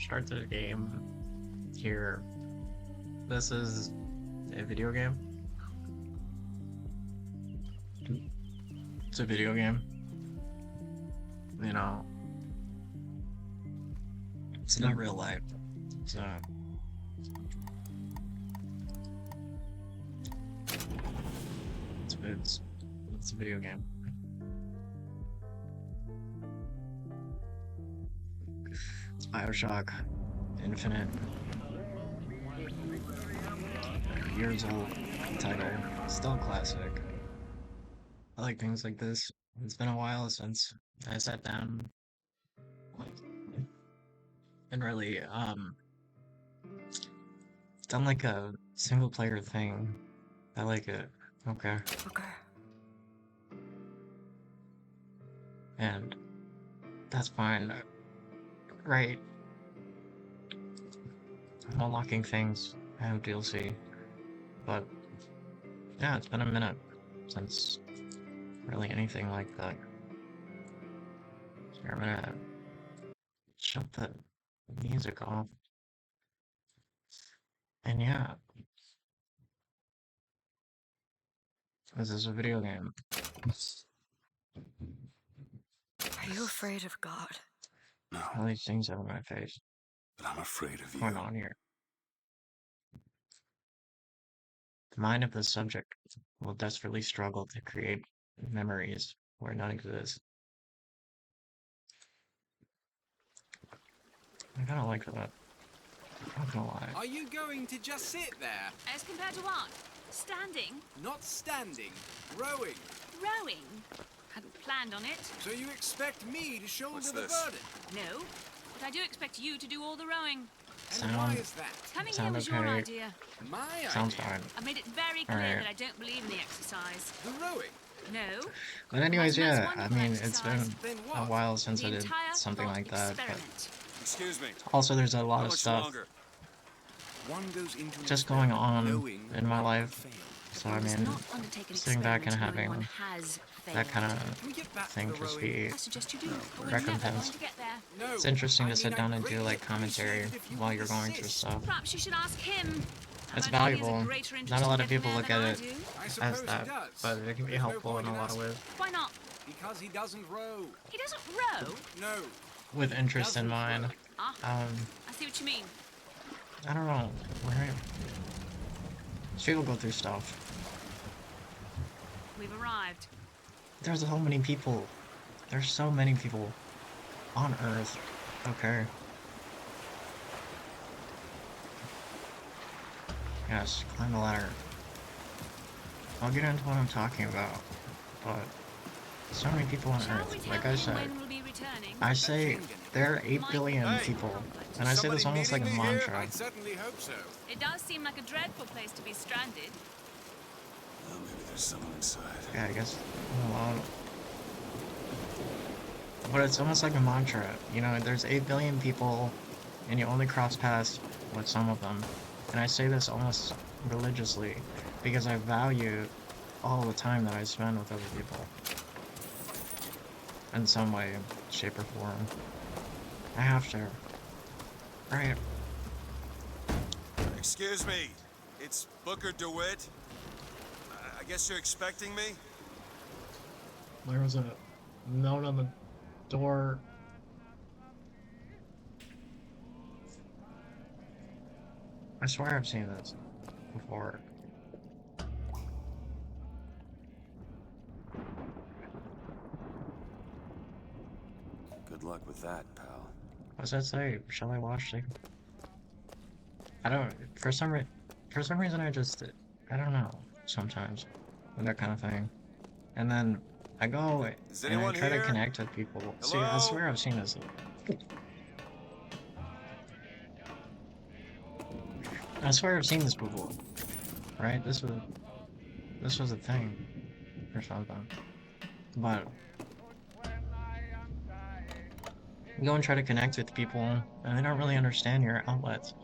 start the game here. This is a video game. It's a video game. You know, it's not real life. It's it's, it's a video game. It's Bioshock Infinite. Years old title. Still classic. I like things like this. It's been a while since I sat down and really done like a single player thing. I like it. Okay. Okay. And that's fine. Right. I'm unlocking things. I have DLC. But yeah, it's been a minute since really anything like that. So I'm gonna shut the music off. And yeah, this is a video game. Are you afraid of God? No, All these things over my face. but I'm afraid of What's you. going on here? The mind of the subject will desperately struggle to create memories where none exist. I kinda like that. Not gonna lie. Are you going to just sit there? As compared to what? Standing? Not standing, rowing. Rowing? Hadn't planned on it. So you expect me to shoulder What's the this? burden? No. But I do expect you to do all the rowing. And why is that? Coming here Sound was your okay. idea. My Sounds idea. fine. I made it very clear Alright. that I don't believe in the exercise. The rowing. No. But anyways, That's yeah, I wonderful mean, it's been exercise. Then a what? while since The I did entire something thought like that, but experiment. Excuse me. also there's a lot How of much stuff longer? One goes into an just going experiment on knowing in my one life. will fail. So I One does mean, not undertake an sitting back and experiment knowing having one has that kind failed. of Can we get back to thing the just rowing? be I suggest you do, but we're never recompense. going to get there. No. It's interesting to I sit mean, down I'd and do greatly like commentary appreciate it if you while would you're going through assist. stuff. Perhaps you should ask him. It's I imagine he has valuable. a greater interest Not a in lot of getting people there look than at I it do. I as suppose that, he does. but it can be There's no helpful in point a lot of asking. ways. Why not? Because he doesn't row. He doesn't row. No. With interest in Doesn't mind. row. Ah, Um, I see what you mean. I don't know. Right? People go through stuff. We've arrived. There's so many people. There's so many people on Earth. Okay. Yes, climb the ladder. I'll get into what I'm talking about, but so many people on Shall we Earth. tell Like I him said, when we'll be returning? I say there are 8 billion Hey! people, and I say this almost like a mantra. I certainly hope so. It does seem like a dreadful place to be stranded. Well, maybe there's someone inside. Yeah, I guess. But it's almost like a mantra. You know, there's 8 billion people, and you only cross paths with some of them. And I say this almost religiously, because I value all the time that I spend with other people. In some way, shape, or form. I have to. Right. Excuse me. It's Booker DeWitt. I guess you're expecting me? There was a note on the door. I swear I've seen this before. Good luck with that, pal. What's that say? Shall I wash it? I don't. For some reason, I don't know. Sometimes, with that kind of thing, and then I go Is and I anyone try to here? connect with people. See, I Hello? swear I've seen this. I swear I've seen this before. Right? This was a thing or something. But you go and try to connect with people, and they don't really understand your outlets.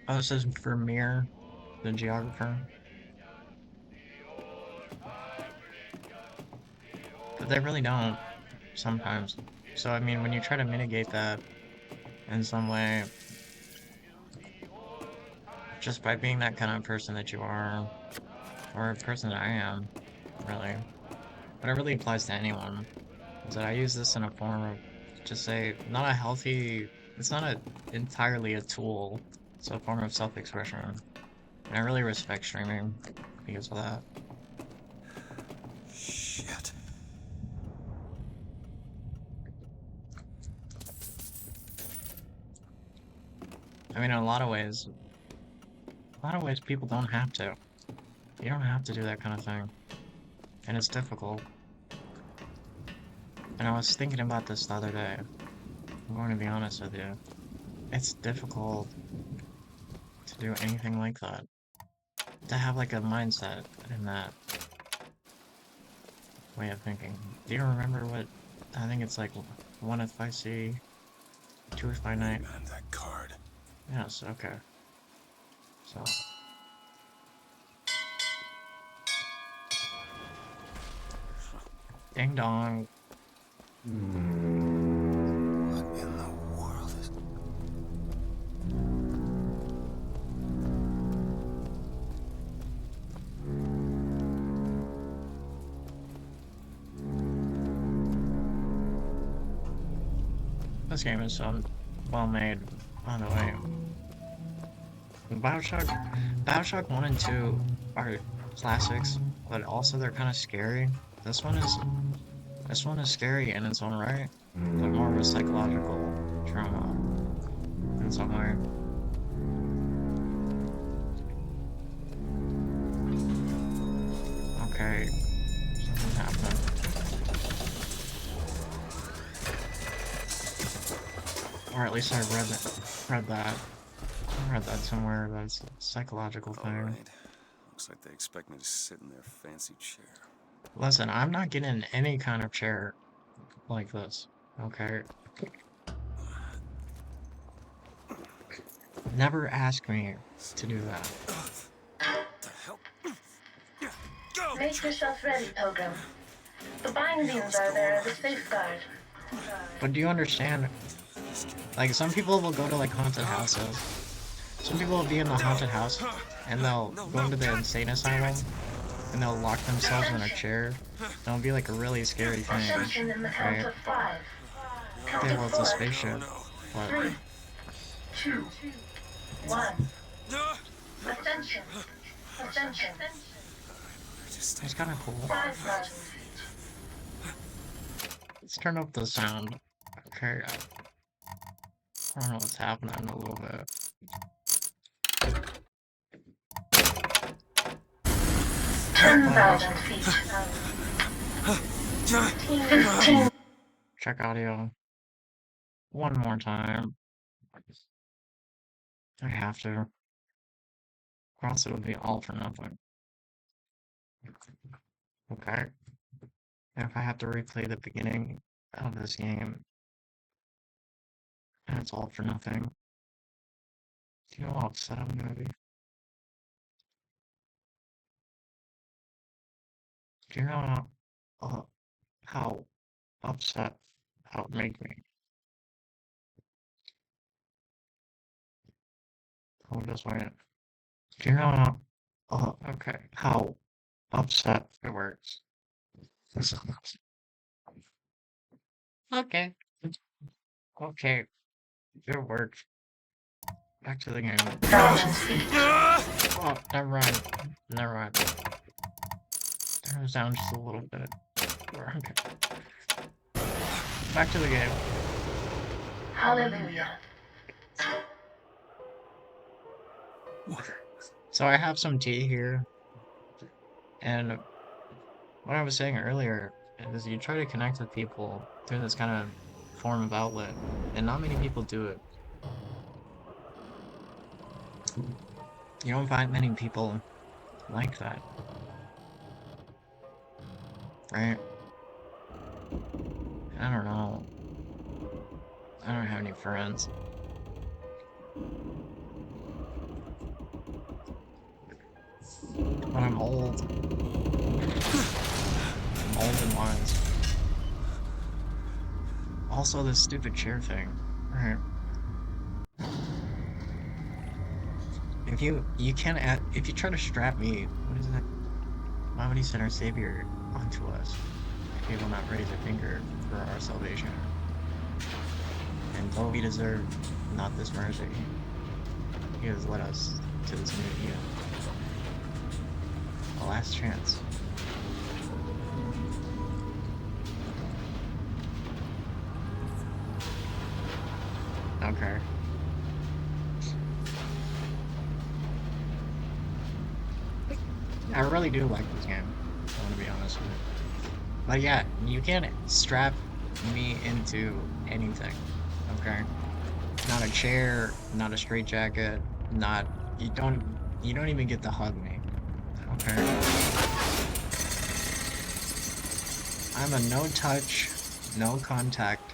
Oh, it says Vermeer, the geographer. But they really don't, sometimes. So, I mean, when you try to mitigate that in some way, just by being that kind of person that you are, or a person that I am, really, but it really applies to anyone, is that I use this in a form of, just say, not a healthy, it's not entirely a tool, it's a form of self-expression, and I really respect streaming because of that. Shit. I mean, in a lot of ways, people don't have to. You don't have to do that kind of thing, and it's difficult. And I was thinking about this the other day. I'm going to be honest with you. It's difficult to do anything like that. To have like a mindset in that way of thinking. Do you remember what? I think it's like 1 if I see, 2 if I night. Man, that card. Yes, okay. So. Ding dong. What in the world is... This game is so well made, by the way. Bioshock 1 and 2 are classics, but also they're kind of scary. This one is scary in its own right, but more of a psychological trauma in some way. Okay, something's happening. Or at least I read that somewhere. That's a psychological thing. All right. Looks like they expect me to sit in their fancy chair. Listen, I'm not getting any kind of chair like this, okay? Never ask me to do that. What the hell? Go! Make yourself ready, Pilgrim. The bindings are there as a safeguard. But do you understand? Like, some people will go to, like, haunted houses. Some people will be in the haunted house, and they'll go into the insane asylum, and they'll lock themselves in a chair. That'll be, like, a really scary thing, Ascension in the count right? of 5. Count Okay, of well, it's a 4, spaceship, but... 3, 2, 1. No! Ascension. Ascension. It's kind of cool. 5,000 feet. Let's turn up the sound. Okay, I don't know what's happening a little bit. 10,000 feet. 15. Check audio. One more time. I have to. Or else it would be all for nothing. Okay. And if I have to replay the beginning of this game, and it's all for nothing, do you know how upset I'm gonna be? Do you know how upset that would make me? I'll just wait. Do you know okay, how upset it works? Okay. Okay. It works. Back to the game. 1,000 feet. Oh, never mind. Never mind. Turn this down just a little bit. Okay. Back to the game. Hallelujah. So I have some tea here, and what I was saying earlier is you try to connect with people through this kind of form of outlet, and not many people do it. You don't find many people like that, right? I don't know. I don't have any friends. But I'm old. I'm old and wise. Also, this stupid chair thing. Right. If you can't add, if you try to strap me, what is that? Why would he send our savior onto us if he will not raise a finger for our salvation? And though we deserve not this mercy, he has led us to this new Eden. A last chance. Okay. I really do like this game, I want to be honest with you. But yeah, you can't strap me into anything, okay? Not a chair, not a straitjacket, not you don't even get to hug me, okay? I'm a no touch, no contact.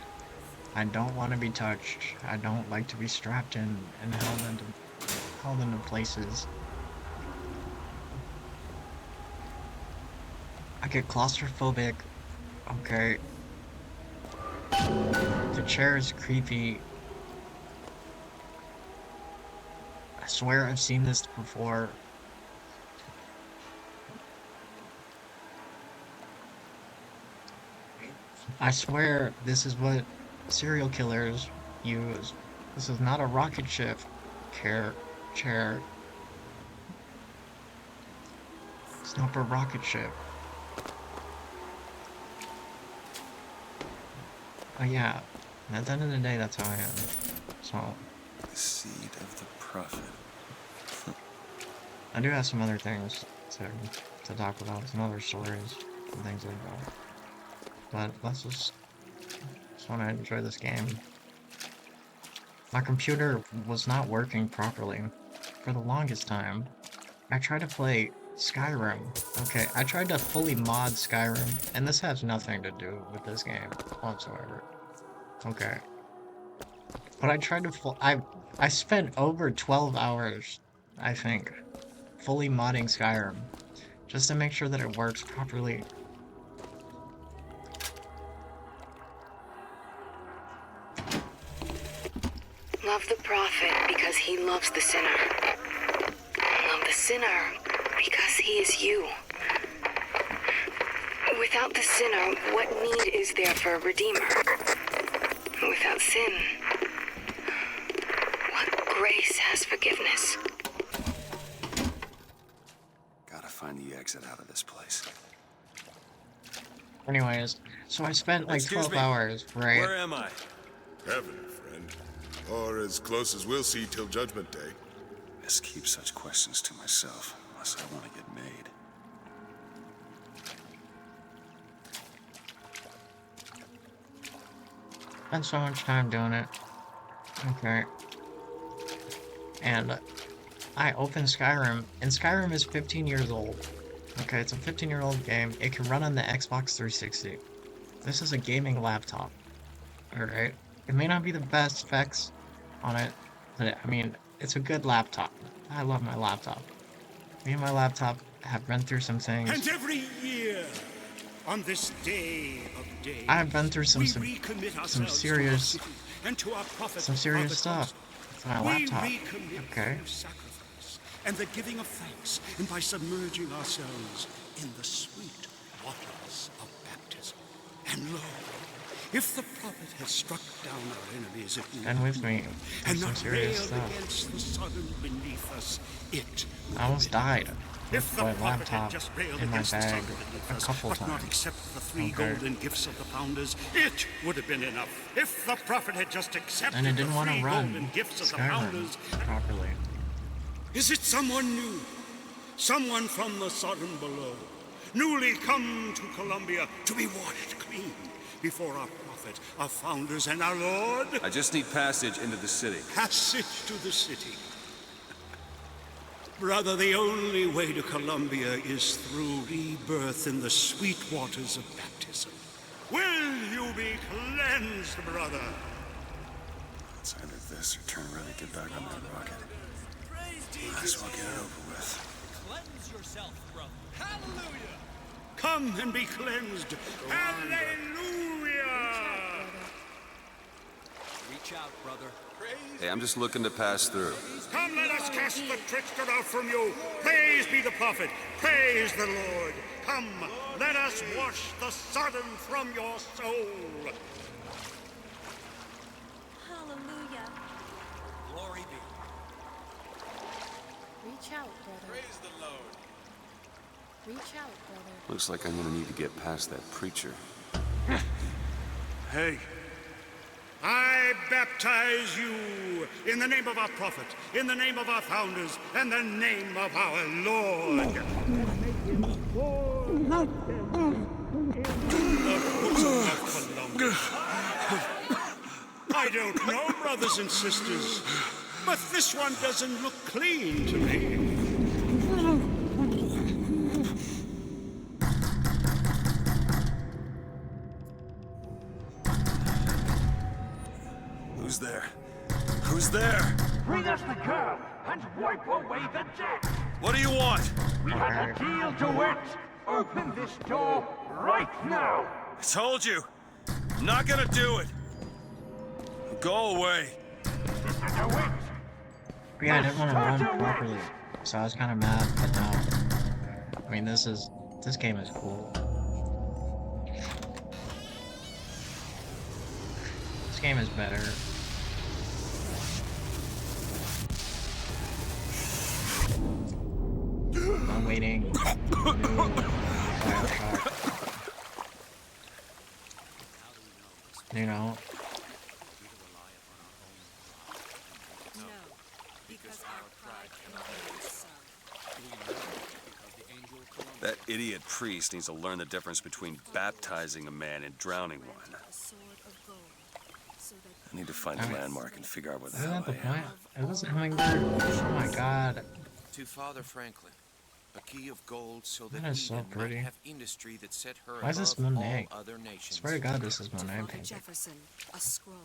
I don't want to be touched. I don't like to be strapped in and held into places. I get claustrophobic, okay? The chair is creepy. I swear I've seen this before. I swear this is what serial killers use. This is not a rocket ship chair. It's not for a rocket ship. Oh yeah, at the end of the day, that's how I am. So, The seed of the prophet. I do have some other things to talk about, some other stories and things like that. But let's just want to enjoy this game. My computer was not working properly for the longest time. I tried to play Skyrim. Okay, I tried to fully mod Skyrim, and this has nothing to do with this game whatsoever. Okay. But I tried to I spent over 12 hours, I think, fully modding Skyrim, just to make sure that it works properly. Love the prophet because he loves the sinner. Love the sinner because he is you. Without the sinner, what need is there for a redeemer? Without sin, what grace has forgiveness? Gotta find the exit out of this place. Anyways, so I spent like Excuse 12 me. hours, right? Where am I? Heaven, friend. Or as close as we'll see till Judgment Day. Best keep such questions to myself, unless I want to get made. Spent so much time doing it. Okay. And I opened Skyrim, and Skyrim is 15 years old. Okay, it's a 15-year-old game. It can run on the Xbox 360. This is a gaming laptop. Alright? It may not be the best specs on it, but I mean, it's a good laptop. I love my laptop. Me and my laptop have been through some things. And every year, on this day of days, I've been through some serious stuff with my laptop. Okay. Sacrifice and the giving of thanks, and by submerging ourselves in the sweet waters of baptism. And lo, if the prophet has struck down our enemies at And with me, and some not serious railed stuff. against the sun beneath us, it I almost died if with the my prophet had laptop just railed in my against the sun bag beneath a us, couple but not times. accept the 3 Okay. golden gifts of the founders, it would have been enough. If the prophet had just accepted And it the didn't want 3 to golden run gifts of the Skyrim founders. properly. Is it someone new? Someone from the Sodom below, newly come to Columbia to be washed clean before our prophet, our founders, and our Lord? I just need passage into the city. Passage to the city. Brother, the only way to Columbia is through rebirth in the sweet waters of baptism. Will you be cleansed, brother? It's either this or turn around and get back on that rocket. Might as well get it over with. Cleanse yourself, brother. Hallelujah! Come and be cleansed. Hallelujah! Reach out, brother. Hey, I'm just looking to pass through. Come, let us cast the trickster out from you. Praise be the prophet. Praise the Lord. Come, let us wash the sodden from your soul. Hallelujah. Glory be. Reach out, brother. Praise the Lord. Reach out, brother. Looks like I'm gonna need to get past that preacher. Hey. I baptize you in the name of our prophet, in the name of our founders, and the name of our Lord. I don't know, brothers and sisters, but this one doesn't look clean to me. Who's there? Who's there? Bring us the girl and wipe away the debt. What do you want? We had a deal to it. Open this door right now. I told you. I'm not gonna do it. Go away. This is a wit. But yeah, I didn't want to run properly, so I was kind of mad, but now, I mean, this game is cool. This game is better. I'm waiting. New Bioshock. You know? No, because our pride cannot be so. That idiot priest needs to learn the difference between baptizing a man and drowning one. I need to find a landmark and figure out where the Isn't hell that the I am. point? It was a hummingbird. Oh my god. To Father Franklin, a key of gold so that That is so Eden pretty. might have industry that set her Why is this above Monet? all other I nations. swear to god this is Monet painting. Jefferson, a scroll.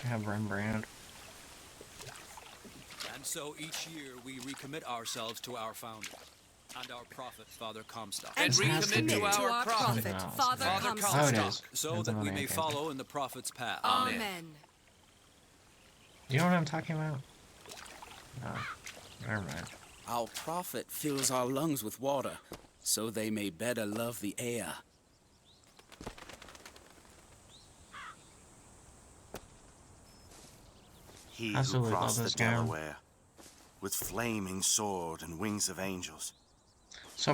I have Rembrandt. And so each year we recommit ourselves to our founder and our prophet, Father Comstock. And This has to recommit be to our prophet, something else. Father Father Comstock. Oh, it Comstock, is. so It's a that we Monet may painting. follow in the prophet's path. Amen. You know what I'm talking about? No. Never mind. Our prophet fills our lungs with water, so they may better love the air. He Absolutely who love crossed the this game. Delaware, with flaming sword and wings of angels. So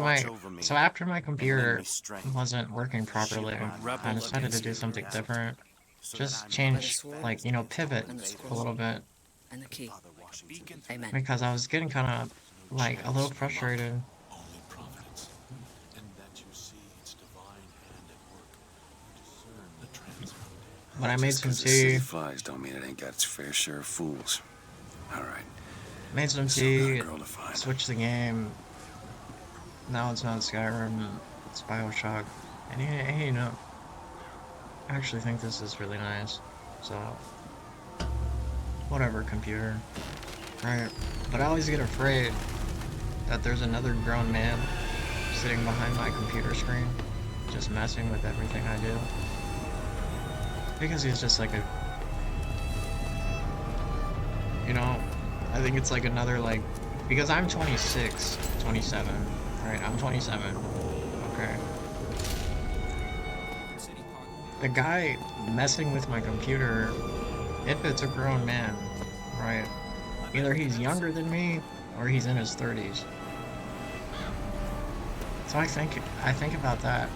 after my computer wasn't working properly, I decided to do something different. Just change, like, you know, pivot a little bit. And the key. Amen. Because I was getting kind of, like, a little frustrated. Only providence, and that you see its divine hand at work, discern the transformation. But I made some Just 'cause the city tea. flies don't mean it ain't got its fair share of fools. All right. Made some Still got a tea. girl to find. Switched the game. Now it's not Skyrim. It's Bioshock. And hey, you know, I actually think this is really nice. So, whatever, computer. Right. But I always get afraid that there's another grown man sitting behind my computer screen, just messing with everything I do. Because he's just like a... You know, I think it's like another, like... Because I'm 26, 27, right? I'm 27. Okay. The guy messing with my computer, if it's a grown man, right? Either he's younger than me, or he's in his 30s. So I think about that,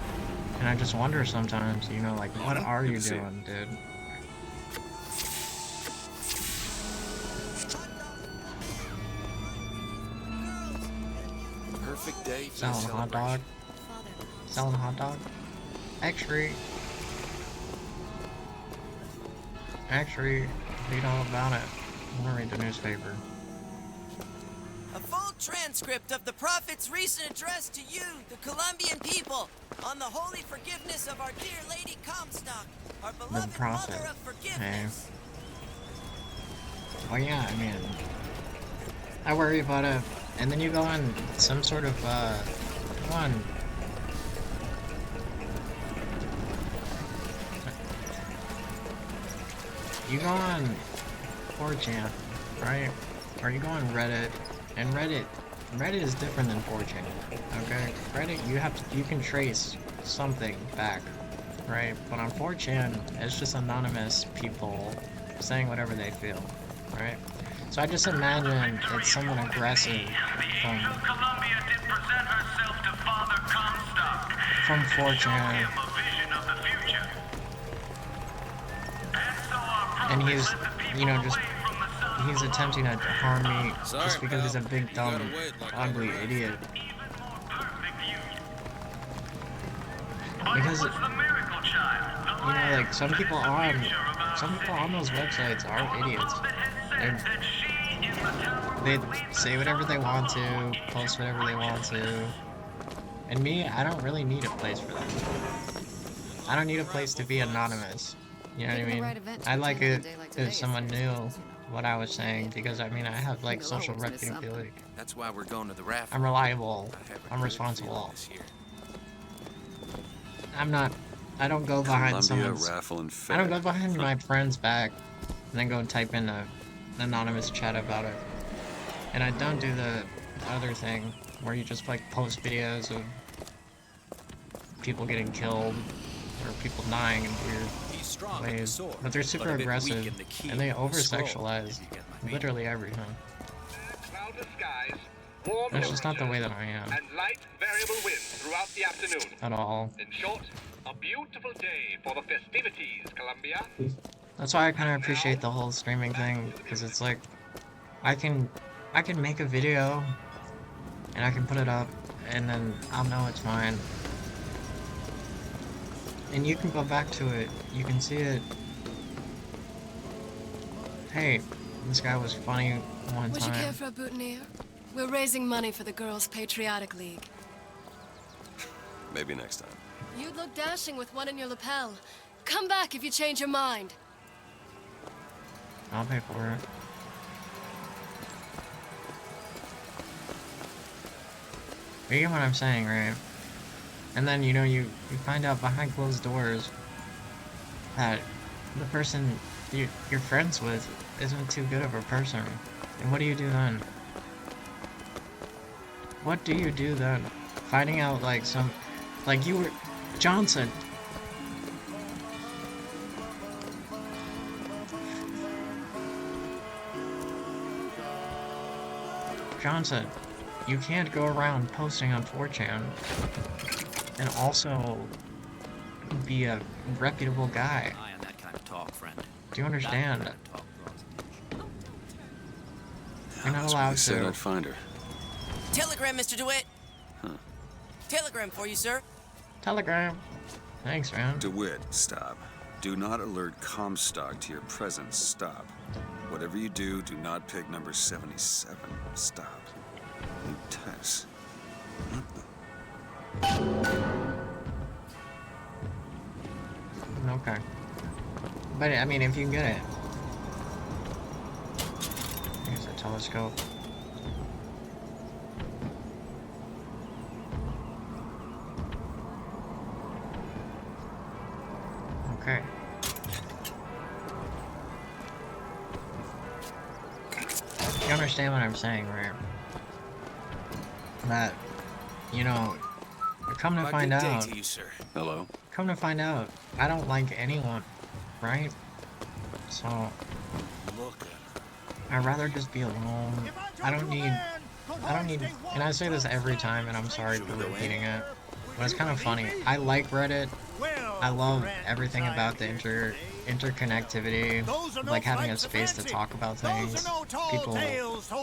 and I just wonder sometimes, you know, like, what are you doing, dude? Perfect day for Selling a hot dog? Selling a hot dog? Actually, read all about it. I'm gonna read the newspaper. A full transcript of the prophet's recent address to you, the Colombian people, on the holy forgiveness of our dear Lady Comstock, our beloved prophet. mother of forgiveness. Well, yeah, I mean, I worry about it, and then you go on some sort of, come on. you go on 4chan, right? Or you go on Reddit, and Reddit is different than 4chan, okay? Reddit, you can trace something back, right? But on 4chan, it's just anonymous people saying whatever they feel, right? So I just imagine it's someone aggressive from 4chan, and he's, you know, he's attempting to harm me just because he's a big, dumb, ugly idiot. Because, you know, like, some people on those websites are idiots. They say whatever they want to, post whatever they want to. And me, I don't really need a place for that. I don't need a place to be anonymous. You know what I mean? I'd like it if someone knew what I was saying, because I mean, I have like social reputability. That's why we're going to the raffle. I'm reliable. I'm responsible. I don't go behind someone's... I don't go behind my friend's back and then go and type in an anonymous chat about it. And I don't do the other thing where you just like post videos of people getting killed or people dying in weird ways. But they're super aggressive and they over-sexualize literally everything. That's just not the way that I am. And light variable winds throughout the afternoon. At all. In short, a beautiful day for the festivities, Columbia. That's why I kind of appreciate the whole streaming thing, because it's like, I can make a video, and I can put it up, and then I'll know it's mine. And you can go back to it, you can see it. Hey, this guy was funny one Would time. you care for a boutonniere? We're raising money for the Girls' Patriotic League. Maybe next time. You'd look dashing with one in your lapel. Come back if you change your mind. I'll pay for it. You get what I'm saying, right? And then, you know, you find out behind closed doors that the person you're friends with isn't too good of a person. And what do you do then? What do you do then? Finding out, like, you were... Johnson! Johnson, you can't go around posting on 4chan and also be a reputable guy. I am that kind of talk, friend. Do you understand? You're not allowed to. Said I'd find her. Telegram, Mr. DeWitt. Huh. Telegram for you, sir. Telegram. Thanks, man. DeWitt, stop. Do not alert Comstock to your presence. Stop. Whatever you do, do not pick number 77. Stop. And Tess. Okay. But, I mean, if you can get it. Here's a telescope. Okay. You understand what I'm saying, right? That, you know, come to find out. To you, sir. Hello. Come to find out, I don't like anyone, right? So, I'd rather just be alone. I don't need, and I say this every time, and I'm sorry for repeating it, but it's kind of funny. I like Reddit. I love everything about the interconnectivity, like having a space to talk about things. People,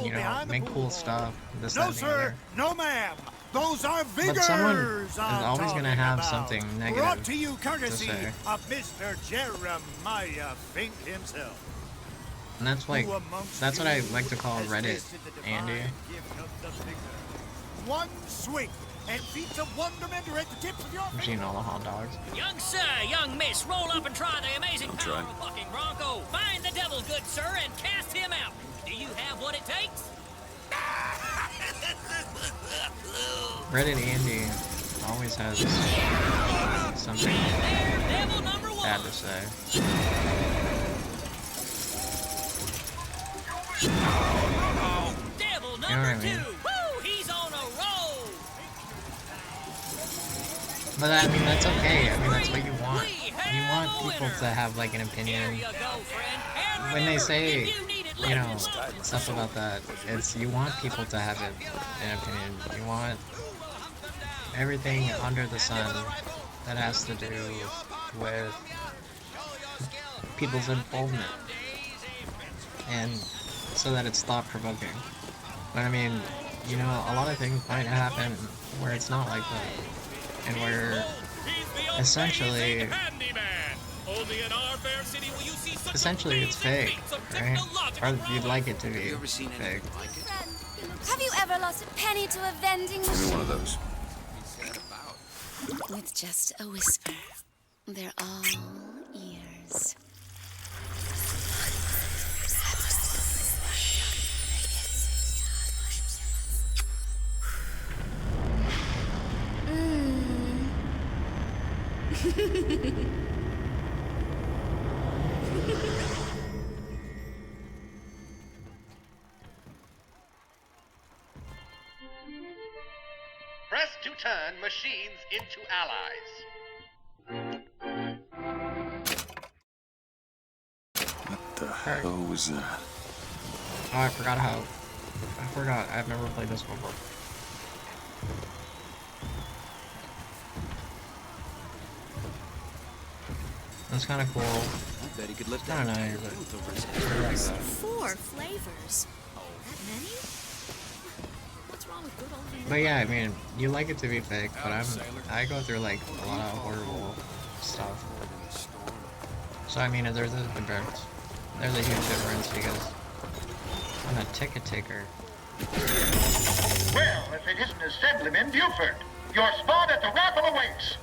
you know, make cool stuff. This, that, and the other. No, ma'am. Those are vigors. But someone is always going to have something negative Brought to you courtesy to say. of Mr. Jeremiah Fink himself. And that's like, that's what I like to call Reddit, Andy. One swing and feats of wonderment are at the tips of your I'm eating all the hot dogs. Young sir, young miss, roll up and try the amazing power of a bucking bronco. Find the devil, good sir, and cast him out. Do you have what it takes? Reddit Andy always has something bad to say. Devil You know what I number mean? 2! Woo! He's on a roll! But I mean, that's okay. I mean, that's what you want. You want people to have like an opinion. When they say, you know, stuff about that, it's you want people to have an opinion. You want everything under the sun that has to do with people's involvement, and so that it's thought-provoking. But I mean, you know, a lot of things might happen where it's not like that, and where essentially it's fake, right? Or you'd like it to be fake. Have you ever lost a penny to a vending Give me machine? one of those. With just a whisper, they're all ears. Press to turn machines into allies. What the hell was that? Oh, I forgot how. I forgot. I've never played this before. That's kind of cool. I bet he could lift I don't that know, tooth but over his I head. like that. 4 flavors. That many? What's wrong with good old vanilla? But yeah, I mean, you like it to be fake, but I go through like a lot of horrible stuff. So I mean, there's a difference. There's a huge difference because I'm a ticket taker. Well, if it isn't Assemblyman Buford, your spot at the raffle awaits.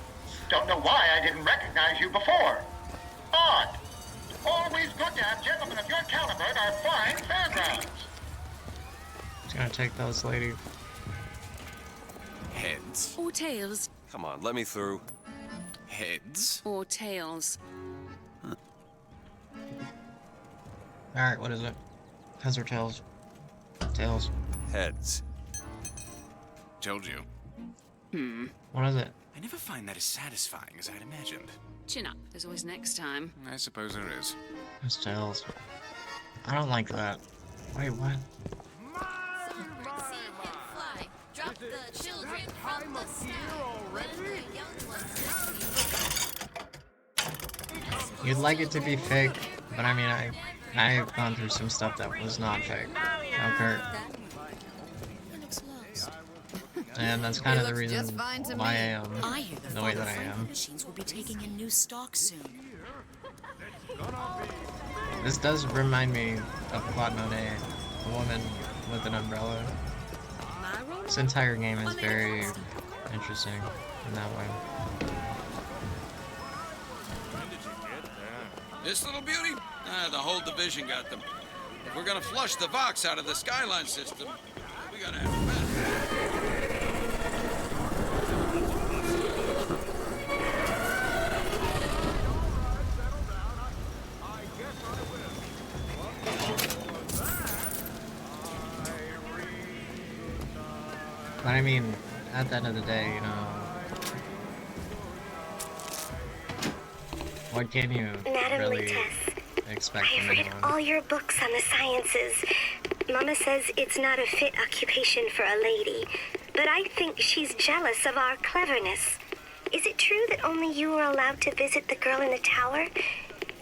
Don't know why I didn't recognize you before. Odd. Always good to have gentlemen of your caliber at our fine fairgrounds. It's gonna take those lady. Heads. Or tails. Come on, let me through. Heads. Or tails. Alright, what is it? Heads or tails? Tails. Heads. Told you. What is it? I never find that as satisfying as I'd imagined. Chin up. There's always next time. I suppose there is. It's tails. I don't like that. Wait, what? Drop the children from the sky. When the young ones You'd like it to be fake, but I mean, I've gone through some stuff that was not fake. Okay. And that's kind of the reason why I am the way that I am. Machines will be taking in new stock soon. This does remind me of Quad Monet, a woman with an umbrella. This entire game is very interesting in that way. This little beauty? The whole division got them. If we're gonna flush the Vox out of the Skyline system, we gotta have a bet. But I mean, at the end of the day, you know, what can you Madam really Laetess, expect I from have read anyone? all your books on the sciences. Mama says it's not a fit occupation for a lady, but I think she's jealous of our cleverness. Is it true that only you are allowed to visit the girl in the tower?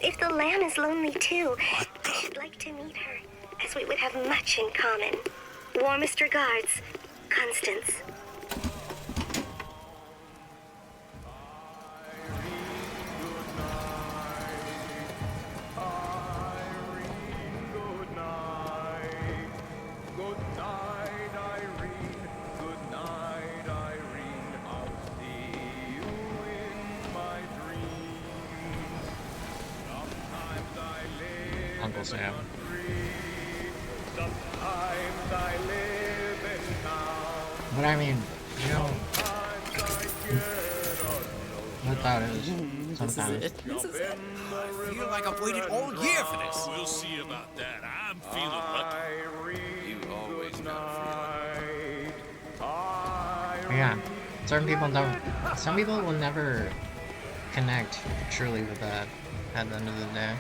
If the lamb is lonely too, I should like to meet her, as we would have much in common. Warmest regards, Constance. Uncle Sam. But I mean, you know, what that is sometimes. I feel like I've waited all year for this. We'll see about that. I'm feeling lucky. You always got But yeah, certain people don't. Some people will never connect truly with that at the end of the day.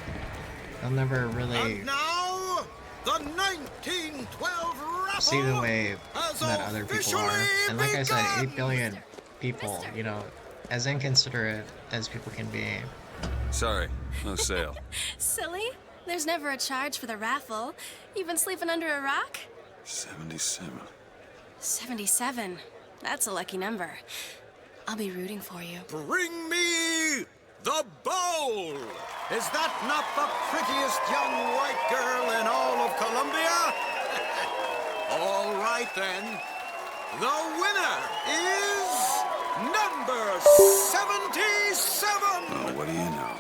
They'll never really And now, the 1912 raffle see the way has that other people are. And like I said, 8 billion people, you know, as inconsiderate as people can be. Sorry, no sale. Silly? There's never a charge for the raffle. You've been sleeping under a rock? 77. 77. That's a lucky number. I'll be rooting for you. Bring me the bowl! Is that not the prettiest young white girl in all of Columbia? All right then. The winner is number 77! Oh, what do you know?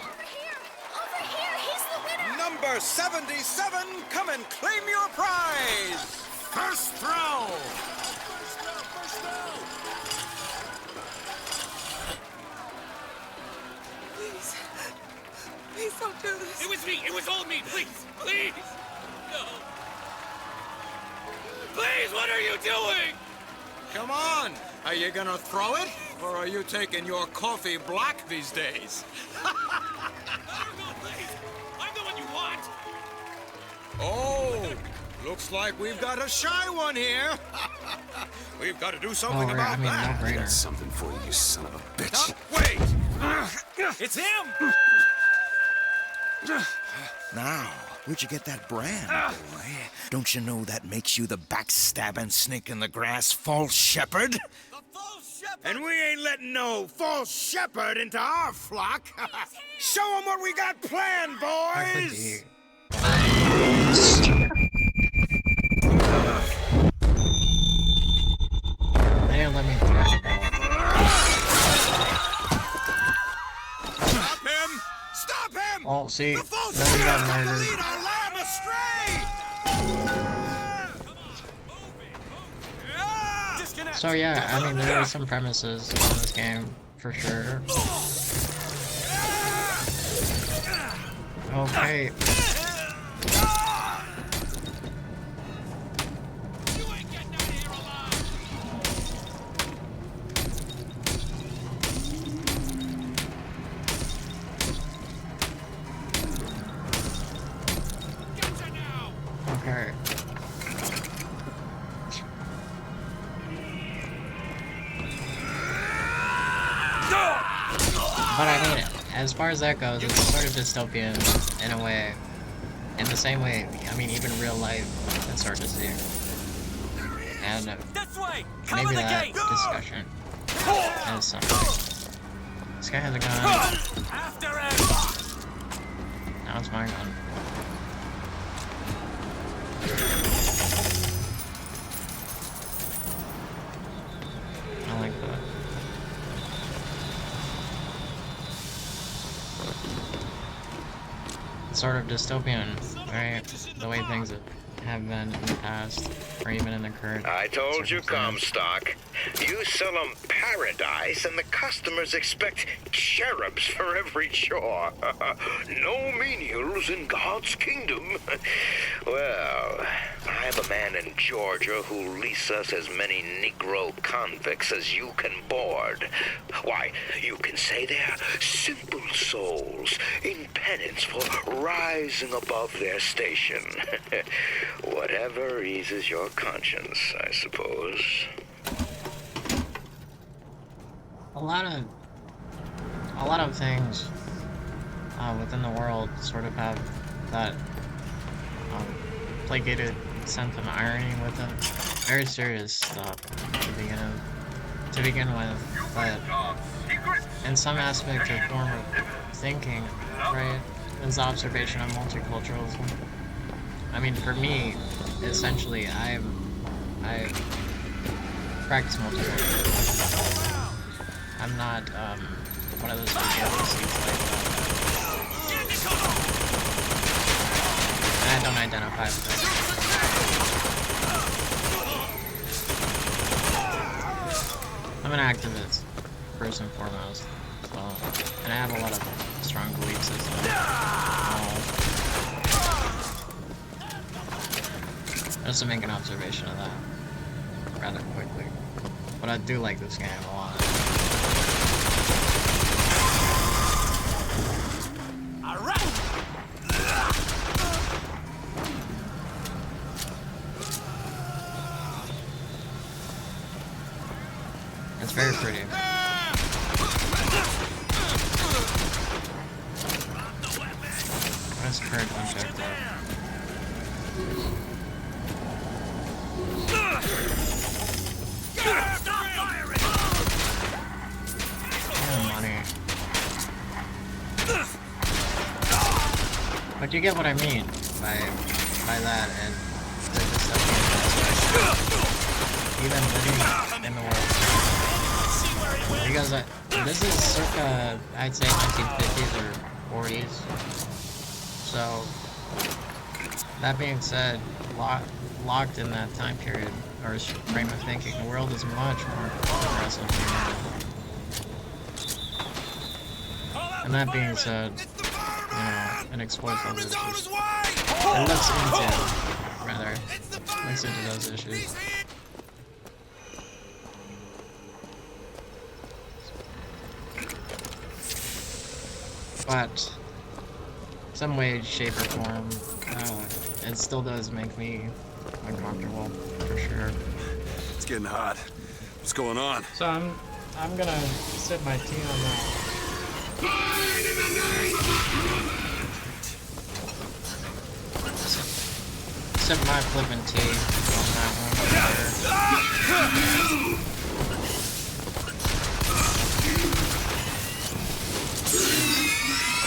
Over here! He's the winner! Number 77, come and claim your prize! First throw! Please. Please don't do this. It was me. It was all me. Please. Please. No. Please, what are you doing? Come on! Are you gonna throw it? Or are you taking your coffee black these days? No, please. I'm the one you want. Oh, looks like we've got a shy one here. We've got to do something about that. I got something for you, you son of a bitch. Wait! It's him! Now, where'd you get that brand, boy? Don't you know that makes you the backstabbing snake in the grass false shepherd? The false shepherd? And we ain't letting no false shepherd into our flock. Show them what we got planned, boys! They didn't let me Stop him! Stop him! Oh, see, The false then we got shepherd murdered. lead our lamb astray! So yeah, I mean, there are some premises in this game, for sure. Okay. Okay. But I mean, as far as that goes, it's sort of dystopian in a way. In the same way, I mean, even real life, it's hard to see. And maybe that discussion is something. This guy has a gun. After him! Now it's my gun. I like that. It's sort of dystopian, right? The way things have been in the past, or even in the current. I told you, circumstance. Comstock. You sell 'em paradise, and the customers expect cherubs for every chore. No menials in God's kingdom. Well, I have a man in Georgia who'll lease us as many Negro convicts as you can board. Why, you can say they're simple souls in penance for rising above their station. Whatever eases your conscience, I suppose. A lot of things within the world sort of have that placated sense of irony with them. Very serious stuff to begin with, but in some aspect or form of thinking, right, is the observation of multiculturalism. I mean, for me, essentially, I practice multiculturalism. I'm not one of those people who seems like and I don't identify with it. I'm an activist, first and foremost. So And I have a lot of strong belief systems. Just to make an observation of that rather quickly. But I do like this game a lot. Alright! It's very pretty. What is current objective? Money. But you get what I mean by that and the deception even living in the world. Because this is circa, I'd say 1950s or 40s. So that being said, locked in that time period or frame of thinking, the world is much more progressive than now. And that being said, you know, it exploits those issues. It looks into those issues. But some way, shape, or form, it still does make me uncomfortable, for sure. It's getting hot. What's going on? So I'm gonna sip my tea on that. Sip my flippin' tea on that one.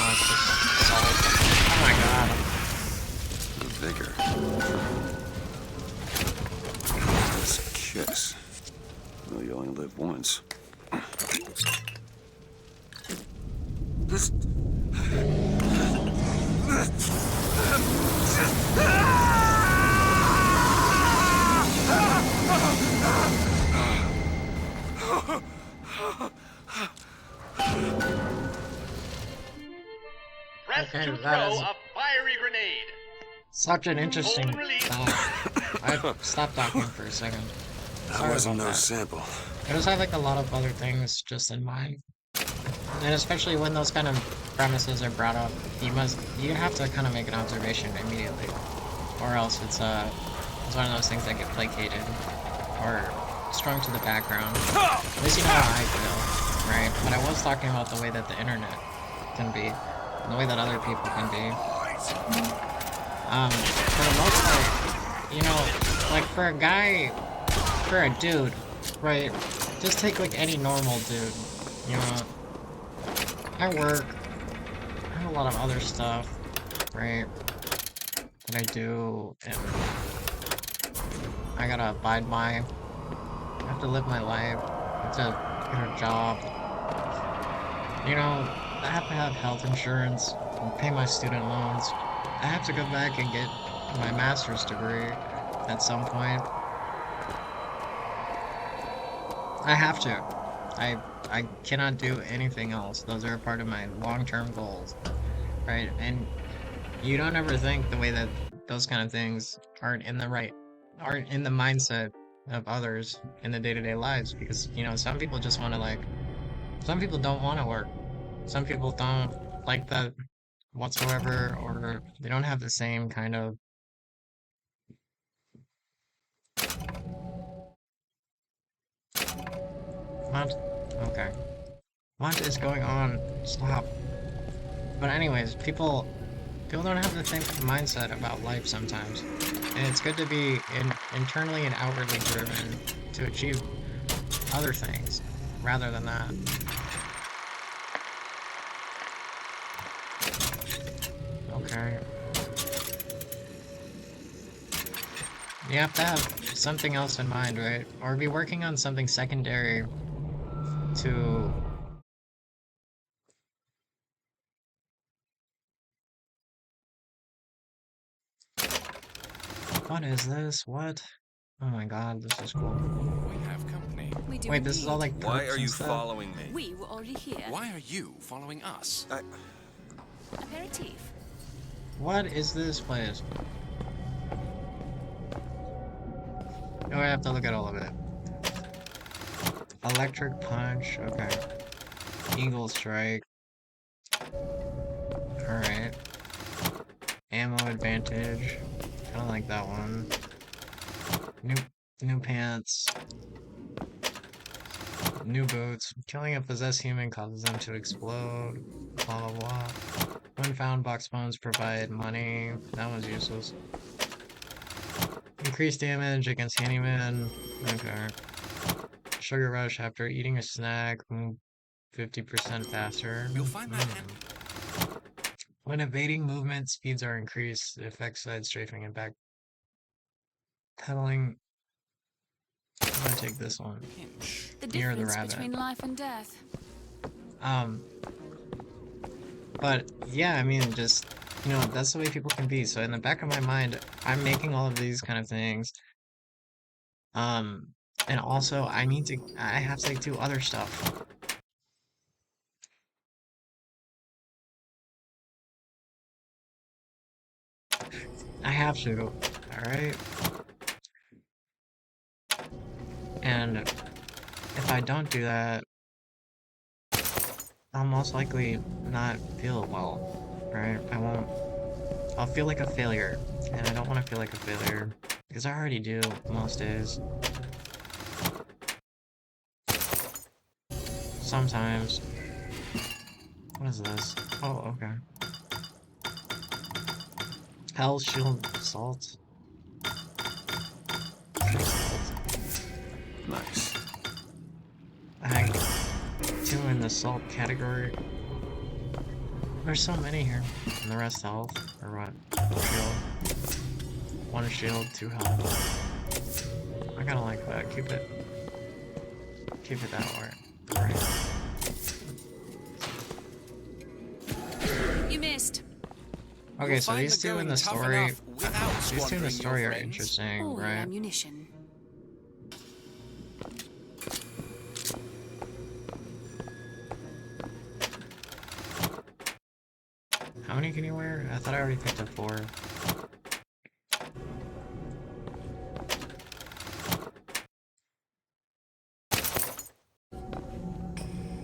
Oh, it's just salt. Oh my god. Vigor. That's a kiss. Well, you only live once. Press Okay, to that throw is a fiery grenade. such an interesting thought. I stopped talking for a second. That wasn't no sample. I just have like a lot of other things just in mind. And especially when those kind of premises are brought up, you have to kind of make an observation immediately. Or else it's one of those things that get placated or strung to the background. At least you know how I feel, right? But I was talking about the way that the internet can be, and the way that other people can be. For the most part, you know, like for a dude, right? Just take like any normal dude, you know. I work, I have a lot of other stuff, right, that I do, and I gotta abide by. I have to live my life. I have to get a job. You know, I have to have health insurance and pay my student loans. I have to go back and get my master's degree at some point. I have to. I cannot do anything else. Those are a part of my long-term goals, right? And you don't ever think the way that those kind of things aren't in the mindset of others in the day-to-day lives, because you know some people just want to some people don't want to work, some people don't like that whatsoever, or they don't have the same kind of what? Okay, what is going on? Stop. But anyways, people don't have the same mindset about life sometimes, and it's good to be internally and outwardly driven to achieve other things rather than that. Okay. You have to have something else in mind, right? Or be working on something secondary to... What is this? What? Oh my god, this is cool. We have company. We doing Wait, this is all like Why perks are and you stuff? following me? We were already here. Why are you following us? Aperitif. What is this place? Oh, I have to look at all of it. Electric punch, okay. Eagle strike. Alright. Ammo advantage. I don't like that one. New pants. New boots. Killing a possessed human causes them to explode. Blah blah blah. When found, box bones provide money. That one's useless. Increased damage against Handyman. Okay. Sugar rush after eating a snack. Move 50% faster. You'll find that handy. When evading movement, speeds are increased. It affects side strafing and back pedaling. I'm gonna take this one. The Near the difference rabbit. between life and death. But yeah, I mean, just, you know, that's the way people can be. So in the back of my mind, I'm making all of these kind of things. And also I have to do other stuff. I have to, alright? And if I don't do that, I'll most likely not feel well, right? I'll feel like a failure, and I don't want to feel like a failure, because I already do most days. Sometimes. What is this? Oh, okay. Hell shield salt. Nice. I two in the salt category. There's so many here. And the rest health. Or what? Shield. One shield, 2 health. I kinda like that. Keep it that way. Right. You missed. Okay, so these two in the story are interesting, All right? ammunition. How many can you wear? I thought I already picked up 4.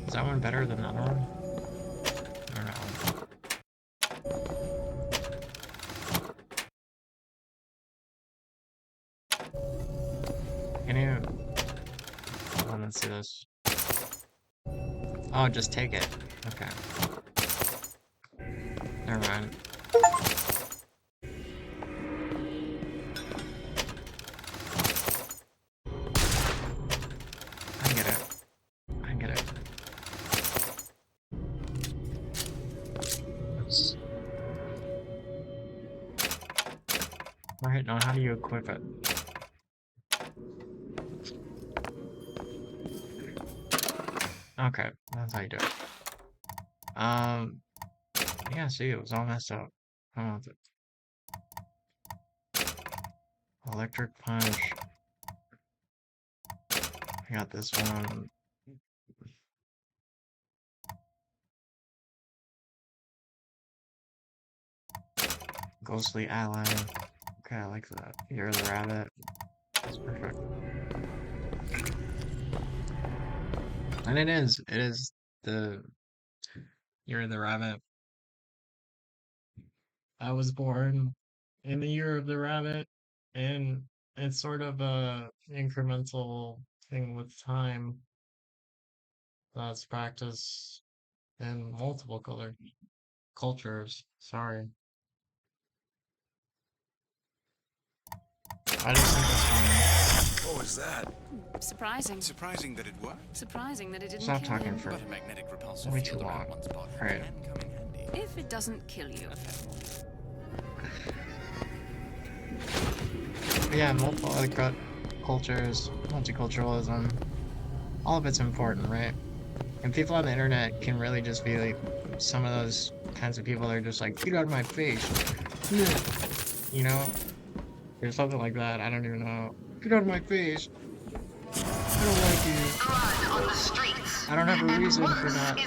Is that one better than the other one? I don't know. Can you... Hold on, let's see this. Oh, just take it. Okay. Never mind. I get it. I get it. Oops. Alright, now how do you equip it? Okay, that's how you do it. Yeah, see, it was all messed up. Oh, electric punch. I got this one. Ghostly ally. Okay, I like that. You're the rabbit. That's perfect. And it is the You're the rabbit. I was born in the year of the rabbit, and it's sort of a incremental thing with time that's practiced in multiple cultures. Sorry. I just think it's funny. What was that? Surprising. Surprising that it worked. Surprising that it didn't Stop kill talking him. for But a magnetic repulsive way too field around long. one's body Alright. can come in handy. If it doesn't kill you. But yeah, multiple other cultures, multiculturalism, all of it's important, right? And people on the internet can really just be like, some of those kinds of people are just like, get out of my face. You know? Or something like that, I don't even know. Get out of my face. I don't like you. I don't have a reason for not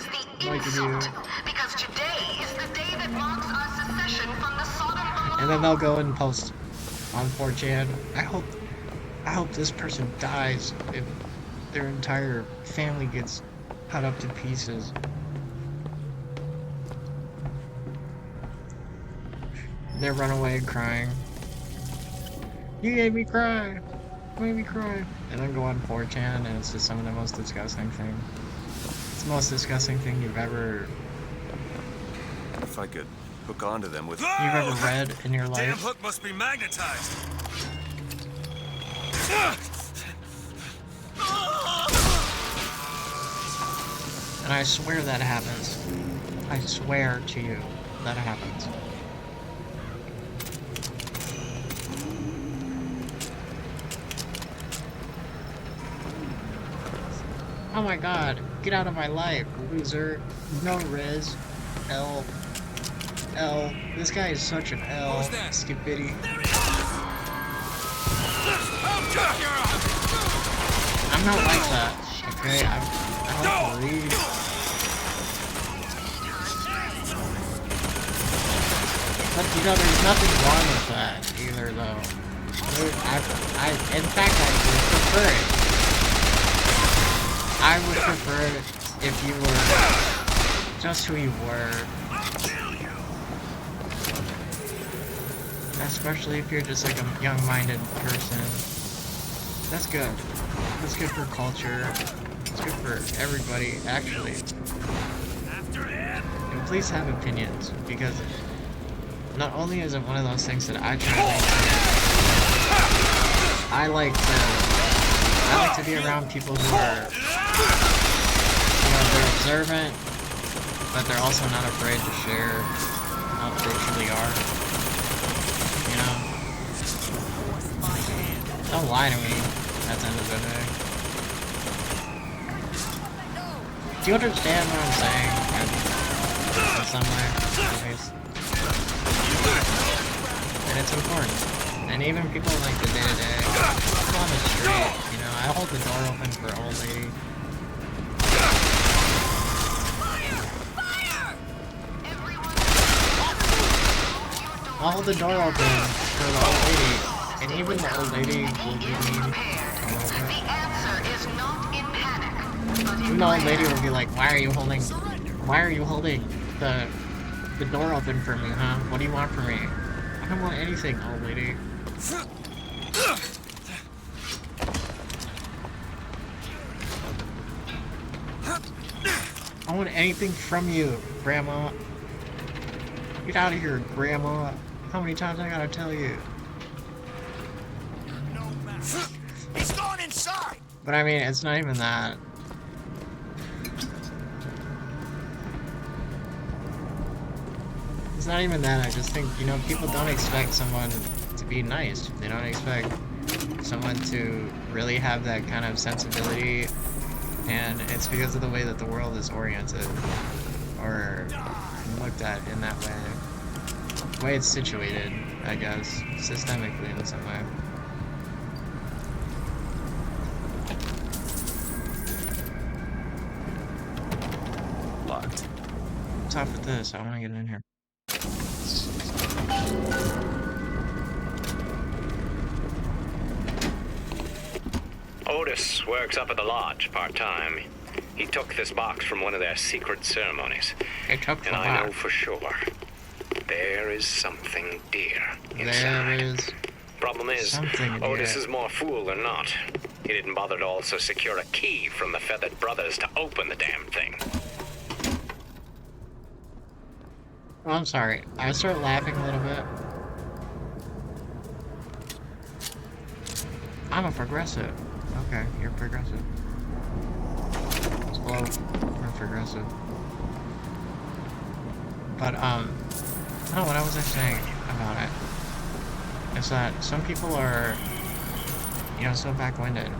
liking you. Because today is the day that marks our secession from the Sodom. And then they'll go and post on 4chan. I hope this person dies if their entire family gets cut up to pieces. They run away crying. You made me cry. You made me cry. And then go on 4chan, and it's just some of the most disgusting thing. It's the most disgusting thing you've ever... If I could hook onto them with... You've ever read in your life. Damn hook must be magnetized. And I swear that happens. I swear to you that happens. Oh my god, get out of my life, loser. No res. L. This guy is such an L. Stupidity. I'm not like that, okay? I don't believe. But you know, there's nothing wrong with that either, though. In fact, I would prefer it. I would prefer it if you were just who you were. Especially if you're just like a young-minded person. That's good. That's good for culture. It's good for everybody, actually. And please have opinions, because not only is it one of those things that I try to maintain, I like to be around people who are, you know, they're observant, but they're also not afraid to share how they truly are. You know? Don't lie to me at the end of the day. Do you understand what I'm saying? In some way, at least. And it's important. And even people like the day-to-day, people on the street, you know, I hold the door open for old lady. I'll hold the door open for the old lady, and even the old lady will give me a little bit. Even the old lady will be like, why are you holding the door open for me, huh? What do you want from me? I don't want anything, old lady. I want anything from you, Grandma. Get out of here, Grandma. How many times I gotta tell you? He's gone inside! But I mean, it's not even that. It's not even that. I just think, you know, people don't expect someone to be nice. They don't expect someone to really have that kind of sensibility. And it's because of the way that the world is oriented. Or looked at in that way. The way it's situated, I guess. Systemically in some way. Locked. What's up with this? I want to get in here. Otis works up at the lodge part-time. He took this box from one of their secret ceremonies. And I know for sure there is something dear inside. There is. Problem is, Otis is more fool than not. He didn't bother to also secure a key from the Feathered Brothers to open the damn thing. Oh, I'm sorry. I start laughing a little bit. I'm a progressive. Okay, you're progressive. Hello, we're progressive. But, oh, what I was saying about it is that some people are, you know, so back-winded,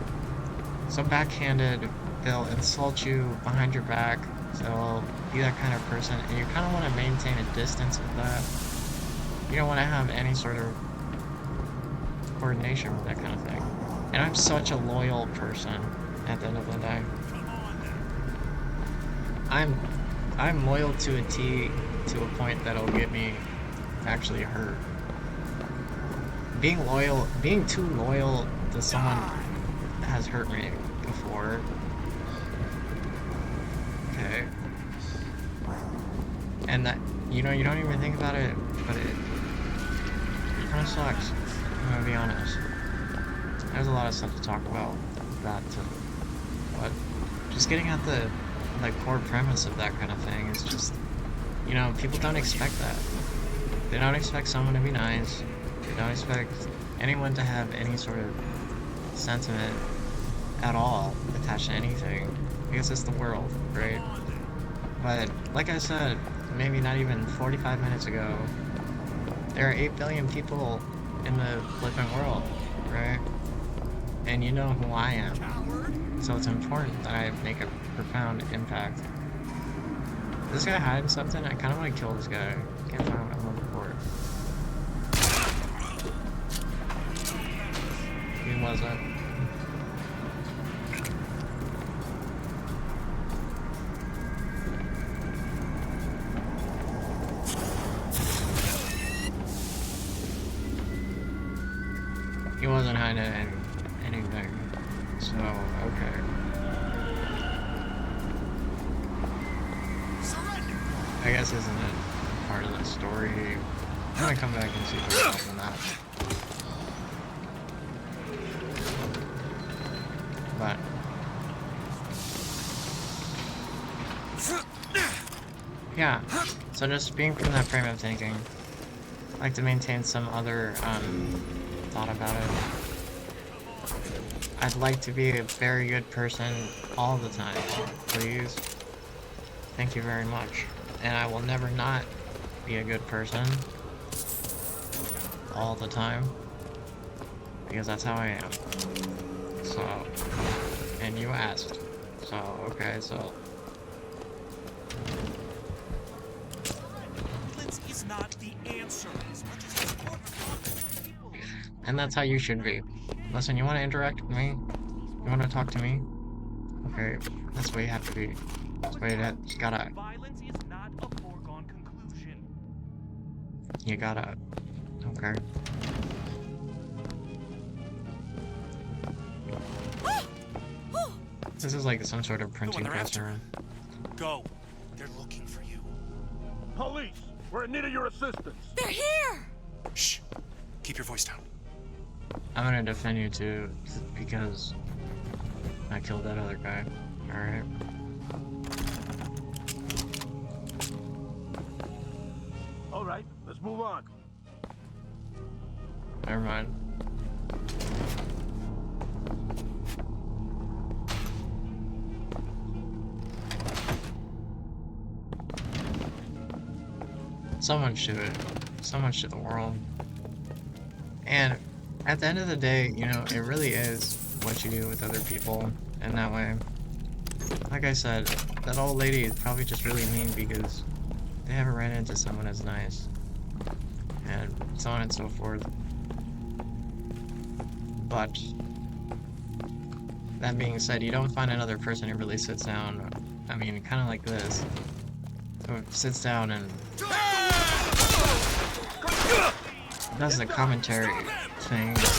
so backhanded, they'll insult you behind your back, they'll be that kind of person, and you kind of want to maintain a distance with that. You don't want to have any sort of coordination with that kind of thing. And I'm such a loyal person, At the end of the day. I'm loyal to a T to a point that'll get me actually hurt. Being too loyal to someone has hurt me before. Okay. And that, you know, you don't even think about it, but it kind of sucks. I'm gonna be honest. There's a lot of stuff to talk about that, but just getting at the core premise of that kind of thing is just, you know, people don't expect that. They don't expect someone to be nice. They don't expect anyone to have any sort of sentiment at all attached to anything, because it's the world, right? But like I said, maybe not even 45 minutes ago, there are 8 billion people in the flipping world, right? And you know who I am. So it's important that I make a profound impact. This guy hiding something? I kind of want to kill this guy. Can't find what I'm looking for. He wasn't. He wasn't hiding anything. So, okay. I guess isn't it part of the story? I'm gonna come back and see if there's something that. But yeah, so just being from that frame of thinking, I like to maintain some other thought about it. I'd like to be a very good person all the time, please. Thank you very much. And I will never not be a good person all the time, because that's how I am. So, and you asked, so okay, so Violence is not the answer. As much as it's important. and that's how you should be. Listen, you want to interact with me? You want to talk to me? Okay, that's the way you have to be. That's the way you gotta. Violence is not a foregone conclusion. You gotta. Okay. This is like some sort of printing press room. Go. They're looking for you. Police, we're in need of your assistance. They're here! Shh. Keep your voice down. I'm gonna defend you too, because I killed that other guy. Alright. Alright, let's move on. Never mind. Someone should the world. And at the end of the day, you know, it really is what you do with other people in that way. Like I said, that old lady is probably just really mean because they haven't ran into someone as nice. And so on and so forth. But that being said, you don't find another person who really sits down, I mean, kind of like this, who sits down and does the commentary thing. So,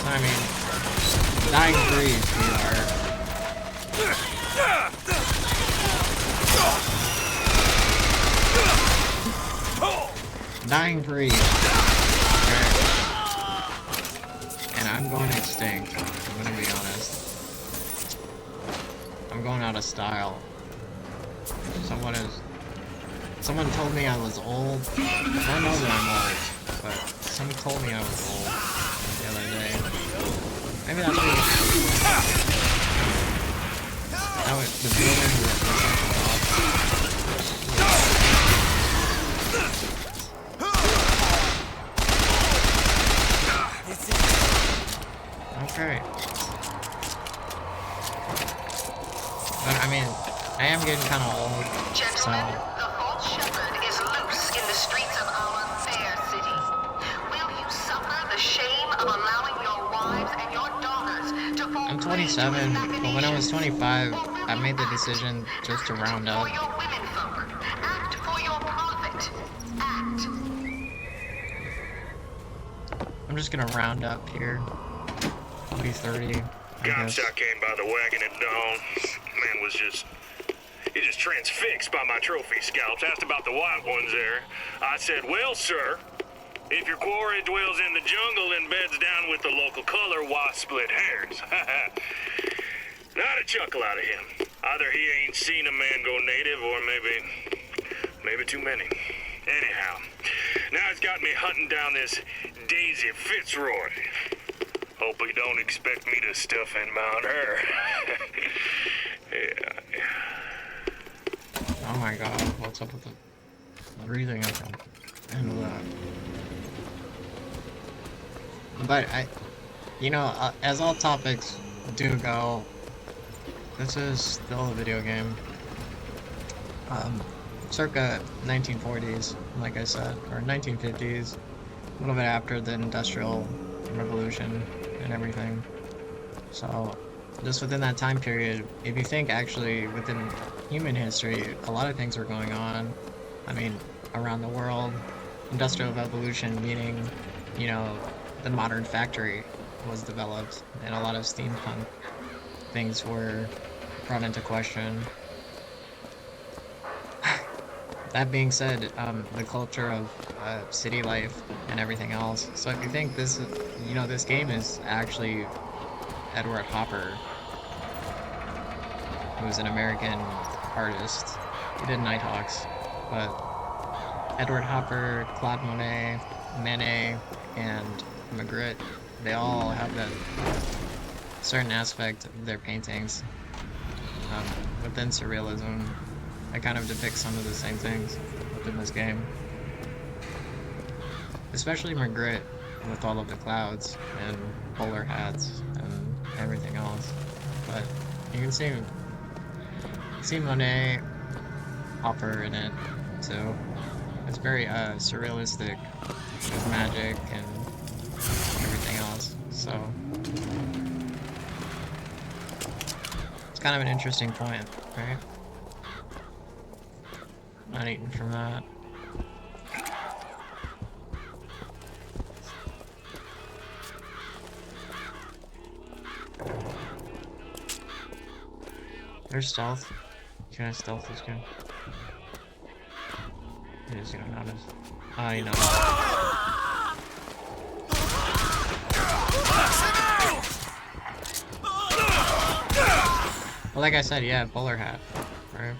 I mean, dying breed, sweetheart. Dying breed. Okay. And I'm going extinct, I'm gonna be honest. I'm going out of style. Someone told me I was old. I know that I'm old, but someone told me I was old the other day. Maybe that's really true. Now the building okay. But I mean, I am getting kind of old, Gentlemen, so. the false shepherd is loose in the streets of our fair city. Will you suffer 27, but when I was 25, I made the decision just to round up. I'm just gonna round up here. I'll be 30. Comstock came by the wagon at dawn. Man was he just transfixed by my trophy scalps. Asked about the white ones there. I said, well, sir, if your quarry dwells in the jungle and beds down with the local color, why split hairs? Not a chuckle out of him. Either he ain't seen a man go native, or maybe too many. Anyhow, now he's got me hunting down this Daisy Fitzroy. Hope he don't expect me to stuff and mount her. Yeah. Oh my god, what's up with the breathing at the end of that? But as all topics do go, this is still a video game. Circa 1940s, like I said, or 1950s, a little bit after the Industrial Revolution and everything. So, just within that time period, if you think actually within human history, a lot of things were going on. I mean, around the world, Industrial Revolution meaning, the modern factory was developed, and a lot of steampunk things were brought into question. That being said, the culture of city life and everything else. So if you think this game is actually Edward Hopper, who's an American artist. He did Nighthawks, but Edward Hopper, Claude Monet, Manet, and Magritte, they all have that certain aspect of their paintings within surrealism. I kind of depict some of the same things within this game. Especially Magritte with all of the clouds and bowler hats and everything else. But you can see Monet, Hopper in it too. It's very surrealistic with magic and everything else. So it's kind of an interesting point, right? Not eating from that. There's stealth. Can I stealth this guy? He's gonna notice. Oh, you know. Well, like I said, yeah, bowler hat, right?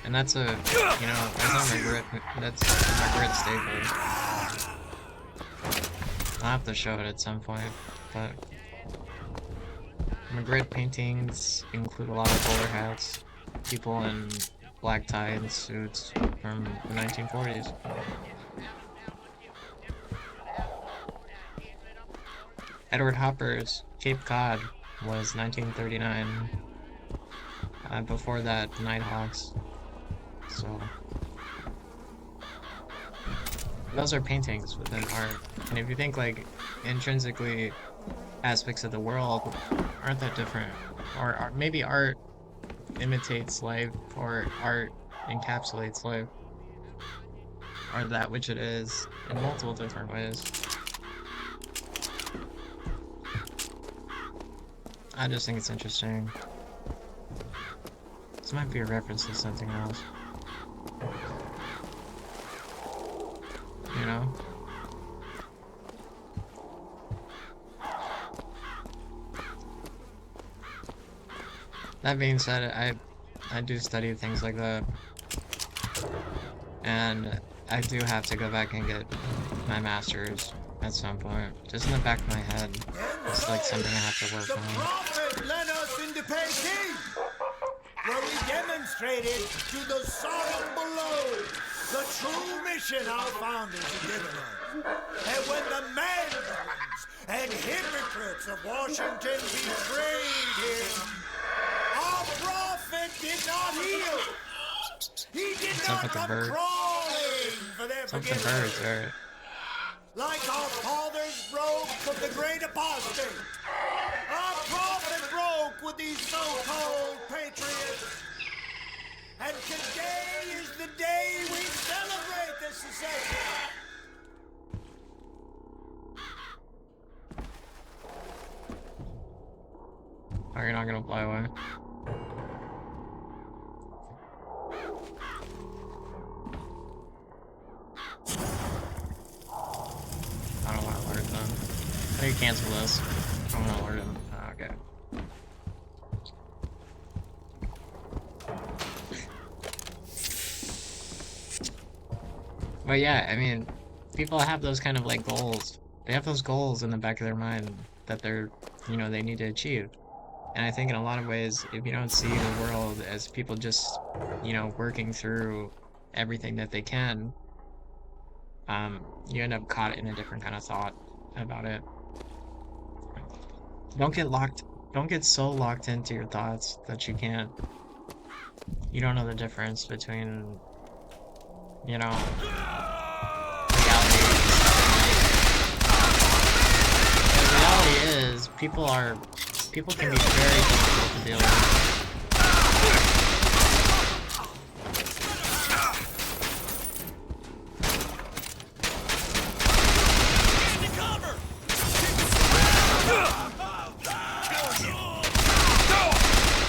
And that's a, that's not Magritte, that's Magritte staple. I'll have to show it at some point, but Magritte paintings include a lot of bowler hats, people in black tie and suits from the 1940s. Edward Hopper's Cape Cod was 1939. Before that, Nighthawks. So those are paintings within art. And if you think like intrinsically aspects of the world aren't that different, or maybe art imitates life, or art encapsulates life, or that which it is in multiple different ways. I just think it's interesting. This might be a reference to something else. You know? That being said, I do study things like that. And I do have to go back and get my master's at some point. Just in the back of my head. It's like something I have to work on. The prophet led us into Peking, where we demonstrated to the Sodom below the true mission our founders had given us. And when the mandarins and hypocrites of Washington betrayed him, our prophet did not heal. He did not come crawling for their forgiveness. Birds, right? Like our fathers broke from the great apostate, our prophet broke these so-called patriots. And today is the day we celebrate this secession. Oh, you're not gonna fly away. I don't want to alert them. How do you cancel this? I don't want to alert him. Oh, okay. But yeah, I mean, people have those kind of like goals. They have those goals in the back of their mind that they're, you know, they need to achieve. And I think in a lot of ways, if you don't see the world as people just, you know, working through everything that they can, you end up caught in a different kind of thought about it. Don't get so locked into your thoughts that you don't know the difference between, you know, reality. The reality is, people can be very difficult to deal with.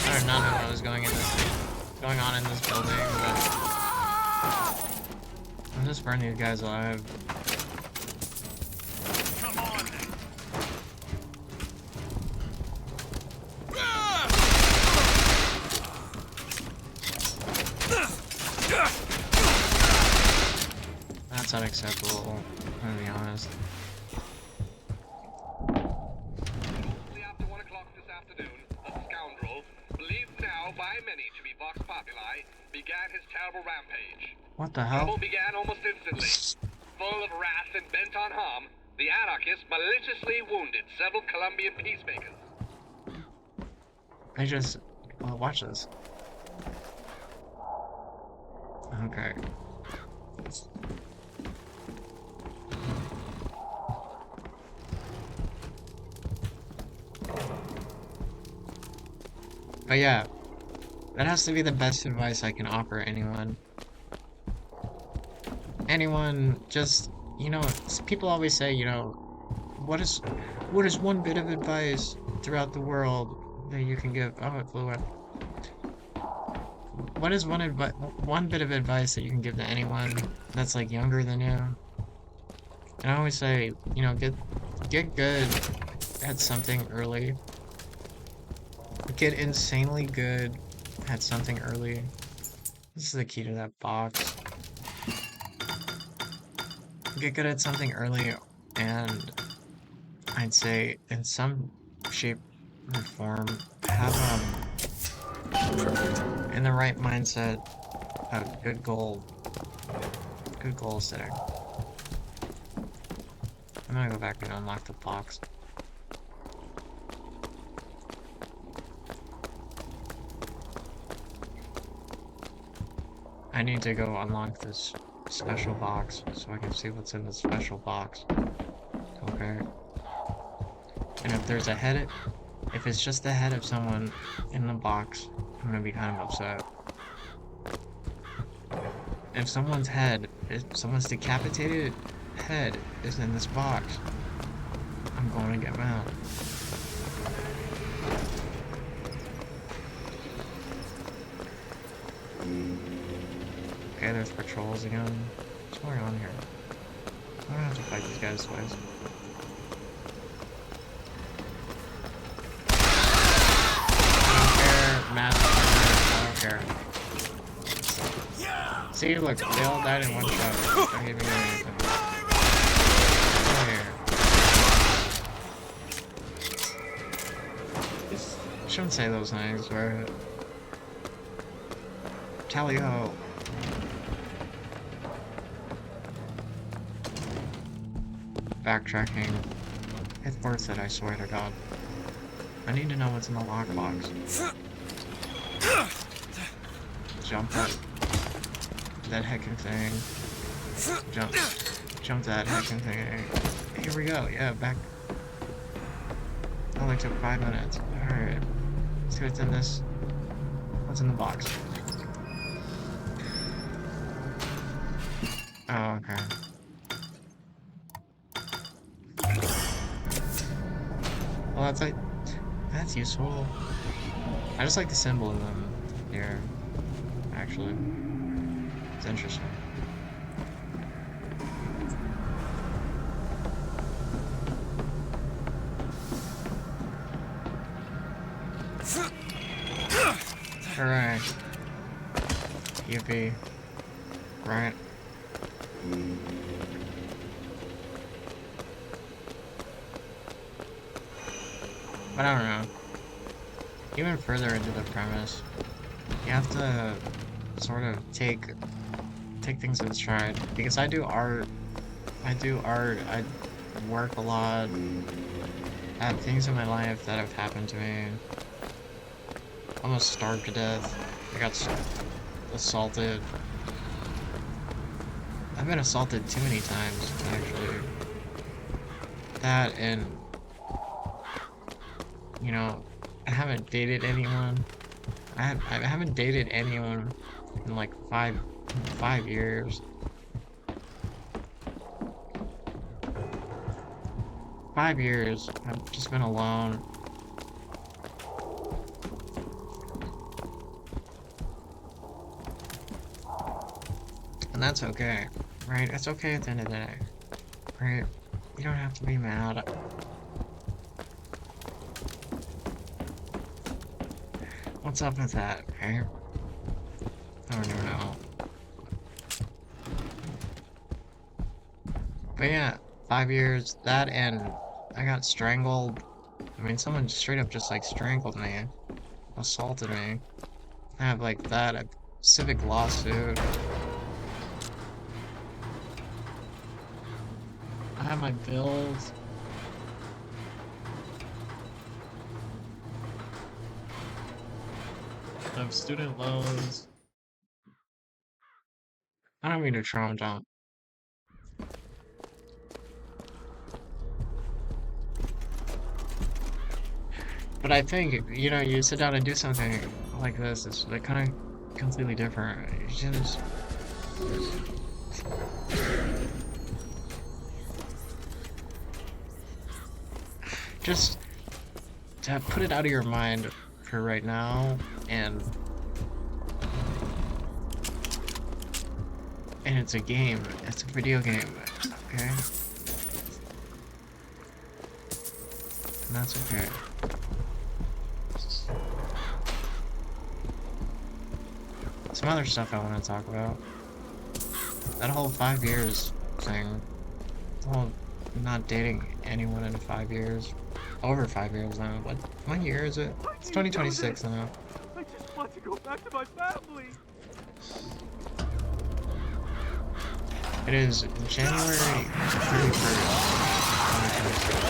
I did not know what was going on in this building, but I'll just burn these guys alive. Come on. That's unacceptable, I'm gonna be honest. After 1 o'clock this afternoon, a scoundrel, believed now by many to be Vox Populi, began his terrible rampage. What the hell? Trouble began almost instantly. Full of wrath and bent on harm, the anarchists maliciously wounded several Colombian peacemakers. Watch this. Okay. But yeah, that has to be the best advice I can offer anyone. Anyone, just, you know, people always say, you know, what is one bit of advice throughout the world that you can give? Oh, it flew away. What is one bit of advice that you can give to anyone that's like younger than you? And I always say, you know, get good at something early. Get insanely good at something early. This is the key to that box. Get good at something early, and I'd say in some shape or form have in the right mindset a good goal setting. I'm gonna go back and unlock the box. I need to go unlock this special box so I can see what's in the special box. Okay. And if there's if it's just the head of someone in the box, I'm gonna be kind of upset. If someone's decapitated head is in this box, I'm going to get mad. Okay, there's patrols again. What's going on here? I don't have to fight these guys twice. I don't care. See, look, they all died in one shot. Don't even get anything. Come here. Shouldn't say those things, right? Tally-ho. Backtracking. It's worth it, I swear to God. I need to know what's in the lockbox. Jump that heckin' thing. Jump that heckin' thing. Here we go, yeah, back. Only took 5 minutes. Alright. see what's in this. What's in the box? Oh, okay. Well, that's like, that's useful. I just like the symbolism here, actually. It's interesting. Alright. Yippee. Right. But I don't know. Even further into the premise, you have to sort of take things in stride. Because I do art, I work a lot, I have things in my life that have happened to me. Almost starved to death. I got assaulted. I've been assaulted too many times, actually. That and, you know, I haven't dated anyone. I haven't dated anyone in like five years. 5 years. I've just been alone. And that's okay, right? It's okay at the end of the day, right? You don't have to be mad. What's up with that, right? I don't even know. But yeah, 5 years, that and I got strangled. I mean, someone straight up just like strangled me, assaulted me. I have like that, a civic lawsuit. I have my bills. I have student loans. I don't mean to trauma dump. But I think, you know, you sit down and do something like this, it's like kind of completely different. You just to put it out of your mind for right now, and it's a game. It's a video game, okay? And that's okay. Some other stuff I want to talk about. That whole 5 years thing. The whole not dating anyone in 5 years. Over 5 years now. What year is it? It's 2026 now. I just want to go back to my family. It is January 31st, 2026.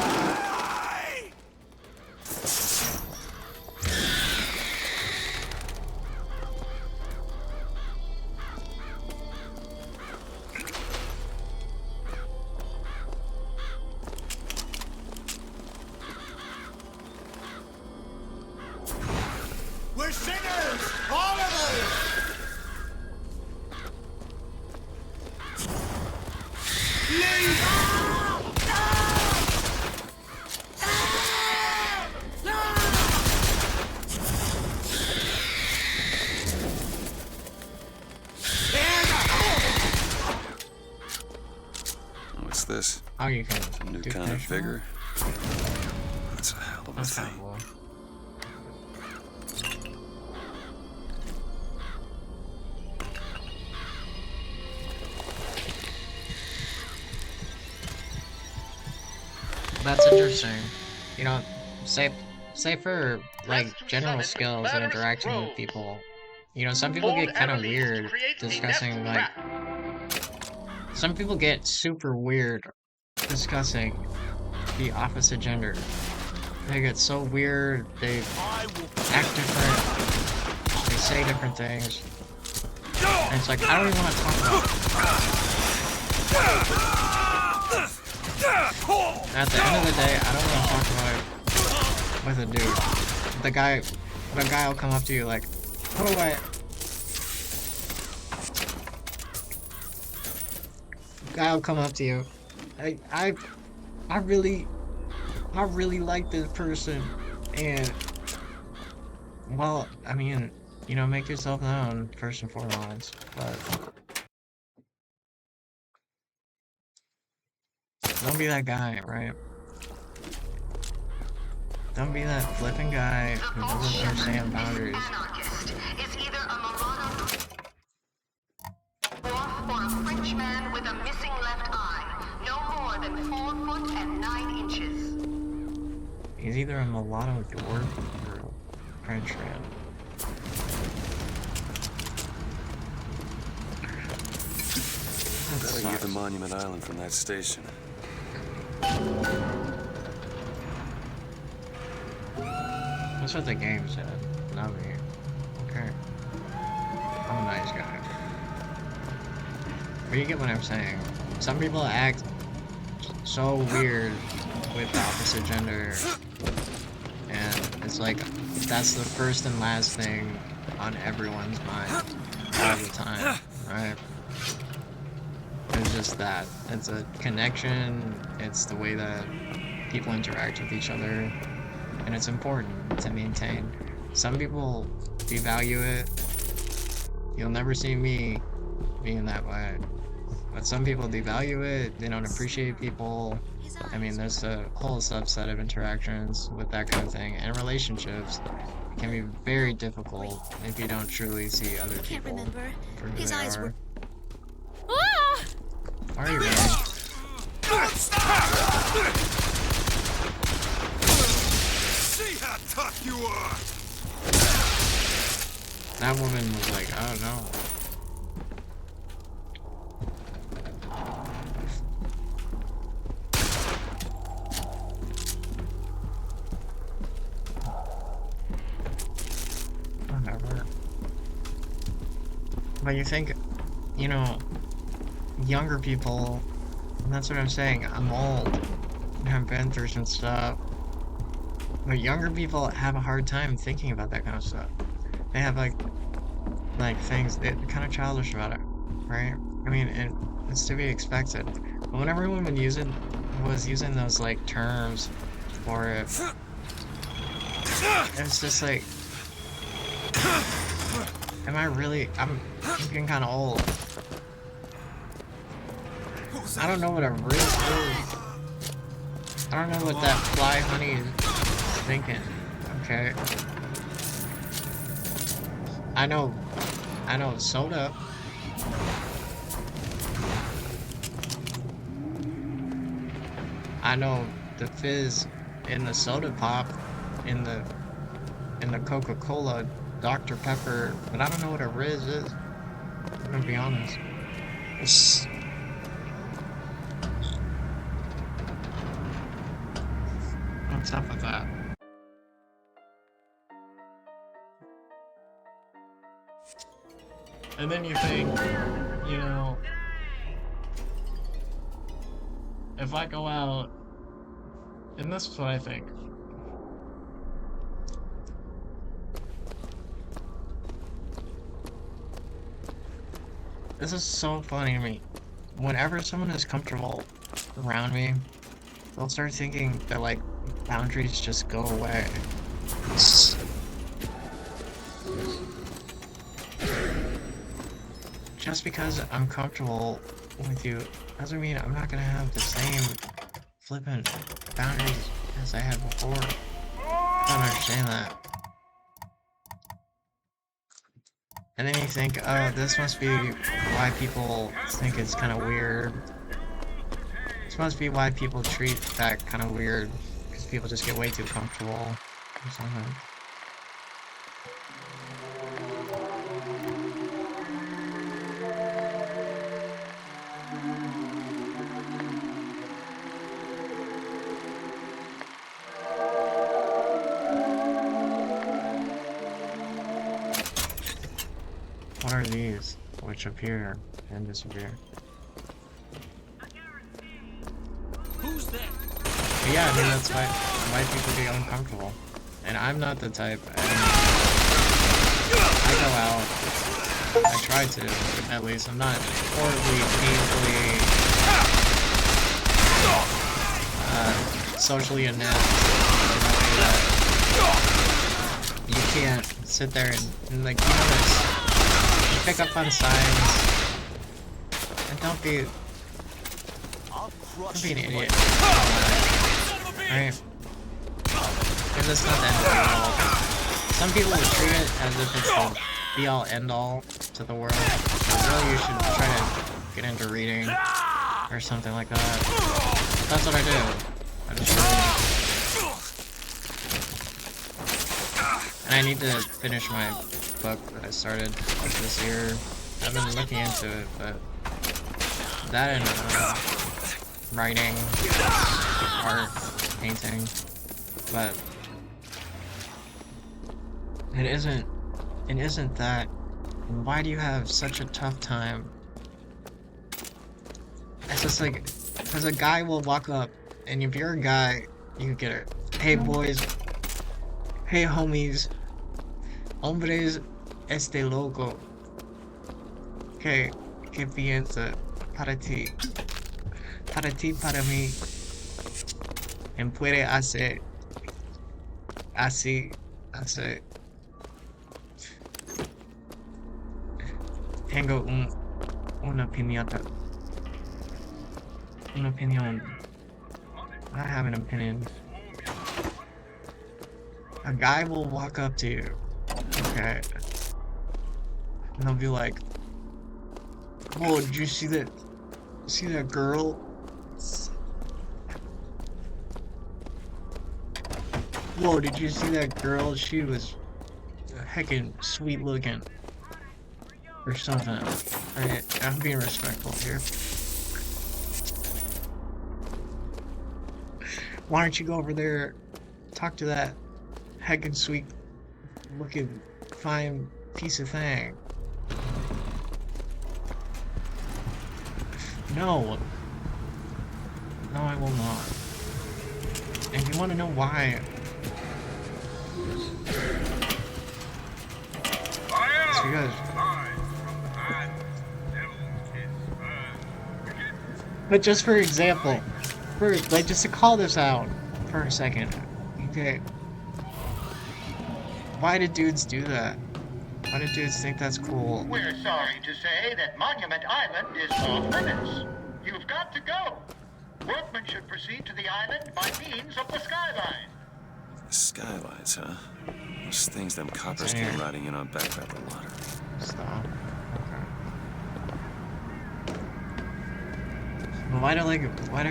We're sinners! All of us! What's this? Oh, you can Some new do kind of visual? figure. That's a hell of a That's kind thing. of cool. That's interesting. You know, say for like general skills and interacting with people. You know, some people get kind of weird discussing like. Some people get super weird discussing the opposite gender. They get so weird, they act different, they say different things. And it's like, I don't even want to talk about it. At the end of the day, I don't want to talk about it with a dude. The guy But a guy will come up to you like, put away. Guy will come up to you. I really like this person, and well, I mean, you know, make yourself known first and foremost, but don't be that guy, right? Don't be that flipping guy who doesn't understand boundaries. Is either a mulatto or a Frenchman with a missing left eye, no more than 4 foot and 9 inches. He's either a mulatto dwarf or a Frenchman. Better get to Monument Island from that station. That's what the game said, not me. Okay. I'm a nice guy. But you get what I'm saying. Some people act so weird with the opposite gender, and it's like, that's the first and last thing on everyone's mind all the time, right? It's just that. It's a connection, it's the way that people interact with each other, and it's important to maintain. Some people devalue it. You'll never see me being that way. But some people devalue it, they don't appreciate people. I mean, there's a whole subset of interactions with that kind of thing, and relationships can be very difficult if you don't truly see other people for who they are. Why are you running? See how tough you are! That woman was like, oh no. Whatever. But you think, you know, younger people, and that's what I'm saying, I'm old, and I've been through some stuff, but younger people have a hard time thinking about that kind of stuff. They have like things, they're kind of childish about it, right? I mean, it's to be expected. But when everyone was using those like terms for it, it's just like, am I really, I'm getting kind of old. I don't know what a riz is. I don't know what that fly honey is thinking, okay? I know soda. I know the fizz in the soda pop, in the Coca-Cola Dr. Pepper, but I don't know what a riz is. I'm gonna be honest. What's up with that? And then you think, you know, if I go out, and this is what I think. This is so funny to me. Whenever someone is comfortable around me, they'll start thinking that, like, boundaries just go away. Just because I'm comfortable with you doesn't mean I'm not gonna have the same flippant boundaries as I had before. I don't understand that. And then you think, oh, this must be why people think it's kind of weird. This must be why people treat that kind of weird, because people just get way too comfortable or something. What are these, which appear and disappear? Who's that? But yeah, I mean, that's why people get uncomfortable. And I'm not the type, and I go out, I try to, at least. I'm not horribly, painfully, socially inept in a way that you can't sit there and like, you know this, you pick up on signs, and don't be an idiot. Right? Because it's not the end of the world. Some people would treat it as if it's the be-all, end-all to the world. But really, you should try to get into reading or something like that. That's what I do. I just read. And I need to finish my book that I started this year. I've been looking into it, but that and writing, art, painting, but it isn't that. Why do you have such a tough time? It's just like, because a guy will walk up, and if you're a guy, you get it. Hey boys, hey homies, hombres, este loco. ¿Qué piensa para ti? Para ti, para mí. En puede hacer así, así. Tengo una opinión. An opinion. I have an opinion. A guy will walk up to you, okay, and they'll be like, "Whoa, did you see that? See that girl? Whoa, did you see that girl? She was heckin' sweet looking." Or something. Alright, I'm being respectful here. Why don't you go over there, talk to that heckin' sweet looking fine piece of thing? No. No, I will not. And you want to know why? It's because... But just for example, like just to call this out for a second, okay? Why do dudes do that? Why do dudes think that's cool? We're sorry to say that Monument Island is off limits. You've got to go. Workmen should proceed to the island by means of the skyline. The skylines, huh? Those things them coppers came riding in on back by the water. Stop. Why do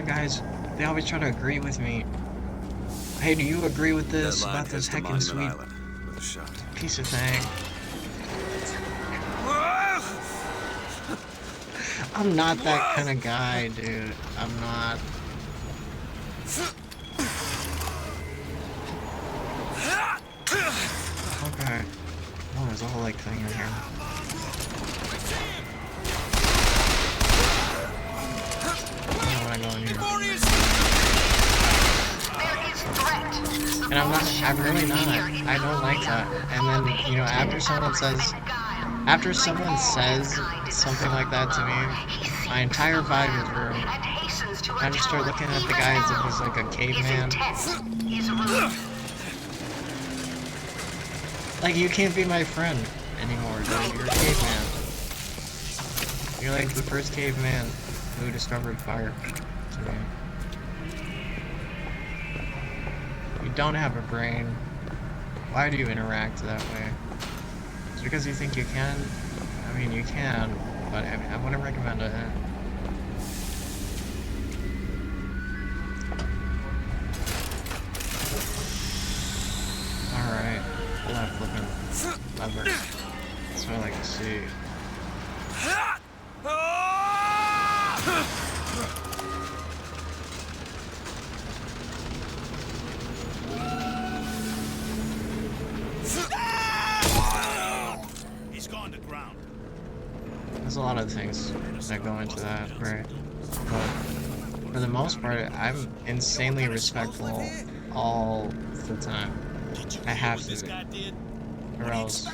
guys, they always try to agree with me? Hey, do you agree with this about this heckin' sweet piece of thing? I'm not that kind of guy, dude. I'm not. Okay. Oh, there's a whole like thing in here. And I'm really not. I don't like that. And then, you know, after someone says something like that to me, my entire vibe is ruined. I just start looking at the guy as if he's like a caveman. Like, you can't be my friend anymore, dude. You're a caveman. You're like the first caveman who discovered fire to me. You don't have a brain. Why do you interact that way? It's because you think you can? I mean, you can, but I wouldn't recommend it. Alright, left flipping lever. That's what I like to see. He's gone to ground. There's a lot of things that go into that, right? But for the most part, I'm insanely respectful all the time. I have to be. Or else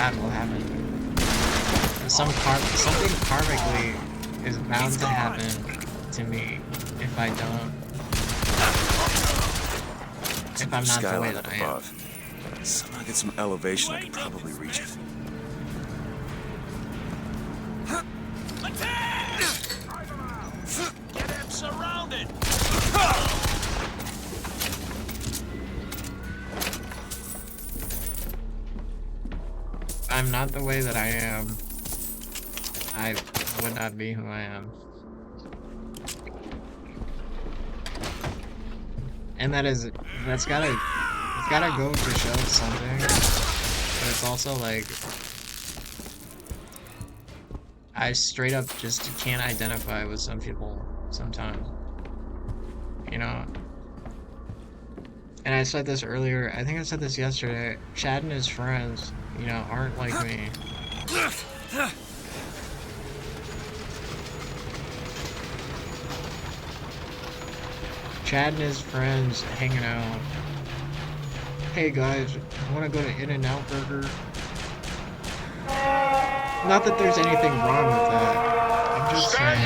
bad will happen. Something karmically is bound to happen to me if I don't. If I'm not the way that I am. Somehow get some elevation, I could probably reach it. Get him surrounded! I'm not the way that I am. I would not be who I am. And that's gotta go to show something. But it's also like, I straight up just can't identify with some people sometimes. You know? And I said this earlier, I think I said this yesterday, Chad and his friends, you know, aren't like me. Chad and his friends hanging out. Hey guys, wanna go to In-N-Out Burger? Not that there's anything wrong with that. I'm just saying.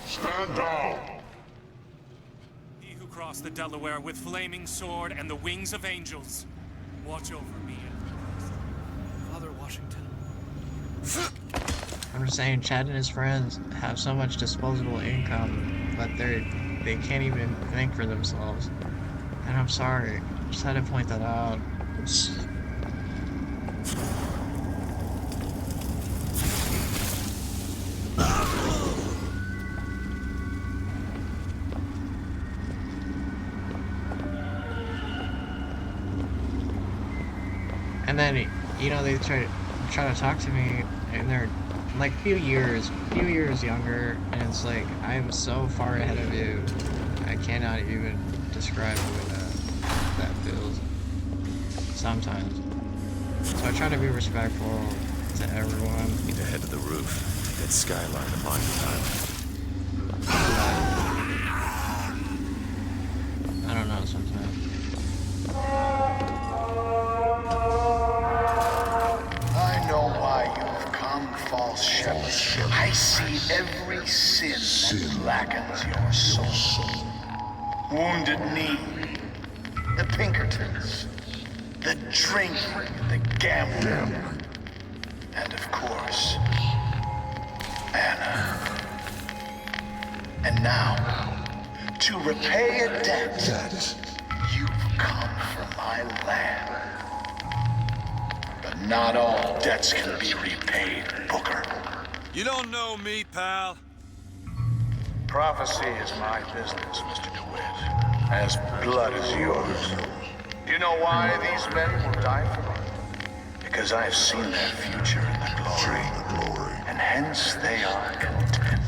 Stand down! He who crossed the Delaware with flaming sword and the wings of angels, watch over me and Father Washington. I'm just saying, Chad and his friends have so much disposable income that they can't even think for themselves. And I'm sorry, just had to point that out. And then, you know, they try to talk to me, and they're like few years younger, and it's like, I'm so far ahead of you, I cannot even describe the way that feels sometimes. So I try to be respectful to everyone. Need to head to the roof. That skyline of Monument Island. I don't know, sometimes. I know why you've come, false shepherd. I see every sin that blackens your soul. Wounded knee, the Pinkertons, the drinking, the gambling, and of course, Anna. And now, to repay a debt, you've come from my land. But not all debts can be repaid, Booker. You don't know me, pal. Prophecy is my business, Mr. DeWitt. As blood is yours. Do you know why these men will die for me? Because I have seen their future in the glory. And hence they are content.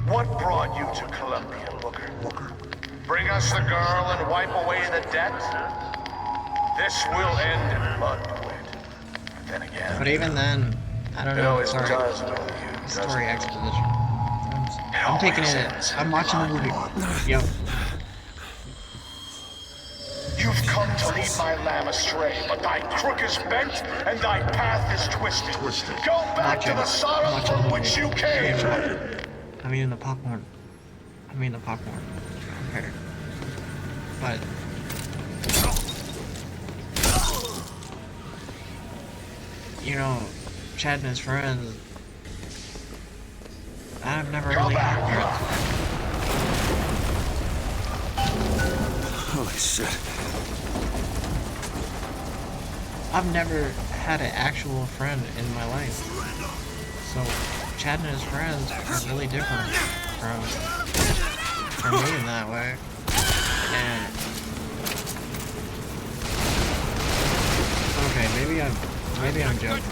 What brought you to Columbia, Booker? Bring us the girl and wipe away the debt? This will end in blood, DeWitt. Then again... But even then, I don't know, sorry. Story exposition. I'm taking it. I'm watching the movie. Yo. You've come to lead my lamb astray, but thy crook is bent and thy path is twisted. Go back to the sorrow from which you came. I'm eating the popcorn. Okay. But you know, Chad and his friends, I've never really had friends. Holy shit. I've never had an actual friend in my life. So Chad and his friends are really different from me in that way. And okay, maybe I'm joking.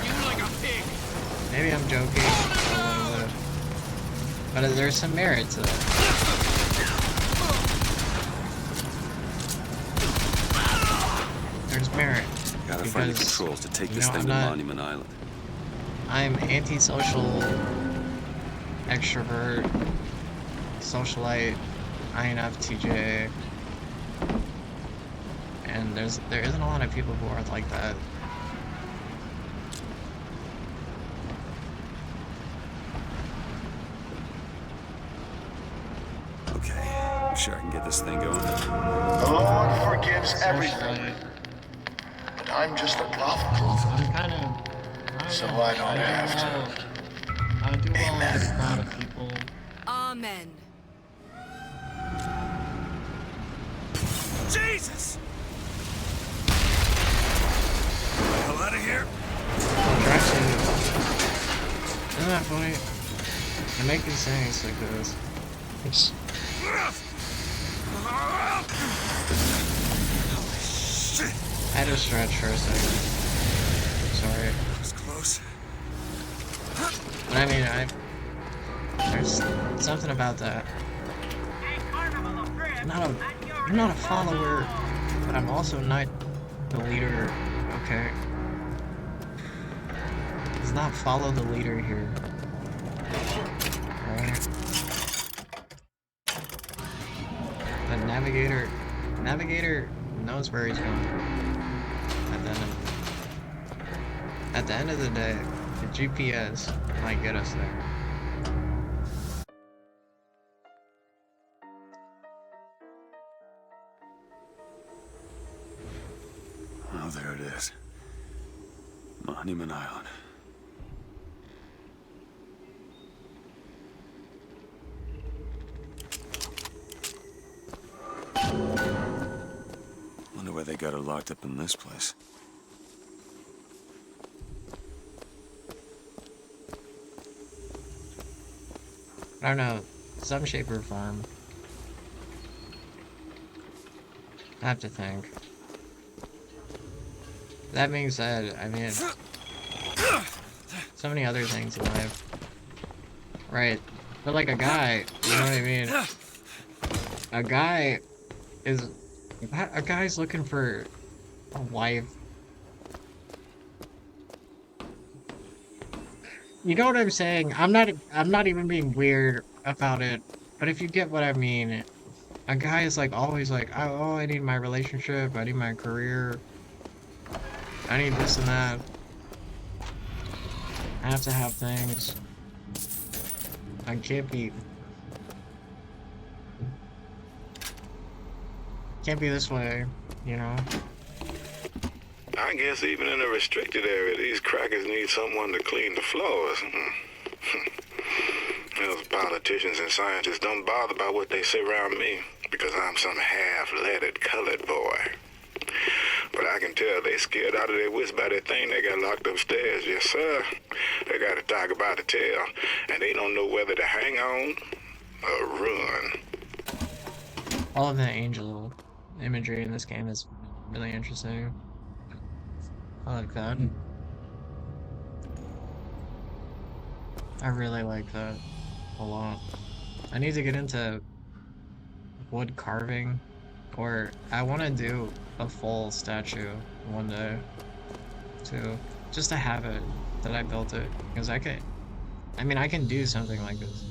Maybe I'm joking a little bit. But there's some merit to it. There's merit. Gotta find the controls to take this thing to Monument Island. I'm antisocial, extrovert, socialite, INFTJ, and there isn't a lot of people who are like that sure I can get this thing going. The Lord forgives everything. But I'm just a prophet. I'm kind of... So I don't have to. I do well in a crowd of people. Amen. Jesus! Hell out of here. Isn't that funny? I make these things like this. I had to stretch for a second. Sorry. That was close. But I mean, there's something about that. I'm not a follower, but I'm also not the leader, okay? Let's not follow the leader here. Alright? The navigator knows where he's going. At the end of the day, the GPS might get us there. Oh, there it is. Monument Island. Wonder why they got her locked up in this place. I don't know, some shape or form. I have to think. That being said, I mean, so many other things in life. Right. But like a guy, you know what I mean? A guy's looking for a wife. You know what I'm saying? I'm not even being weird about it, but if you get what I mean, a guy is like always like, oh, I need my relationship, I need my career, I need this and that. I have to have things. I can't be this way, you know? I guess even in a restricted area, these crackers need someone to clean the floors. Those politicians and scientists don't bother about what they say around me because I'm some half-leaded colored boy. But I can tell they scared out of their wits by that thing they got locked upstairs. Yes, sir. They got a tiger by the tail, and they don't know whether to hang on or run. All of the angel imagery in this game is really interesting. I like that. I really like that a lot. I need to get into wood carving, or I want to do a full statue one day too, just to have it that I built it, because I can do something like this.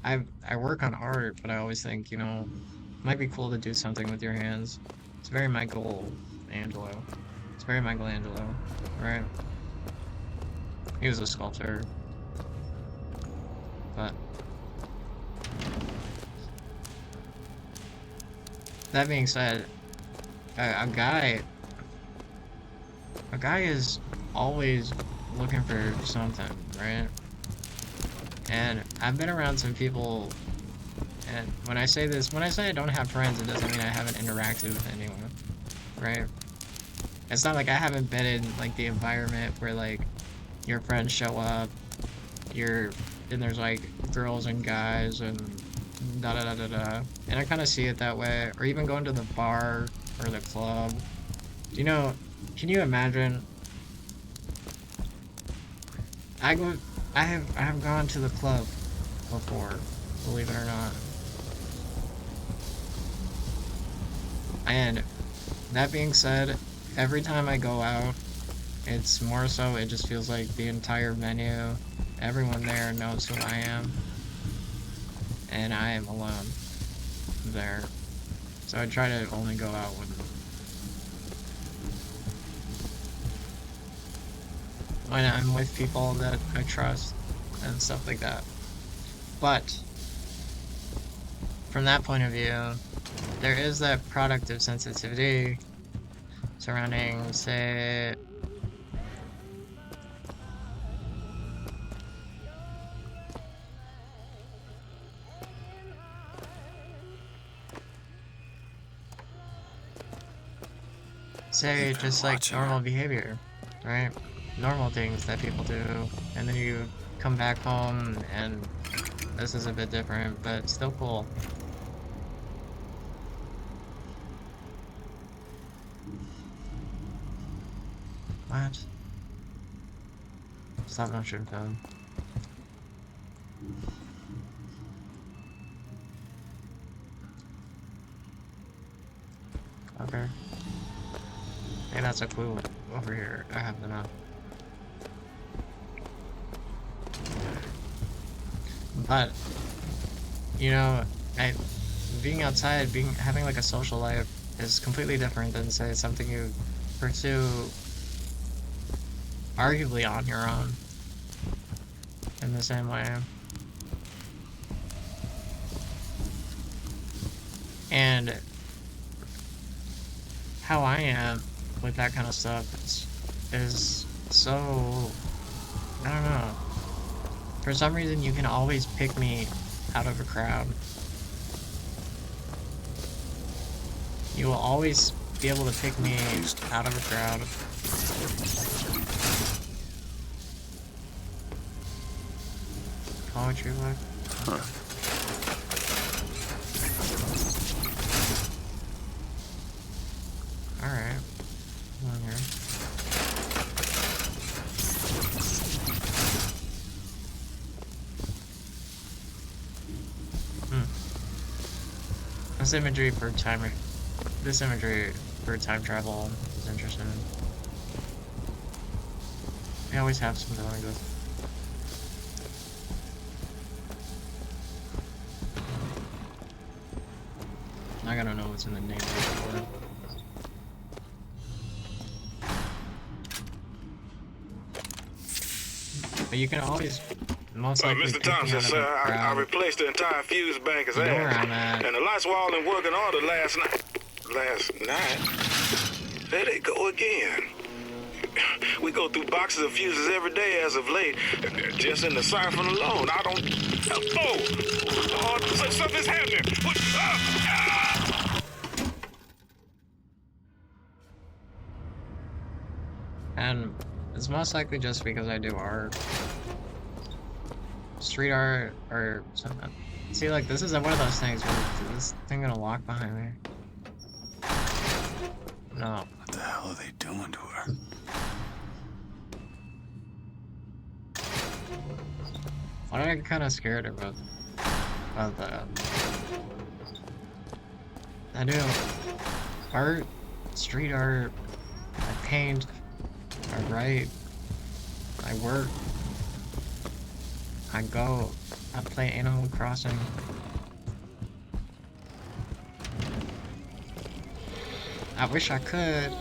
I work on art, but I always think, you know, it might be cool to do something with your hands. It's very Michelangelo. It's very Michelangelo, right? He was a sculptor. But that being said, a guy is always looking for something, right? And I've been around some people, and when I say I don't have friends, it doesn't mean I haven't interacted with anyone, right? It's not like I haven't been in, like, the environment where, like, your friends show up, and there's, like, girls and guys, and da-da-da-da-da. And I kind of see it that way, or even going to the bar, or the club. You know, can you imagine? I have gone to the club before, believe it or not. And that being said, every time I go out, it's more so, it just feels like the entire venue, everyone there knows who I am, and I am alone there. So I try to only go out when I'm with people that I trust and stuff like that. But from that point of view, there is that product of sensitivity surrounding, say, just like normal behavior, right? Normal things that people do, and then you come back home and this is a bit different, but still cool. What? Stop motion film. Okay. Hey, that's a clue over here. I have to know. But, you know, being outside, having like a social life is completely different than, say, something you pursue arguably on your own in the same way. And how I am with that kind of stuff is so, I don't know. For some reason, you can always pick me out of a crowd. You will always be able to pick me out of a crowd. Poetry book? Huh. Alright. Come on here. This imagery for time travel is interesting. They always have something like this. I gotta know what's in the name for it. But you can always most likely Mr. Thompson, sir, I replaced the entire fuse bank as and the lights were all in working order last night. There they go again. We go through boxes of fuses every day as of late. Just in the siphon alone, I don't... Oh, something's happening. What? And it's most likely just because I do art. Street art, or something. See, like, this is one of those things where is this thing gonna lock behind me? No. What the hell are they doing to her? Why am I kind of scared about that? I do art, street art, I paint, I write, I work, I play Animal Crossing. I wish I could.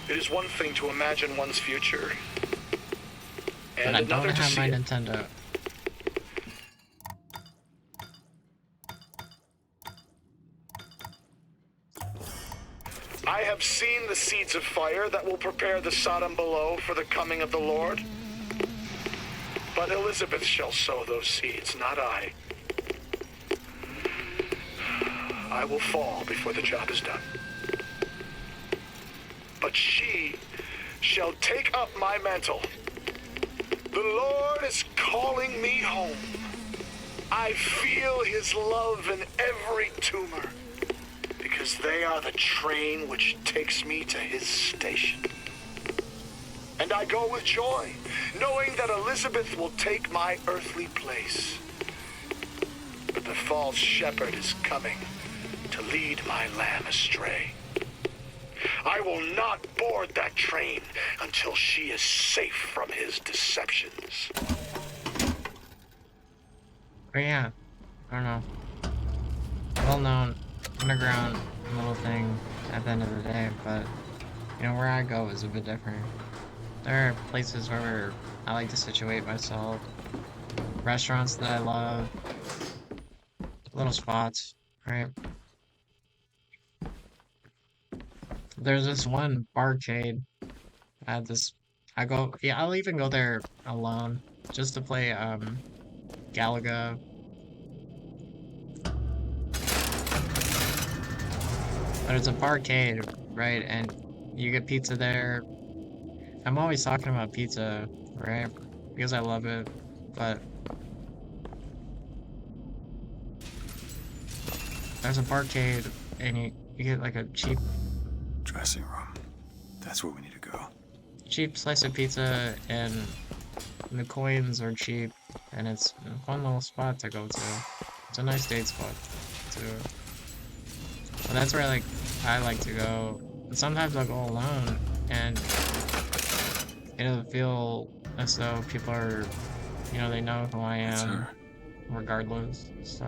It is one thing to imagine one's future, and I don't have my Nintendo. I have seen the seeds of fire that will prepare the Sodom below for the coming of the Lord. But Elizabeth shall sow those seeds, not I. I will fall before the job is done. But she shall take up my mantle. The Lord is calling me home. I feel his love in every tumor, because they are the train which takes me to his station. And I go with joy, knowing that Elizabeth will take my earthly place. But the false shepherd is coming to lead my lamb astray. I will not board that train until she is safe from his deceptions. But yeah, I don't know. Well-known underground little thing at the end of the day, but you know, where I go is a bit different. There are places where I like to situate myself restaurants that I love, little spots, right? There's this one barcade at this. Yeah, I'll even go there alone just to play Galaga. But it's a barcade, right? And you get pizza there. I'm always talking about pizza, right? Because I love it, but there's a barcade and you get like a cheap dressing room. That's where we need to go. Cheap slice of pizza and the coins are cheap and it's a fun little spot to go to. It's a nice date spot too. But that's where I like to go. But sometimes I'll go alone and it'll feel as though people are, you know, they know who I am regardless, so.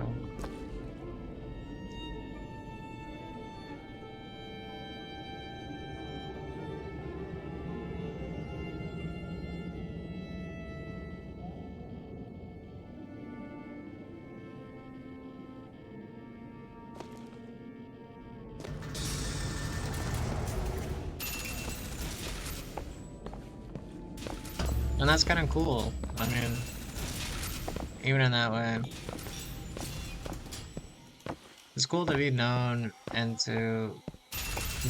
And that's kind of cool. I mean, even in that way. It's cool to be known and to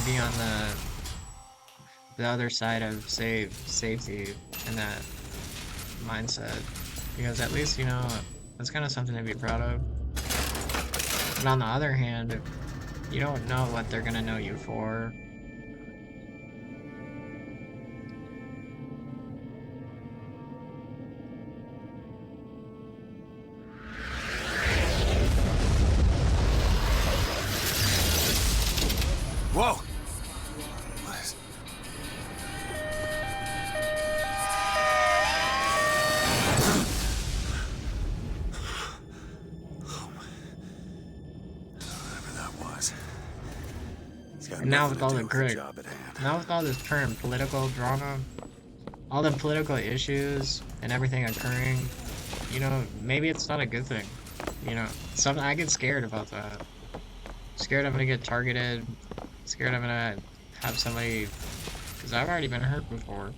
be on the other side of safety and that mindset. Because at least, you know, that's kind of something to be proud of. But on the other hand, you don't know what they're gonna know you for. Whoa! Whatever that was. And now with all the now with all this current political drama, all the political issues and everything occurring, you know, maybe it's not a good thing. You know, something I get scared about that. Scared I'm gonna get targeted. Scared I'm gonna have somebody, because I've already been hurt before.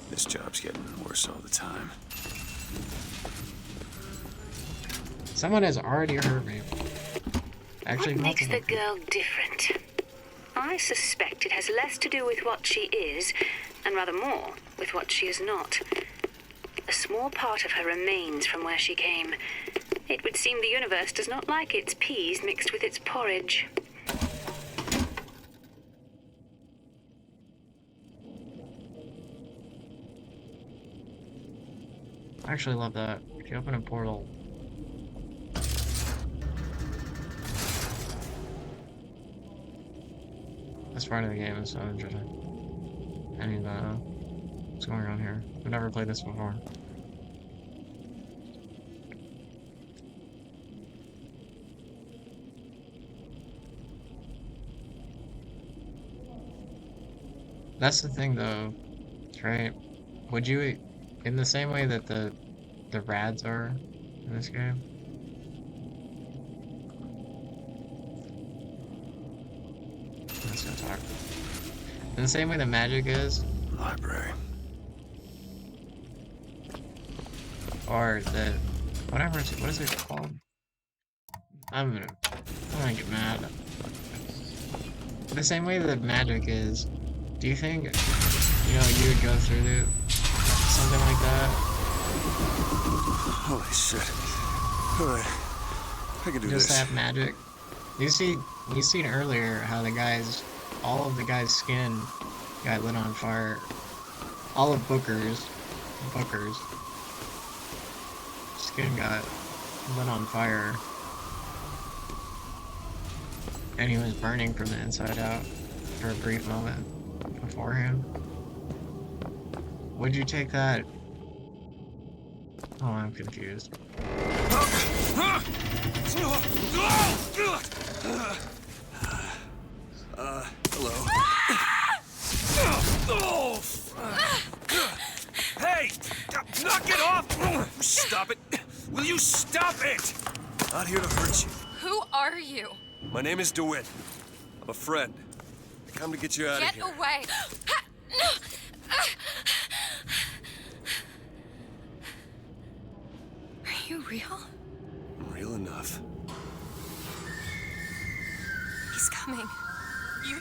This job's getting worse all the time. Someone has already hurt me. Actually, what makes the girl different? I suspect it has less to do with what she is, and rather more with what she is not. A small part of her remains from where she came. It would seem the universe does not like its peas mixed with its porridge. I actually love that. If you open a portal. This part of the game is so interesting. I need to know what's going on here. I've never played this before. That's the thing though, right? Would you, in the same way that the rads are in this game? Let's go talk. In the same way that magic is? Library. Or the, whatever it's, what is it called? I'm gonna get mad. The same way that magic is, do you think, you know, you would go through something like that? Holy shit. Alright. I can do just this. Just have magic. You seen earlier how the guys, all of the guys' skin got lit on fire. All of Booker's skin got lit on fire. And he was burning from the inside out for a brief moment beforehand. Would you take that? Oh, I'm confused. Hello. Hey! Knock it off! Stop it! Not here to hurt you. Who are you? My name is DeWitt. I'm a friend. I come to get you out of Get here. away! Are you real? I'm real enough. He's coming.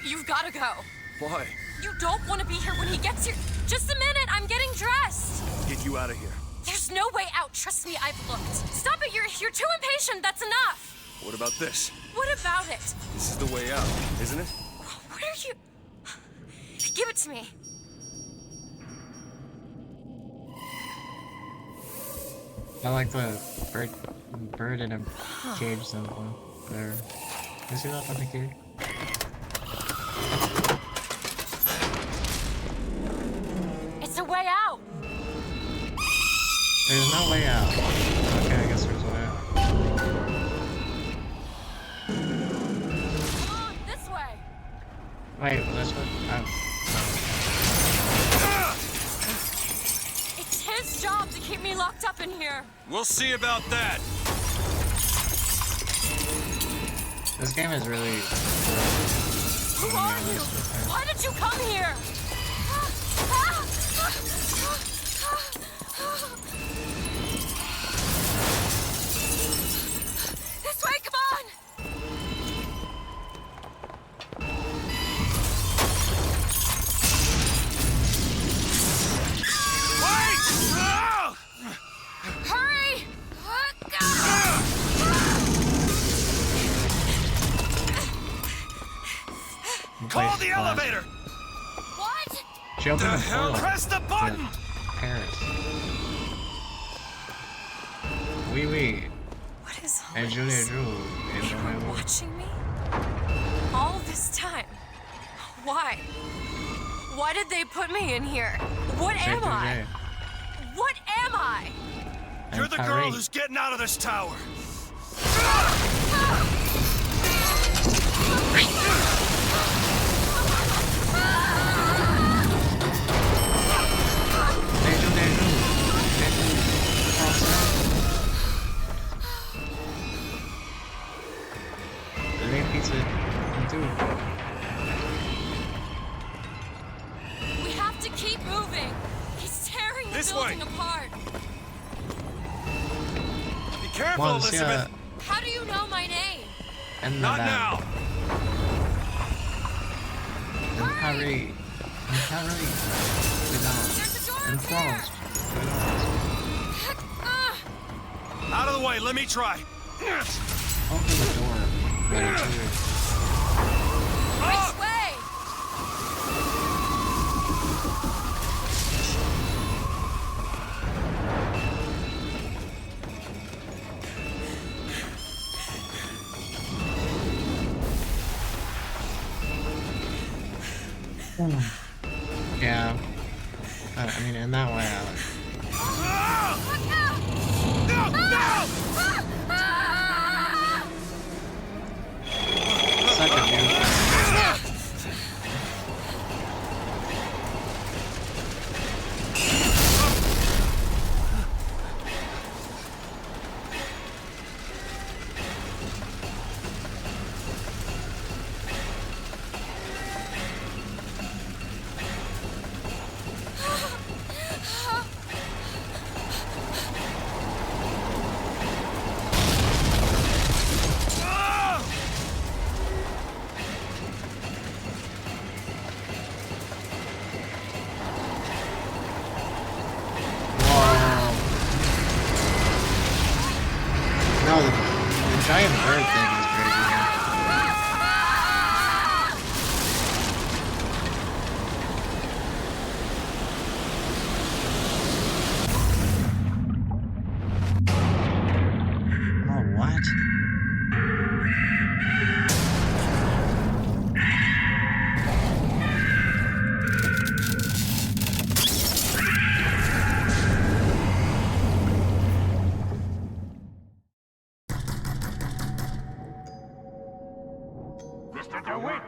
You've got to go. Why? You don't want to be here when he gets here. Just a minute, I'm getting dressed. Get you out of here. There's no way out. Trust me, I've looked. Stop it, you're too impatient. That's enough. What about this? What about it? This is the way out, isn't it? What are you... Give it to me. I like the bird in a cage symbol there. You see that on the cage? It's a way out. There's no way out. Okay, I guess there's a way out. Come on, this way. Wait, this way? Oh. It's his job to keep me locked up in here. We'll see about that. This game is really... Who are you? Why did you come here? This way, come on! Wait! Hurry! Call the elevator! What? She opened The the hell? portal Press the button! to Paris. Oui, oui. What is all And Julia this? Drew. You were watching me? All this time? Why? Why did they put me in here? What am I? What am I? You're the girl who's getting out of this tower. We have to keep moving. He's tearing the building apart. Be careful, Elizabeth. How do you know my name? And not now. Hurry. Hurry. And close. Out of the way, let me try. Open the door. Ready to... Which way? Yeah. I mean, in that way, such a beautiful. No, the giant bird thing is crazy here. Oh, what? Mr. DeWitt!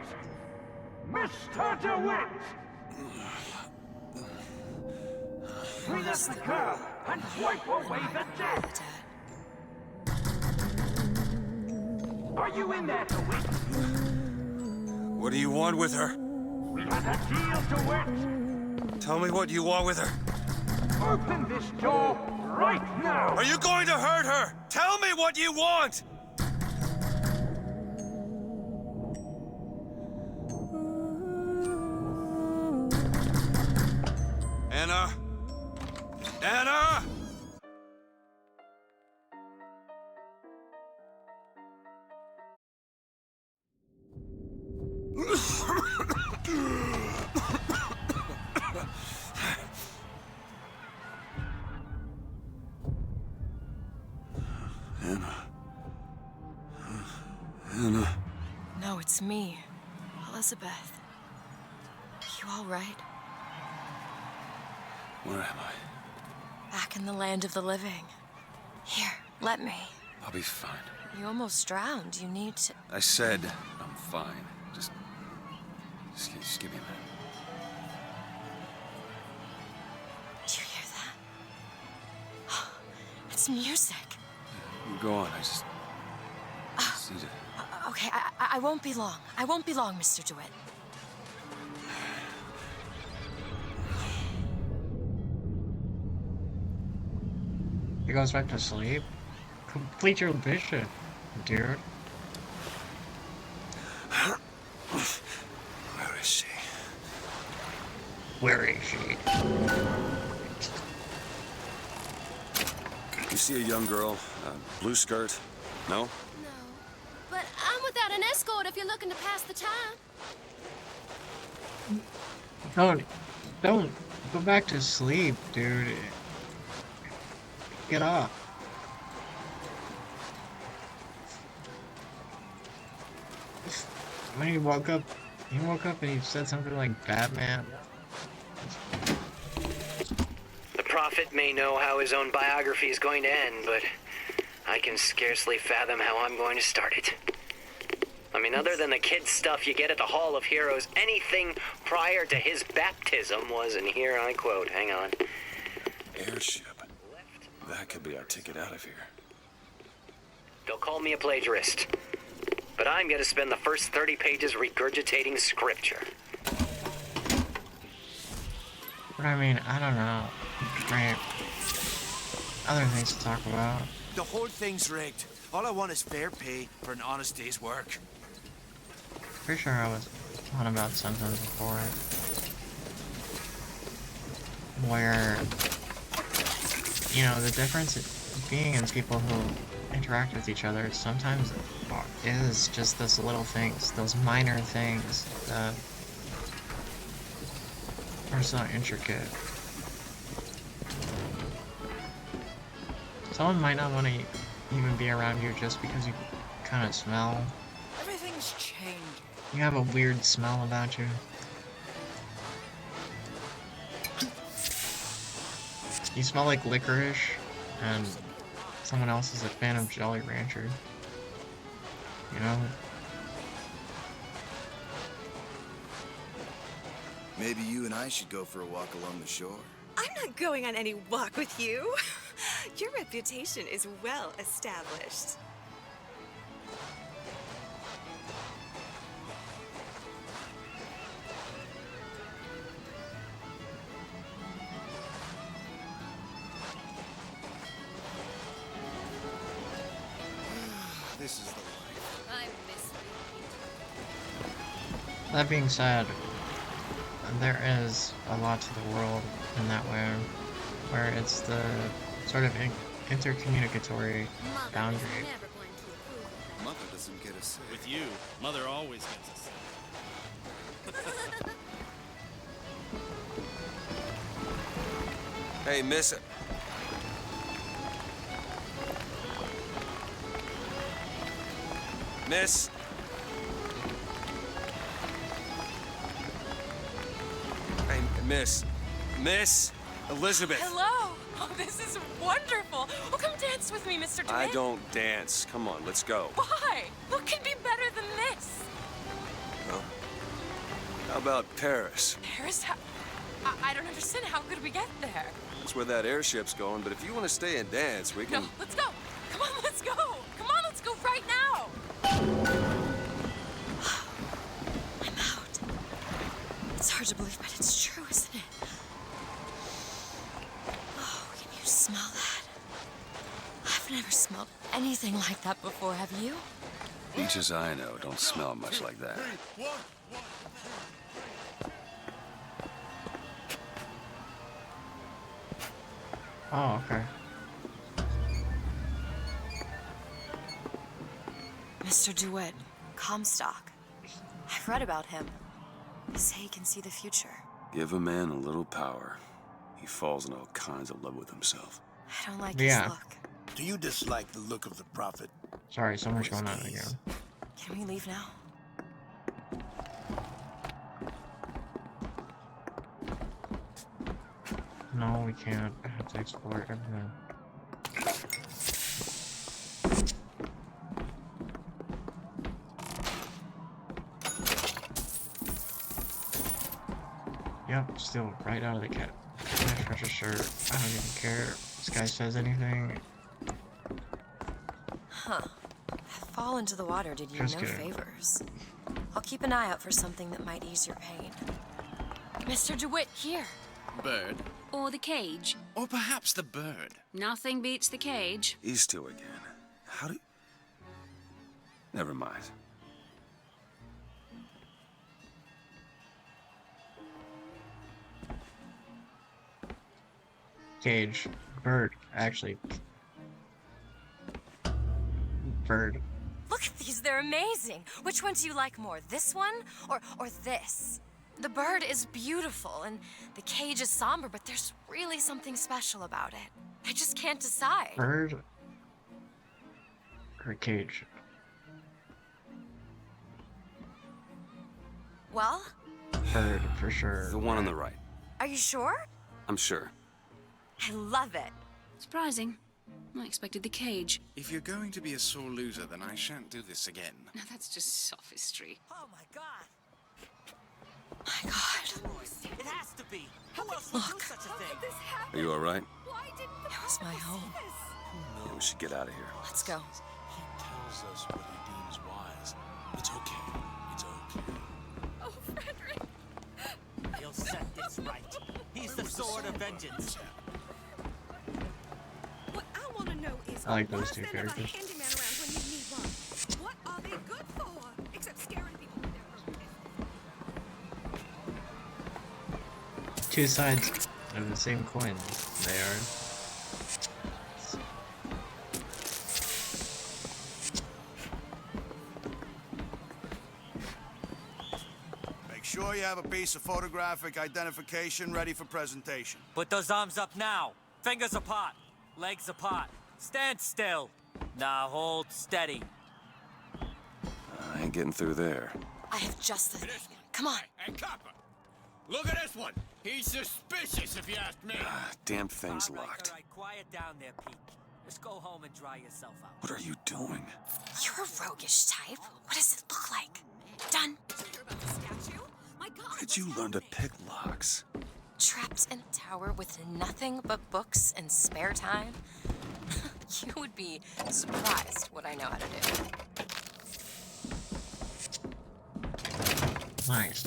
Mr. DeWitt! Free up the girl and wipe away the debt! Are you in there, DeWitt? What do you want with her? We had a deal, DeWitt. Tell me what you want with her. Open this door right now. Are you going to hurt her? Tell me what you want! Anna? Anna! Anna. Anna. No, it's me, Elizabeth. You all right? Where am I? Back in the land of the living. Here, let me. I'll be fine. You almost drowned. You need to... I said I'm fine. Just give me a minute. Do you hear that? It's music. You go on. I just need to... Okay, I won't be long. I won't be long, Mr. DeWitt. He goes back to sleep. Complete your mission, dude. Where is she? Where is she? You see a young girl, blue skirt? No? No. But I'm without an escort if you're looking to pass the time. Don't go back to sleep, dude. Get up. When he woke up and he said something like Batman. The prophet may know how his own biography is going to end, but I can scarcely fathom how I'm going to start it. I mean, other than the kid stuff you get at the Hall of Heroes, anything prior to his baptism was, and here I quote, hang on. Airship. That could be our ticket out of here. They'll call me a plagiarist, but I'm going to spend the first 30 pages regurgitating scripture. But I mean, I don't know. Right. Other things to talk about. The whole thing's rigged. All I want is fair pay for an honest day's work. Pretty sure I was on about something before. Where, you know, the difference being in people who interact with each other sometimes is just those little things, those minor things that are so intricate. Someone might not want to even be around you just because you kind of smell. Everything's changing. You have a weird smell about you. You smell like licorice, and someone else is a fan of Jolly Rancher. You know? Maybe you and I should go for a walk along the shore. I'm not going on any walk with you. Your reputation is well established. This is the life. I miss you. That being said, there is a lot to the world in that way, where it's the sort of intercommunicatory boundary. Mother doesn't get a say. With you, Mother always gets a say. Hey, miss it. Miss. Hey, Miss Elizabeth. Hello. Oh, this is wonderful. Oh, come dance with me, Mr. DeWitt. I don't dance. Come on, let's go. Why? What can be better than this? Well, how about Paris? Paris? I don't understand. How could we get there? That's where that airship's going, but if you want to stay and dance, we can... No, let's go. Come on, let's go. Come on, let's go right now. hard to believe, but it's true, isn't it? Oh, can you smell that? I've never smelled anything like that before, have you? Beaches I know don't smell much like that. Oh, okay. Mr. DeWitt, Comstock. I've read about him. They say he can see the future. Give a man a little power, he falls in all kinds of love with himself. I don't like his look. Do you dislike the look of the prophet? Sorry, so much going on again. Can we leave now? No, we can't. I have to explore everything. Yep, still right out of the cash register. I don't even care if this guy says anything. Huh. Fall into the water did you no favors. I'll keep an eye out for something that might ease your pain. Mr. DeWitt, here. Bird. Or the cage. Or perhaps the bird. Nothing beats the cage. These two again. How do you... Never mind. Cage. Bird. Actually. Bird. Look at these, they're amazing. Which one do you like more, this one or this? The bird is beautiful and the cage is somber, but there's really something special about it. I just can't decide. Bird or cage? Well? Bird, for sure. The one on the right. Are you sure? I'm sure. I love it. Surprising. I expected the cage. If you're going to be a sore loser, then I shan't do this again. Now that's just sophistry. Oh my god! My god. It has to be! Who else would do such a thing? Are you alright? It was my home. Yeah, we should get out of here. Let's go. He tells us what he deems wise. It's okay. It's okay. Oh, Frederick! He'll set this right. He's the sword of vengeance. What I want to know is, I like those why two send another characters. handyman around when you need one? What are they good for? Except scaring people with their purpose. Two sides of the same coin. They are. Make sure you have a piece of photographic identification ready for presentation. Put those arms up now. Fingers apart. Legs apart. Stand still. Now hold steady. I ain't getting through there. I have just the thing. Come on. Hey, copper! Look at this one! He's suspicious, if you ask me. Damn thing's locked. All right, quiet down there, Pete. Just go home and dry yourself out. What are you doing? You're a roguish type. What does it look like? Done. Where did you learn to pick locks? Trapped in a tower with nothing but books and spare time? You would be surprised what I know how to do. Nice.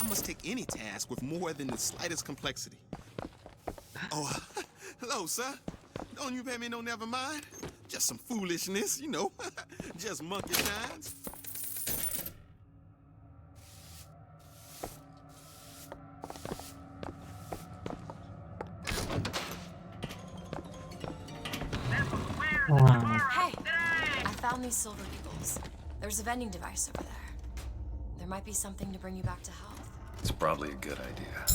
I must take any task with more than the slightest complexity. Oh, hello, sir. Don't you pay me no never mind? Just some foolishness, you know. Just monkey shines. Hey, I found these silver eagles. There's a vending device over there. There might be something to bring you back to health. It's probably a good idea.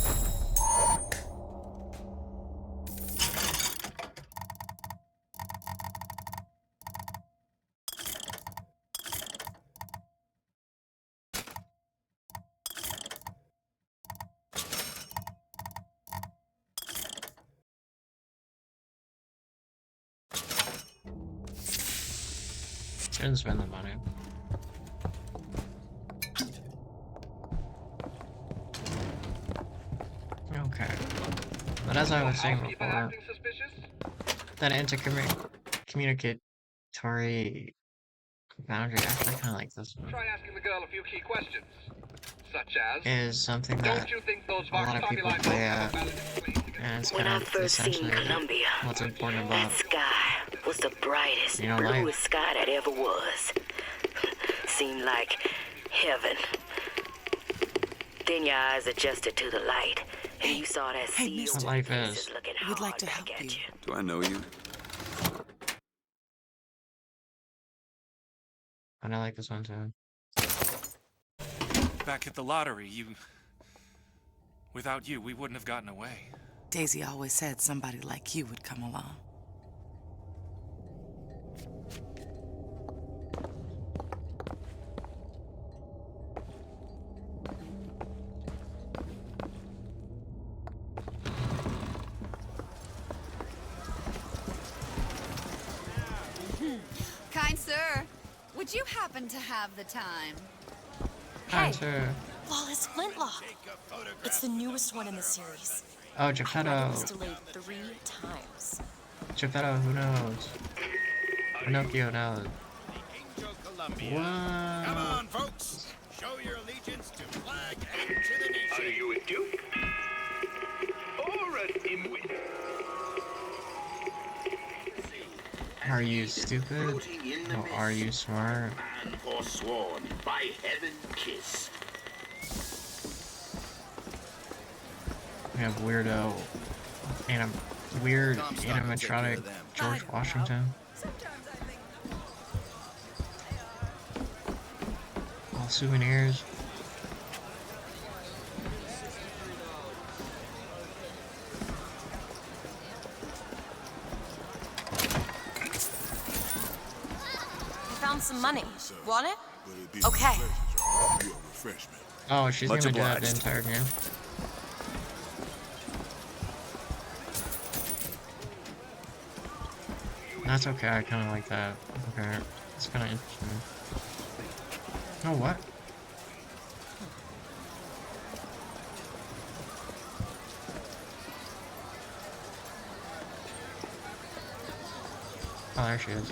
Didn't spend the money. Okay. But as I was saying before, that intercommunicatory boundary, I actually kind of like this one. Try asking the girl a few key questions. such as... is something that Don't you think those a Vox lot of people Populi play folks at, have valid and it's When kind I of first seen essentially Columbia, what's important that about, sky was the brightest, you know, life. bluest sky that ever was. Seemed like heaven. Then your eyes adjusted to the light, and you saw that sea What of life faces is. looking We'd like hard to back help at you. you. Do I know you? And I like this one too. Back at the lottery, without you, we wouldn't have gotten away. Daisy always said somebody like you would come along. Kind sir, would you happen to have the time? Hi, sir. Flawless flintlock. It's the newest one in the series. Oh, I read it was Geppetto. delayed 3 times. Geppetto, who knows? Pinocchio knows. Come What? on, folks. Show your allegiance to flag and to the nation. Are you a duke? Or an Inuit? Are you stupid? Or are you smart? Man forsworn by heaven kiss. We have weirdo, weird animatronic George Washington. All souvenirs. I found some money. Want it? Okay. Oh, she's Much gonna do that the obliged. entire game. That's okay, I kinda like that. Okay, it's kinda interesting. Oh, what? Oh, there she is.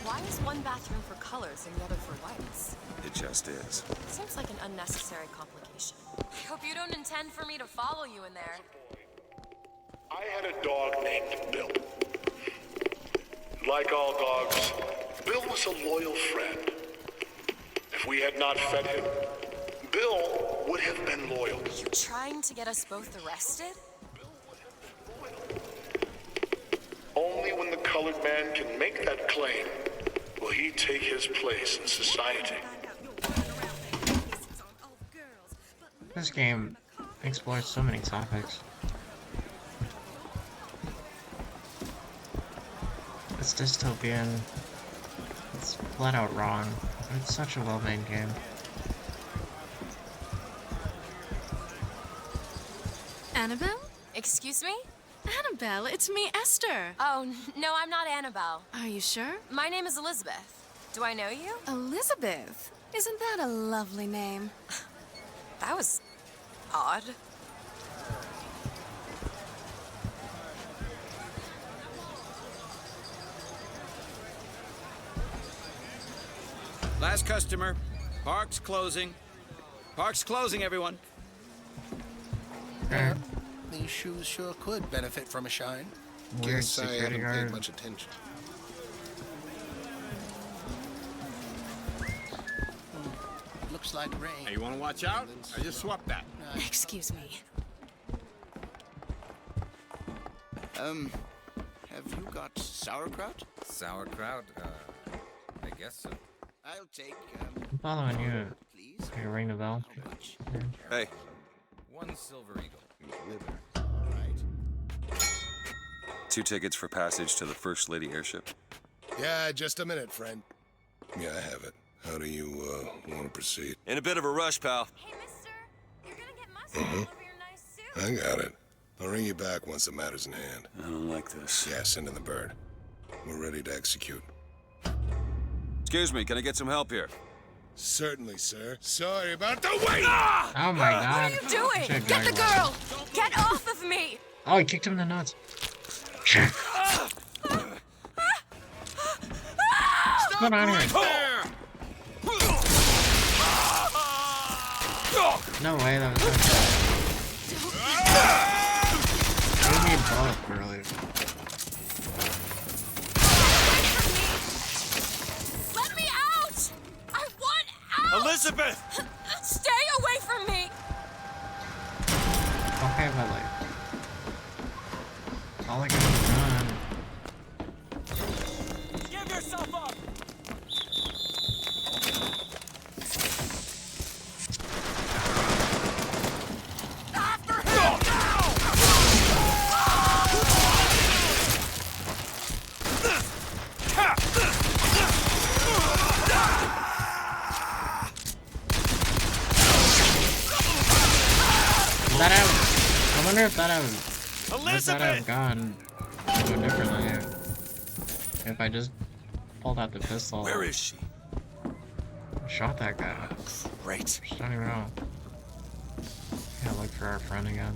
Why is one bathroom for colors and the other for whites? It just is. Seems like an unnecessary complication. I hope you don't intend for me to follow you in there. I had a dog named Bill. Like all dogs, Bill was a loyal friend. If we had not fed him, Bill would have been loyal. You trying to get us both arrested? Only when the colored man can make that claim will he take his place in society. This game explores so many topics. It's dystopian. It's flat out wrong. But it's such a well-made game. Annabelle? Excuse me? Annabelle, it's me, Esther. Oh, no, I'm not Annabelle. Are you sure? My name is Elizabeth. Do I know you? Elizabeth. Isn't that a lovely name? That was odd. Last customer. Park's closing. Park's closing, everyone. These shoes sure could benefit from a shine. Weird Guess I security haven't guard. paid much attention. Looks like rain. Hey, you want to watch out? I just swapped that. Excuse me. Have you got sauerkraut? Sauerkraut? I guess so. I'll take, I'm following you. Can you ring the bell? Hey. 1 silver eagle. 2 tickets for passage to the First Lady airship. Yeah, just a minute, friend. Yeah, I have it. How do you, want to proceed? In a bit of a rush, pal. Hey, mister, you're gonna get mustard all over your nice suit. I got it. I'll ring you back once the matter's in hand. I don't like this. Yeah, send in the bird. We're ready to execute. Excuse me, can I get some help here? Certainly, sir. Sorry about the wait! Oh my god. What are you doing? Should've Get the died girl! Get off of me! Oh, he kicked him in the nuts. What's going on here? No way, that was okay. We need both, really. Let me out! I want out! Elizabeth! Stay away from me! Okay, but like... all I can do is run. Give yourself up! That I wonder if that have gone differently if I just pulled out the pistol. Where is she? Shot that guy. Great. I don't even know. Gotta look for our friend again.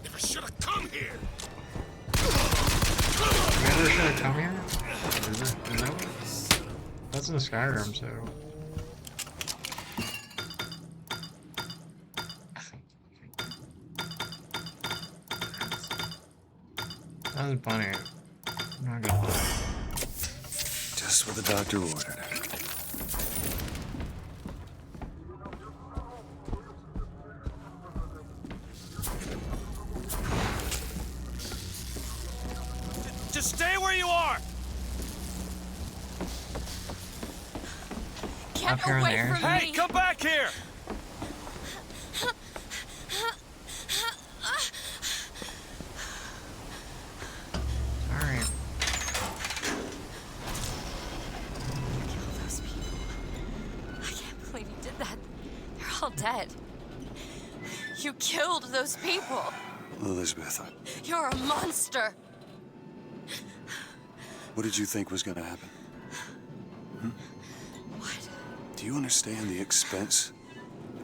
Never should have come here. Never should have come here? Is that what? That's in Skyrim too. That was funny. I'm not gonna lie. Just what the doctor ordered. Just stay where you are! Get Up here in away the air. from Hey, me! come back here! Alright. Kill those people. I can't believe you did that. They're all dead. You killed those people. Elizabeth, You're a monster. what did you think was gonna happen? What? Do you understand the expense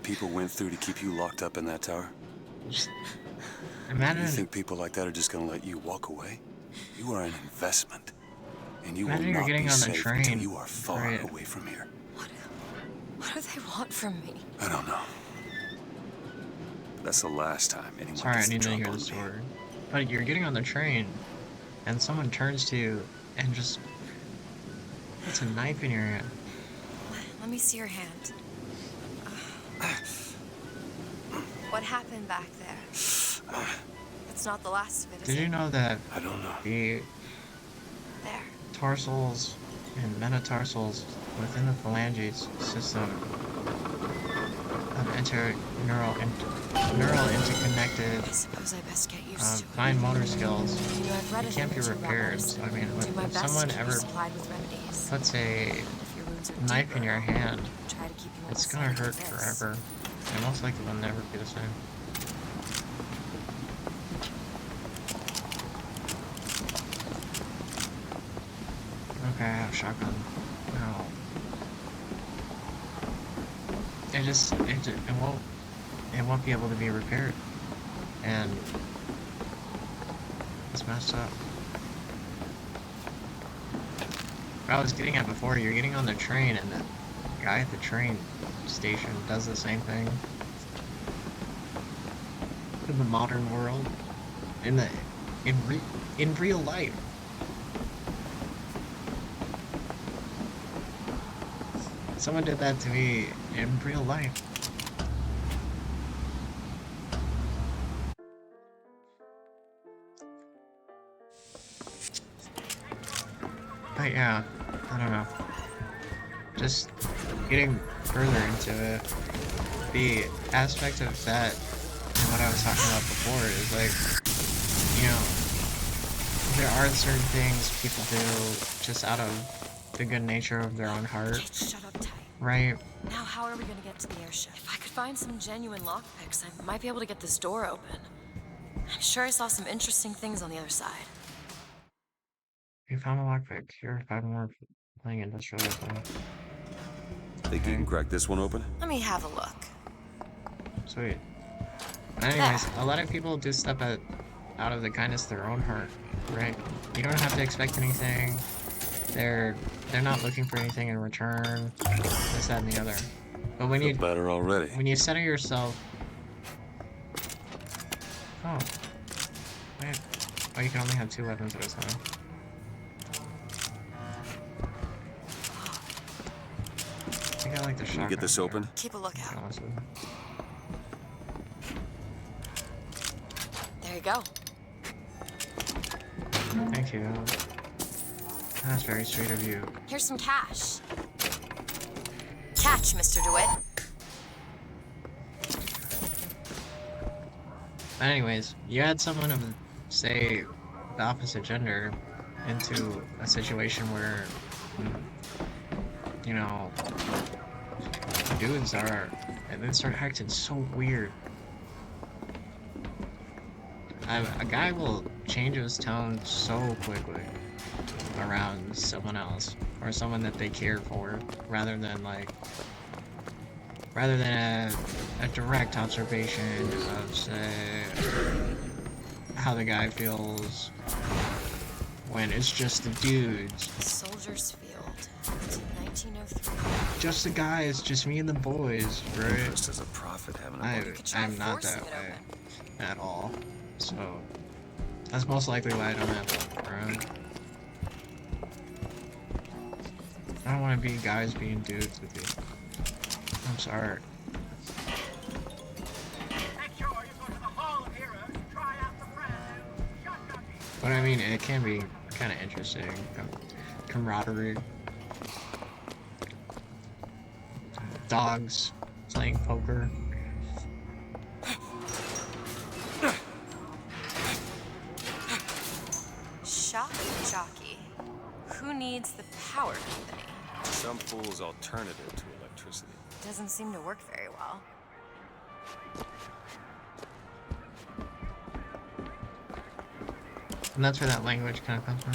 people went through to keep you locked up in that tower? Imagine. You think people like that are just gonna let you walk away? You are an investment, and you will Imagine you're not getting be on the safe train. until you are far Right. away from here. What do they want from me? I don't know. That's the last time anyone Sorry, I gets the need to drop hear on the me. story. But you're getting on the train, and someone turns to you and just puts a knife in your hand. Let me see your hand. What happened back there? It's not the last of it, is Did it? you know that I don't know. the There. tarsals and metatarsals within the phalanges system of neural interconnected I suppose I best get used to it. fine motor skills, You know, I've read it a can't thing be or two about repaired. medicine. So, I mean, Do my if best someone to keep you ever supplied with remedies. puts a If your wounds are knife deeper, in your hand, try to keep you on it's the gonna side hurt like this. forever. And most likely will never be the same. Okay, I have shotgun. No. It won't be able to be repaired. And it's messed up. What I was getting at before, you're getting on the train and the guy at the train station does the same thing. In the modern world. In real life. Someone did that to me in real life. But yeah, I don't know. Just getting further into it, the aspect of that and what I was talking about before is like, you know, there are certain things people do just out of the good nature of their own heart. Shut up tight. Right? Now, how are we gonna get to the airship? If I could find some genuine lockpicks, I might be able to get this door open. I'm sure I saw some interesting things on the other side. You found a lockpick. Here, 5 more playing industrial weapon. Think you can crack this one open? Let me have a look. Sweet. Anyways, a lot of people do stuff out of the kindness of their own heart, right? You don't have to expect anything. They're not looking for anything in return. This, that, and the other. But when Feel you better already. when you center yourself, oh, wait, oh, you can only have 2 weapons at a time. I think I like the shotgun. Can you get this open? Keep a lookout. Awesome. There you go. Thank you. That's very sweet of you. Here's some cash. Catch, Mr. DeWitt. But anyways, you had someone of, say, the opposite gender into a situation where, you know, dudes are, and then start acting so weird. A guy will change his tone so quickly around someone else, or someone that they care for, rather than a direct observation of, say, how the guy feels when it's just the dudes. Soldiers Field, 1903. Just the guys, just me and the boys, right? Just as a prophet having a I'm not that way at all. So that's most likely why I don't have one around. I don't want to be guys being dudes with you. I'm sorry. But I mean, it can be kind of interesting. Camaraderie. Dogs playing poker. Shock jockey. Who needs the power company? Some fool's alternative to electricity. Doesn't seem to work very well. And that's where that language kind of comes from.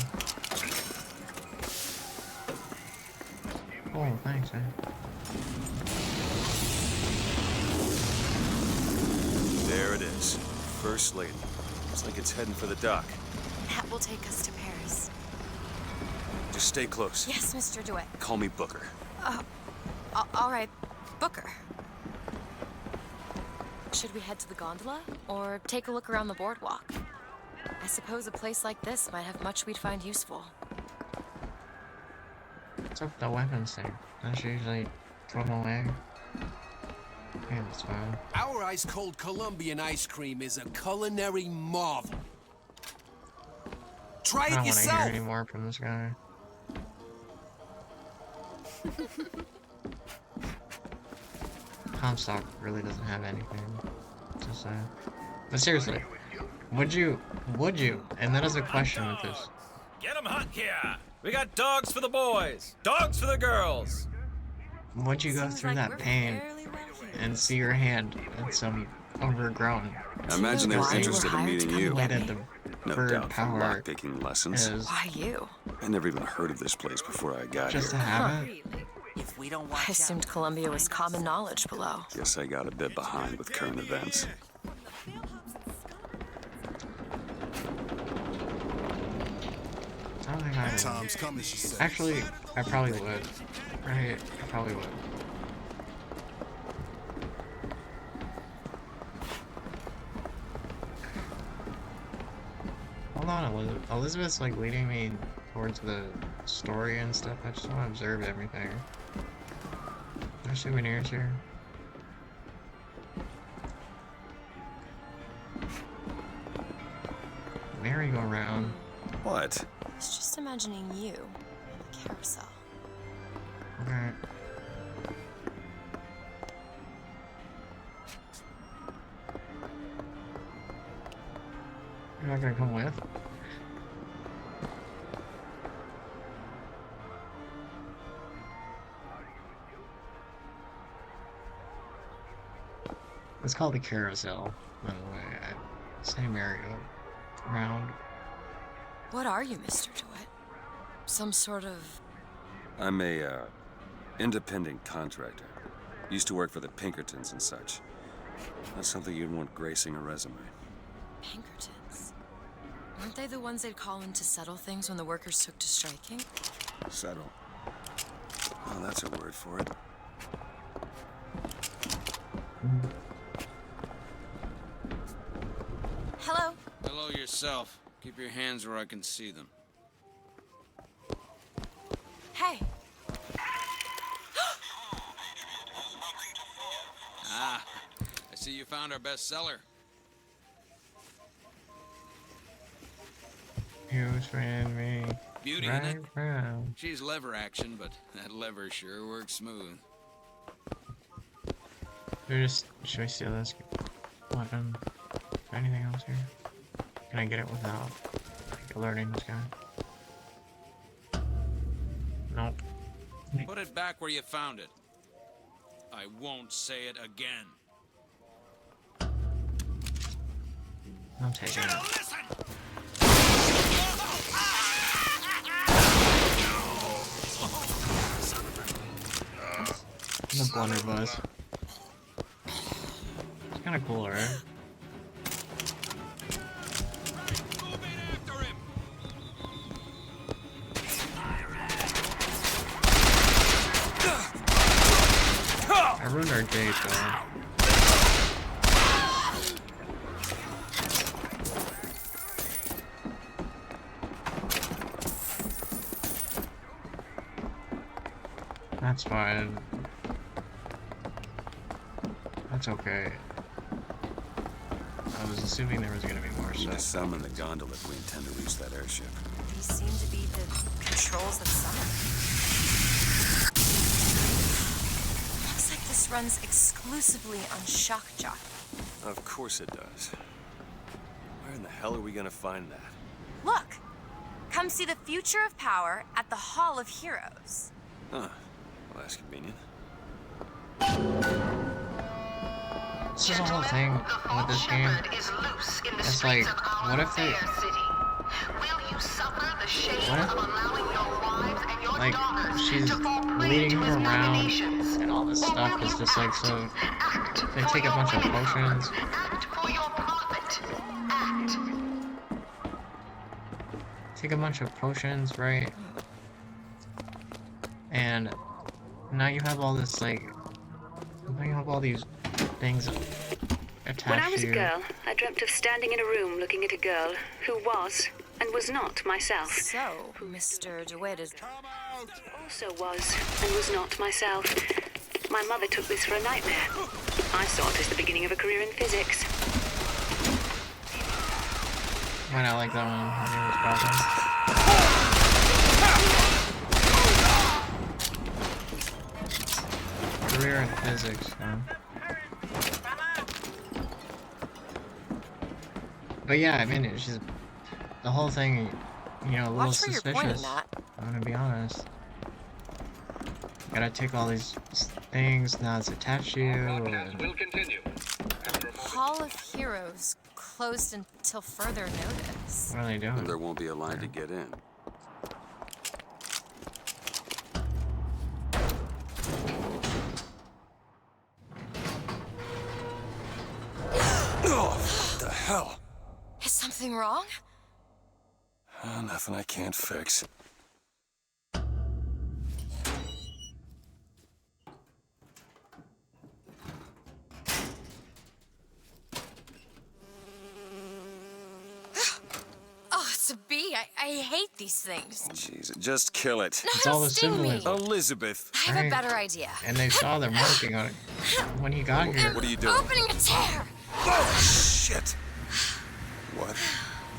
Oh, thanks, man. There it is. First Lady. Looks like it's heading for the dock. That will take us to Paris. Just stay close. Yes, Mr. DeWitt. Call me Booker. All right, Booker. Should we head to the gondola, or take a look around the boardwalk? I suppose a place like this might have much we'd find useful. What's up with the weapons thing? Don't you usually throw them away? Yeah, that's fine. Our ice-cold Colombian ice cream is a culinary marvel. Try I it don't want to yourself. hear any more from this guy. Comstock really doesn't have anything to say. But seriously, would you, and that is a question with this. Get 'em hot here! We got dogs for the boys, dogs for the girls. Would you go through that pain and see your hand at some overgrown? I imagine they were interested in meeting you. No No bird doubt from power lockpicking lessons. is Why you? I never even heard of this place before I got just to here. have it. If we don't I assumed Columbia was common knowledge below. Guess I got a bit behind with current events. I don't think I would. Time's coming, she said. Actually, I probably would. Right? I probably would. Hold on, Elizabeth. Elizabeth's like leading me towards the story and stuff. I just want to observe everything. There's souvenirs here. Merry-go-round. What? I was just imagining you on the carousel. Okay. You're not gonna come with? It's called the carousel, by the way. I say merry-go-round. What are you, Mr. DeWitt? Some sort of... I'm a, independent contractor. Used to work for the Pinkertons and such. That's something you'd want gracing a resume. Pinkertons? Weren't they the ones they'd call in to settle things when the workers took to striking? Settle. Oh, that's a word for it. Hello? Hello yourself. Keep your hands where I can see them. Hey. Ah, I see you found our bestseller. You friend me. Beauty, Right innit? round. She's lever action, but that lever sure works smooth. Should we steal this weapon? Is there anything else here? Can I get it without like, alerting this guy? Nope. Put it back where you found it. I won't say it again. I'm taking it. The blunderbuss. It's kind of cool, right? I ruined our date, though. That's fine. That's okay. I was assuming there was gonna be more We need to stuff. summon the gondola if we intend to reach that airship. These seem to be the controls that summon. Looks like this runs exclusively on shock jock. Of course it does. Where in the hell are we gonna find that? Look! Come see the future of power at the Hall of Heroes. Huh. Well, that's convenient. This is the whole thing with this game. It's like, what if they... What if... Like, she's leading him around and all this stuff is just like, so... They take a bunch of potions. Take a bunch of potions, right? And now you have all this, like... Now you have all these things attached When I was to a you. girl, I dreamt of standing in a room looking at a girl who was and was not myself. So, Mr. DeWitt is... Also was and was not myself. My mother took this for a nightmare. I saw it as the beginning of a career in physics. Might not like that one. I think it was broken. Career in physics, yeah. But yeah, I mean, it's just the whole thing, you know, a little Watch where you're pointing suspicious. at. I'm gonna be honest. Gotta take all these things now it's attached to you. And... Will continue. Hall of Heroes closed until further notice. What are they doing? And there won't be a line to get in. Oh, what the hell? Is something wrong? Nothing I can't fix. Oh, it's a bee. I hate these things. Jeez, just kill it. No, It's all the sting me. symbolism. Elizabeth. I have a better idea. And they saw them working on it when he got here. What are you doing? Opening a tear. Oh, shit. What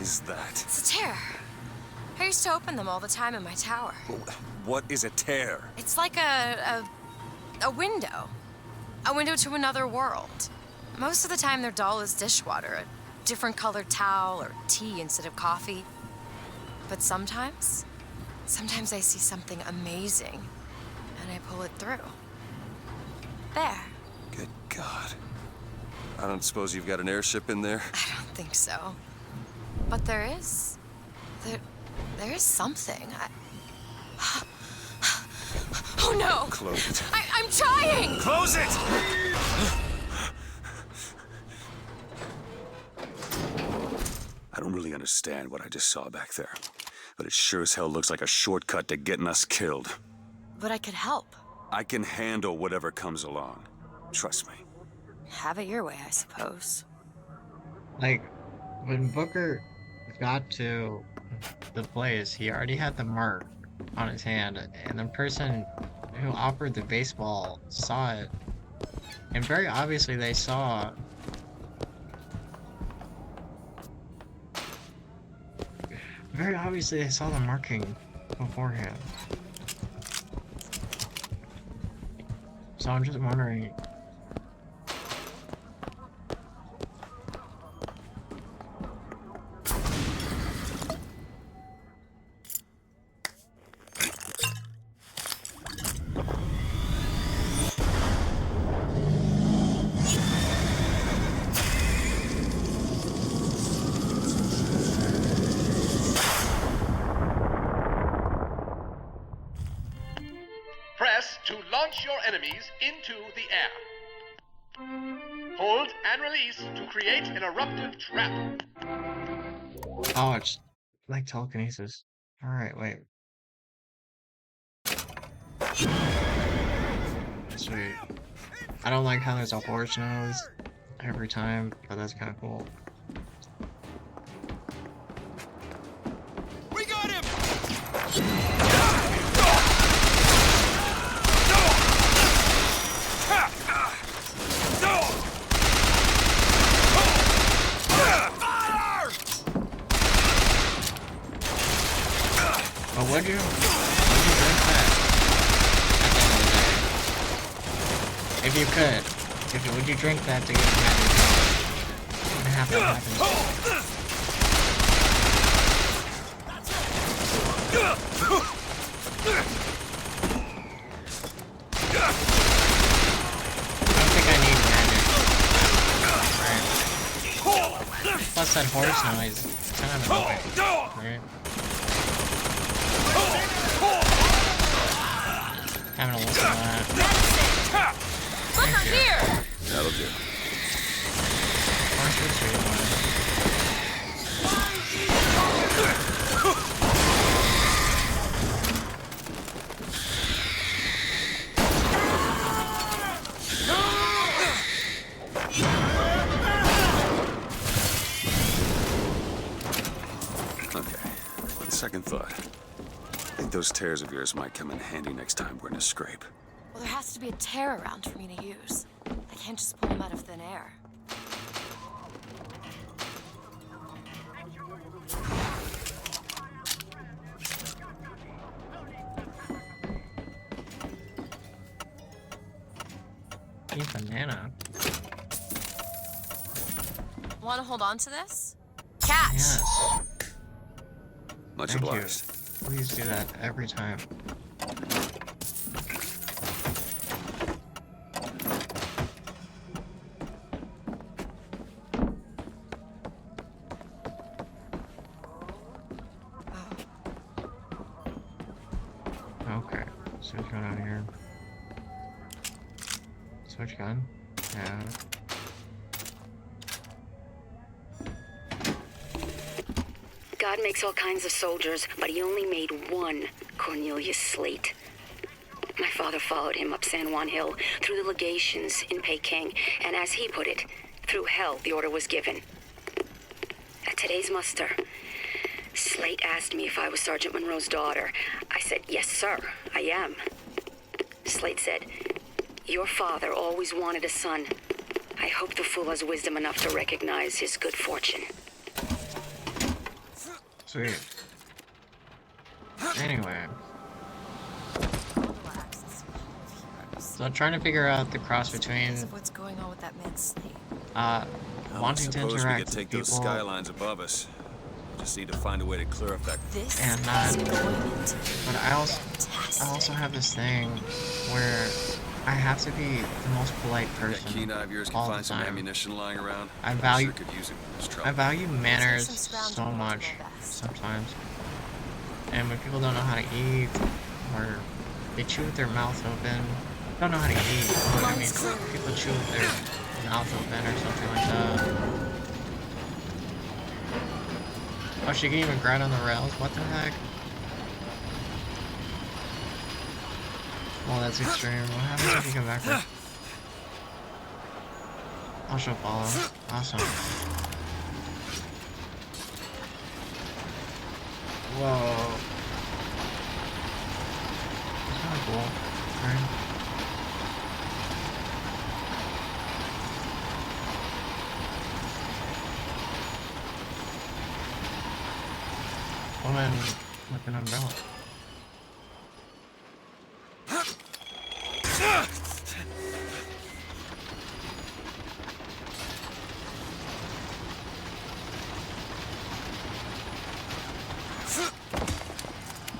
is that? It's a tear. I used to open them all the time in my tower. What is a tear? It's like a window. A window to another world. Most of the time they're dull as dishwater, a different colored towel or tea instead of coffee. But sometimes I see something amazing and I pull it through. There. Good God. I don't suppose you've got an airship in there? I don't think so. But there is. There is something. Oh no! Close it. I'm trying! Close it! I don't really understand what I just saw back there, but it sure as hell looks like a shortcut to getting us killed. But I could help. I can handle whatever comes along. Trust me. Have it your way, I suppose. Like, when Booker got to the place, he already had the mark on his hand, and the person who offered the baseball saw it. And very obviously they saw the marking beforehand. So I'm just wondering. Press to launch your enemies into the air. Hold and release to create an eruptive trap. Oh, it's like telekinesis. Alright, wait. Sweet. I don't like how there's a horse nose every time, but that's kind of cool. We got him! Oh, would you drink that? If you could, would you drink that to get magic? What happens? I don't think I need magic. Right. Plus that horse noise, it's kind of annoying. Right? Having a listen to that. Look, I'm here! That'll do. Okay, on second thought, I think those tears of yours might come in handy next time we're in a scrape. Well, there has to be a tear around for me to use. I can't just pull them out of thin air. Eat banana. Want to hold on to this? Catch! Yes. Much Thank obliged. you. Please do that every time. Okay, switch gun out here. Switch gun? Yeah. God makes all kinds of soldiers, but he only made one Cornelius Slate. My father followed him up San Juan Hill, through the legations in Peking, and as he put it, through hell the order was given. At today's muster, Slate asked me if I was Sergeant Monroe's daughter. I said, yes, sir, I am. Slate said, your father always wanted a son. I hope the fool has wisdom enough to recognize his good fortune. Sweet. Anyway. So I'm trying to figure out the cross between What's going on with that man Slate? wanting to Suppose we interact could with take people those skylines above us. Just need to find a way to clear up that. This and not. is going to But I also have this thing where I have to be the most polite person. That keen eye of yours can all find the some time. ammunition lying around. I value. Sure could use it when there's trouble. I value manners so much sometimes, and when people don't know how to eat, or they chew with their mouth open, don't know how to eat. You know what I mean? People chew with their mouth open or something like that. Oh, she can even grind on the rails? What the heck? Well, that's extreme. What happens if you come back there? I'll show follow. Awesome. Whoa. That's kind of cool. Right? Woman with an umbrella.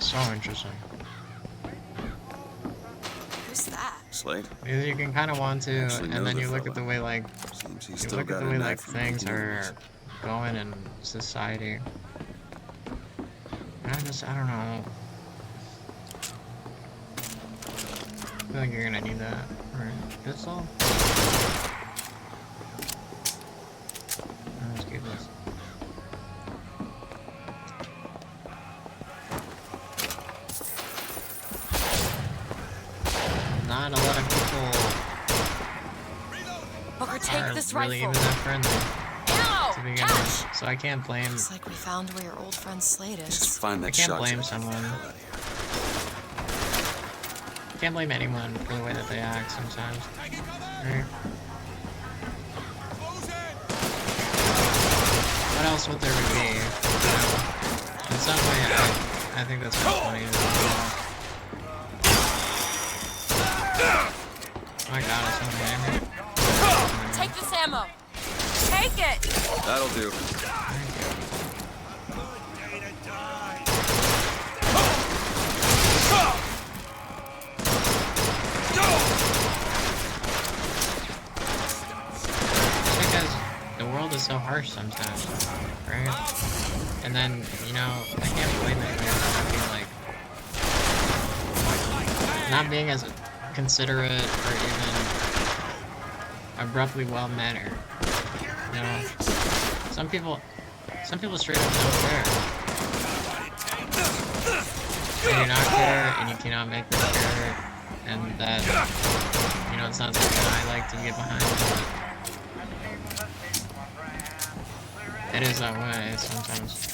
So interesting. Who's that? Slade? You can kind of want to, Actually know and then the you look at fella. the way like Seems he's you still look at got the a way knife like from things making are movies. going in society. And I don't know. I feel like you're gonna need that. Right? Pistol? Let's keep this. Not a lot of people Booker, take are this really rifle. even that friendly Ow! to begin with, so I can't blame. Looks like we found where your old friend Slade is. Just find that I can't shot blame jockey. someone. Can't blame anyone for the way that they act sometimes. Right? What else would there be? You know? In some way, I think that's kind of funny. Oh my god, it's someone hitting me. Take this ammo. Take it. That'll do. Because the world is so harsh sometimes, right? And then, you know, I can't blame anyone for not being as considerate or even abruptly well-mannered. You know, some people straight up don't care. They do not care, and you cannot make them care, and that, you know, it's not something I like to get behind, but it is that way sometimes.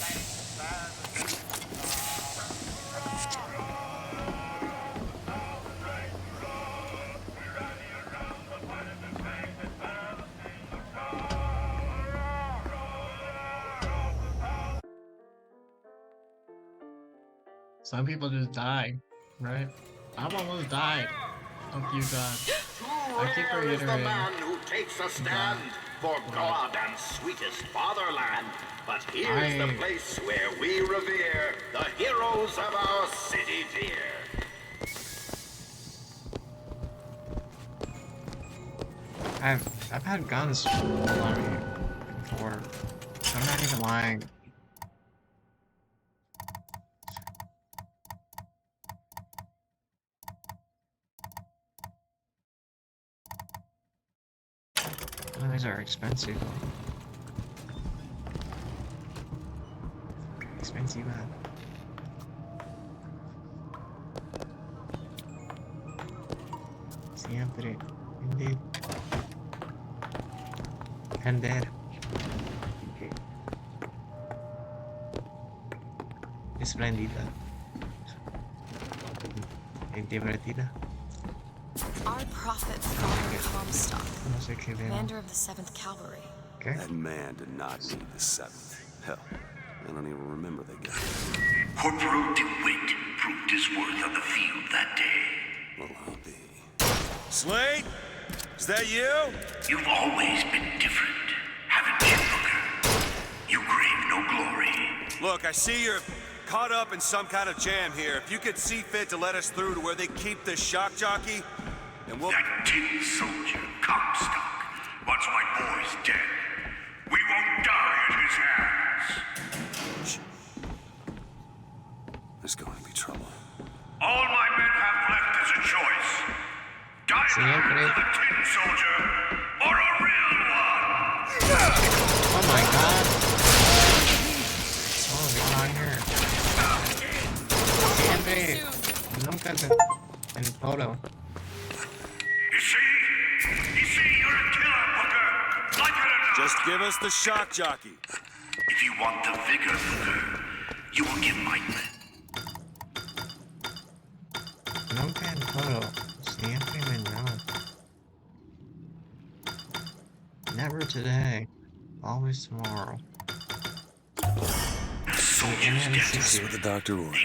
Some people just die, right? I've almost died a few times. I keep Rare is the reiterating. man who takes a stand for God and sweetest fatherland. But here's the place where we revere the heroes of our city dear. I've had guns on me before. I'm not even lying. Oh, these are expensive. Expensive, man. Siempre. Indeed. Vender. Esplendida. Divertida. Our prophet, Father Comstock, No sé qué veo. commander of the 7th Cavalry. Okay. That man did not need the 7th. Hell, I don't even remember the guy. Corporal DeWitt proved his worth on the field that day. Well, I'll be. Slade? Is that you? You've always been different, haven't you, Booker? You crave no glory. Look, I see you're caught up in some kind of jam here. If you could see fit to let us through to where they keep the shock jockey, then we'll... That tin soldier, Comstock, once my boy's dead. We won't die at his hands. There's going to be trouble. All my men have left is a choice. Die for the tin soldier, or a real one! Oh my god. What's going on here? Siempre. Nunca en photo. You see, you're a killer, Booker. Just give us the shock jockey. If you want the vigor, Booker, you will give my... Nunca en todo, siempre mañana. Never today, always tomorrow. Just what the doctor ordered.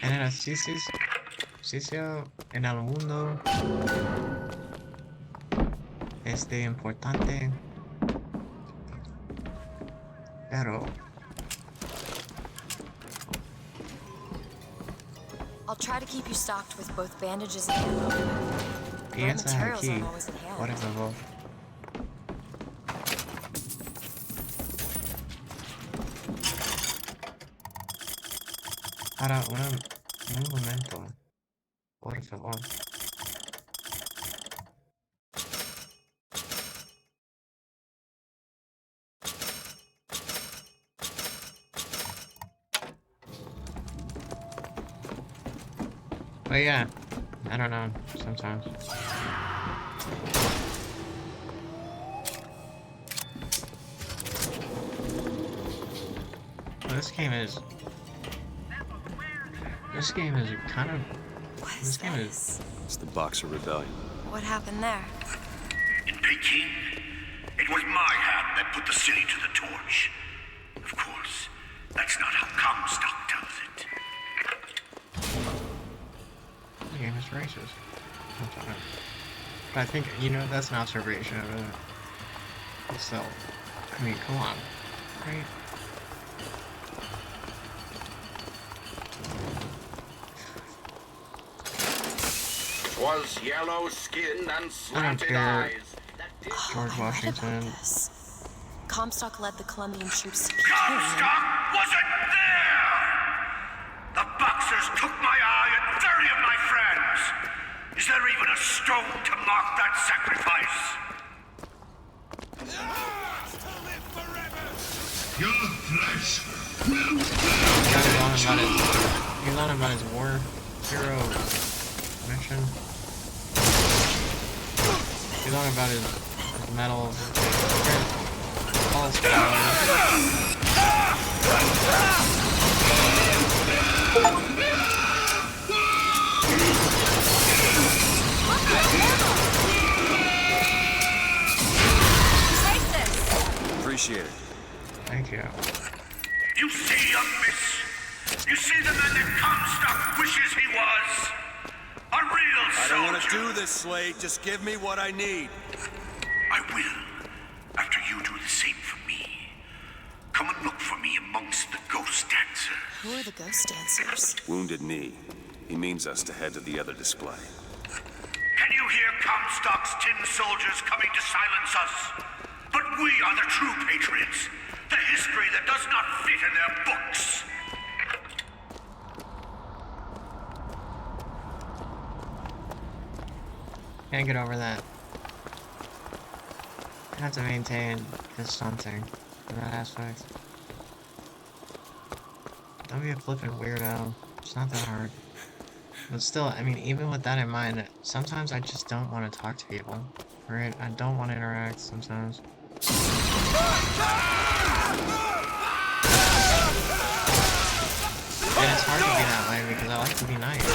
En el ejercicio en el mundo importante, pero I'll try to keep you stocked with both bandages and ammo. The piensa materials aquí, aren't always at hand. por favor. Para un momento, por favor. But yeah, I don't know, sometimes. Well, this game is kind of... This game is... It's the Boxer Rebellion. What happened there? In Peking, it was my hand that put the city to the torch. Of course, that's not how Comstock tells it. The game is racist. Sometimes. But I think, you know, that's an observation of it. So, I mean, come on. Right? 'Twas yellow skin and slanted care. eyes. George Washington. Comstock led the Colombian troops to Comstock wasn't there! The Boxers took my eye and 30 of my friends! Is there even a stone to mark that sacrifice? Your flesh will He's on about his war hero mission. He's on about his medals. False Appreciate it. Thank you. You see, young miss? You see the man that Comstock wishes he was? A real I soldier. don't want to do this, Slade. Just give me what I need. I will, after you do the same for me. Come and look for me amongst the ghost dancers. Who are the ghost dancers? Wounded Knee. He means us to head to the other display. Can you hear Comstock's tin soldiers coming to silence us? But we are the true patriots. The history that does not fit in their books. Can't get over that. I have to maintain this something in that aspect. Don't be a flippin' weirdo. It's not that hard. But still, I mean, even with that in mind, sometimes I just don't want to talk to people. Right? I don't want to interact sometimes. And it's hard to be that way because I like to be nice.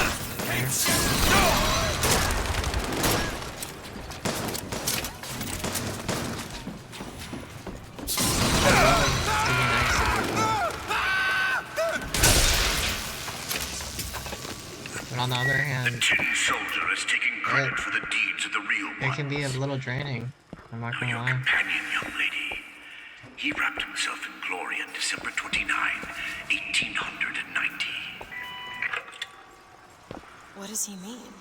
But on the other hand, the tin soldier is taking credit for the deeds of the real it can be a little draining. I'm not gonna lie. companion, young lady. He wrapped himself in glory on December 29, 1890. What does he mean?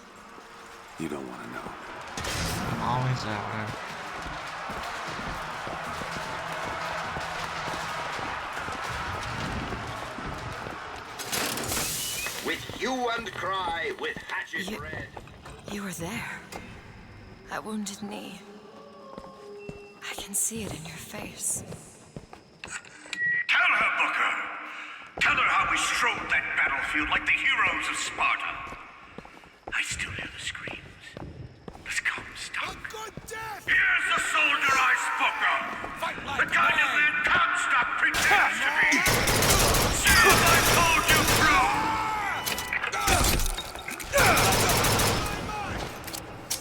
You don't want to know. I'm always that way. With hue and cry, with hatchet red. You were there. At Wounded Knee. I can see it in your face. Tell her, Booker. Tell her how we strode that battlefield like the heroes of Sparta. I still hear the screams. Let's come, stop. Here's the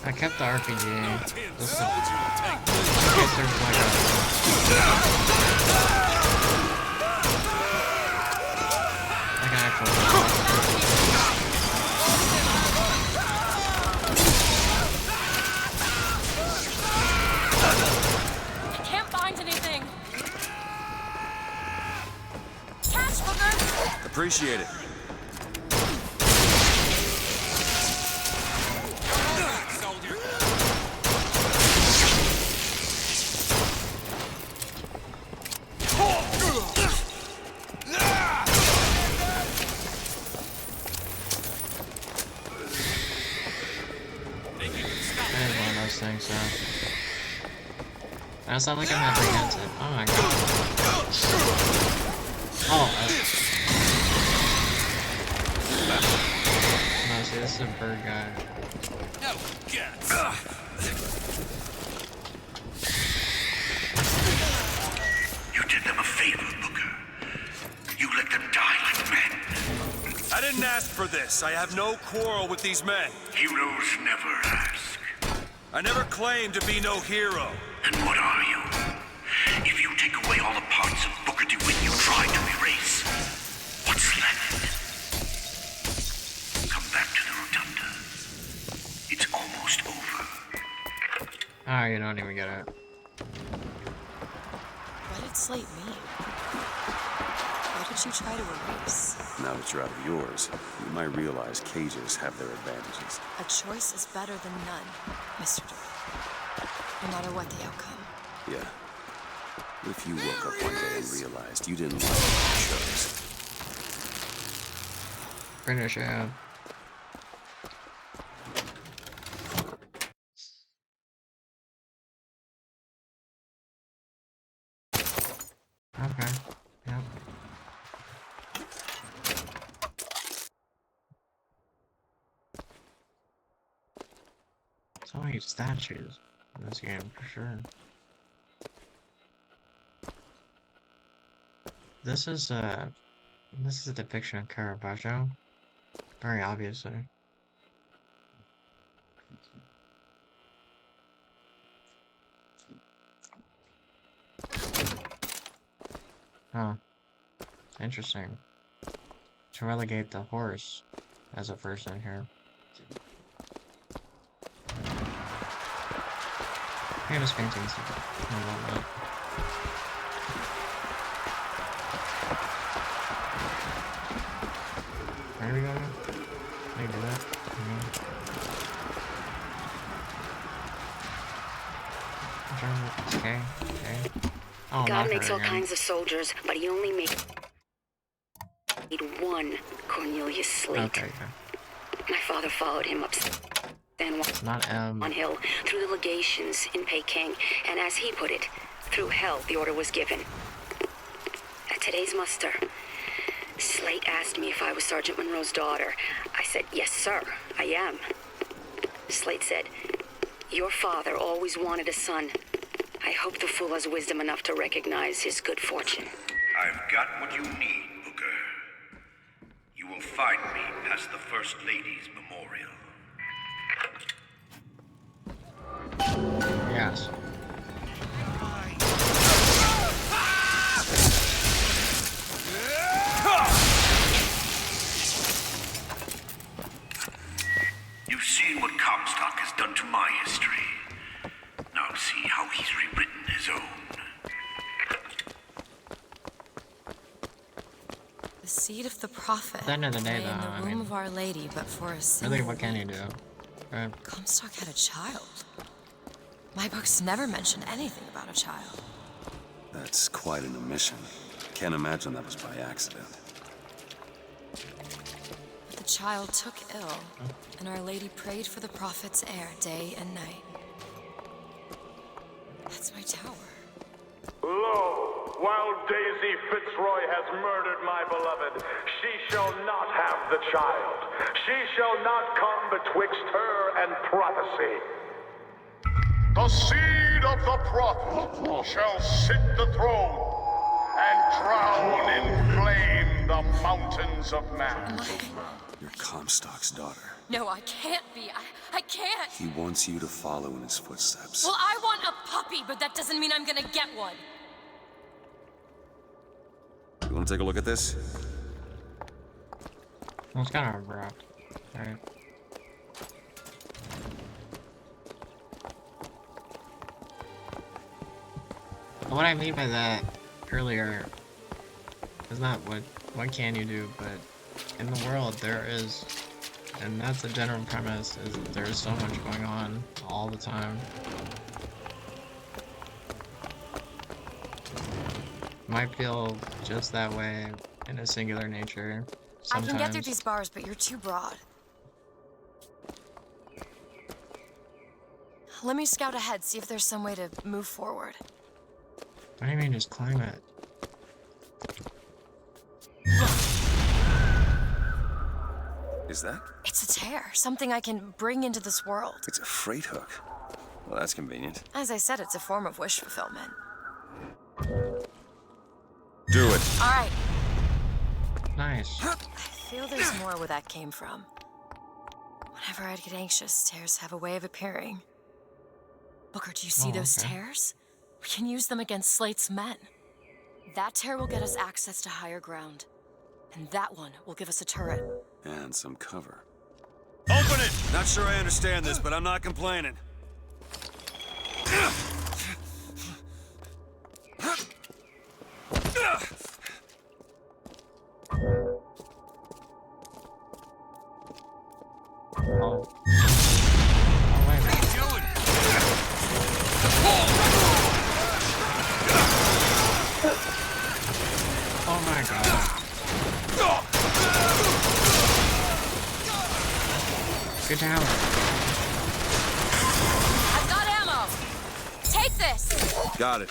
I kept the RPG just in case there's like an actual I can't find anything. Catch, Booker! Appreciate it. Things, so. I sound like I'm apprehensive. Oh my god. Oh. No, see, this is a bird guy. No guts. You did them a favor, Booker. You let them die like men. I didn't ask for this. I have no quarrel with these men. Heroes never ask. I never claimed to be no hero. Then what are you? If you take away all the parts of Booker DeWitt you tried to erase, what's left? Come back to the Rotunda. It's almost over. Ah, you don't even get it. What did Slate mean? What did you try to erase? Now that you're out of yours, you might realize cages have their advantages. A choice is better than none, Mr. DeWitt. No matter what the outcome. Yeah. What if you woke up one day and realized you didn't like what you chose? Finish it. Okay. Yep. So many statues in this game, for sure. This is a depiction of Caravaggio, very obviously. Huh. Interesting. To relegate the horse as a person here. Famous paintings and whatnot. Where do we go now? Can I do that? Okay, okay. Oh, God makes all kinds of soldiers, but he only made one Cornelius Slate. Okay. My father followed him up San Juan Hill through the legations in Peking, and as he put it, through hell the order was given. At today's muster, Slate asked me if I was Sergeant Monroe's daughter. I said, yes, sir, I am. Slate said, your father always wanted a son. I hope the fool has wisdom enough to recognize his good fortune. I've got what you need, Booker. You will find me past the First Lady's memorial. Yes. You've seen what Comstock has done to my history. Now see how he's rewritten his own. The seed of the prophet At the end of the day, lay in though, the I womb mean, of Our Lady, but for a really, single what can you do? Right? Comstock had a child. My books never mention anything about a child. That's quite an omission. Can't imagine that was by accident. But the child took ill, and Our Lady prayed for the prophet's heir day and night. That's my tower. Lo, while Daisy Fitzroy has murdered my beloved, she shall not have the child. She shall not come betwixt her and prophecy. The seed of the prophet shall sit the throne and drown in flame the mountains of man. You're Comstock's daughter. No, I can't be. I can't. He wants you to follow in his footsteps. Well, I want a puppy, but that doesn't mean I'm gonna get one. You want to take a look at this? Well, it's kind of abrupt. Alright. What I mean by that earlier is not what can you do, but in the world there is, and that's the general premise, is that there is so much going on all the time. Might feel just that way in a singular nature sometimes. I can get through these bars, but you're too broad. Let me scout ahead, see if there's some way to move forward. What do you mean just climb it? Is that? It's a tear, something I can bring into this world. It's a freight hook. Well, that's convenient. As I said, it's a form of wish fulfillment. Do it. All right. Nice. I feel there's more where that came from. Whenever I'd get anxious, tears have a way of appearing. Booker, do you see those tears? We can use them against Slate's men. That tear will get us access to higher ground. And that one will give us a turret. And some cover. Open it! Not sure I understand this, but I'm not complaining. Oh. Oh my god. Good job. I've got ammo! Take this! Got it.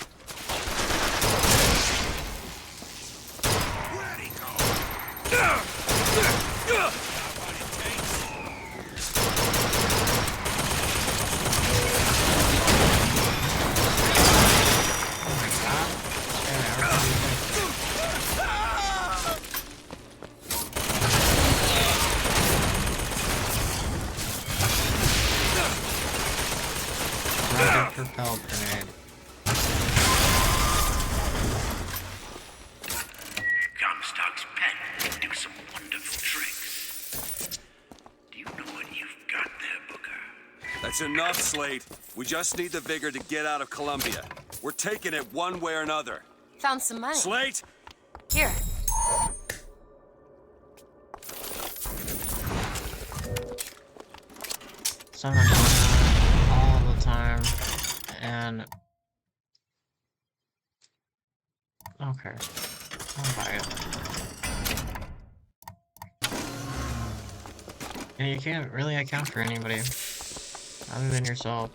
Propelled grenade. Comstock's pen can do some wonderful tricks. Do you know what you've got there, Booker? That's enough, Slate. We just need the vigor to get out of Columbia. We're taking it one way or another. Found some money. Slate! Here. So much going on all the time, and okay, I'll buy it. And you can't really account for anybody other than yourself.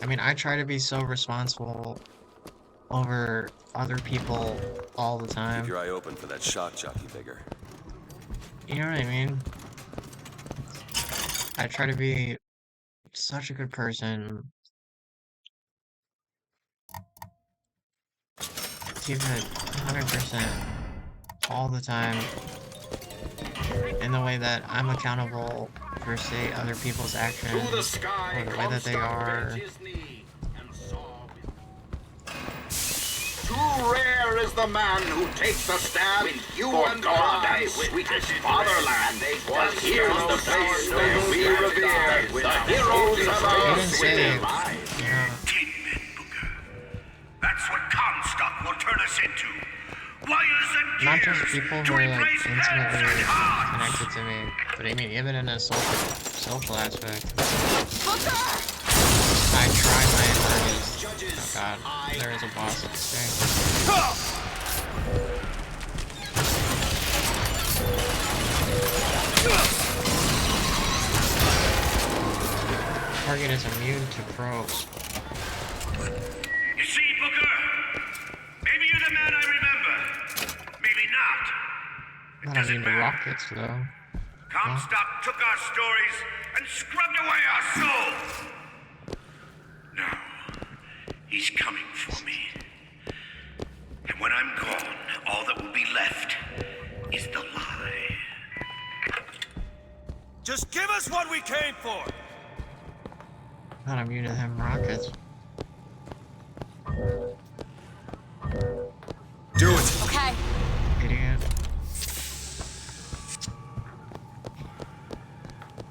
I mean, I try to be so responsible over other people all the time. Keep your eye open for that shock jockey vigor. You know what I mean? I try to be such a good person. Keep it 100% all the time. In the way that I'm accountable for, say, other people's actions, or the way that they are. Too rare is the man who takes a stab with you and I, sweetest fatherland. For here's the place where we revere the heroes of our sweet lives. Tin men, Booker. That's what Comstock will turn us into. Wires and Not just gears people who to are like replace heads intimately and hearts. connected to me, but I mean even in a social aspect. I try my hardest. Oh god, there is a boss at this Target is immune to probes. You see, Booker? Maybe you're the man I remember. Maybe not. Not immune to rockets though. Comstock took our stories and scrubbed away our souls. Now, he's coming for me. And when I'm gone, all that will be left is the lie. Just give us what we for? Not immune to them rockets. Do it! Okay. Idiot.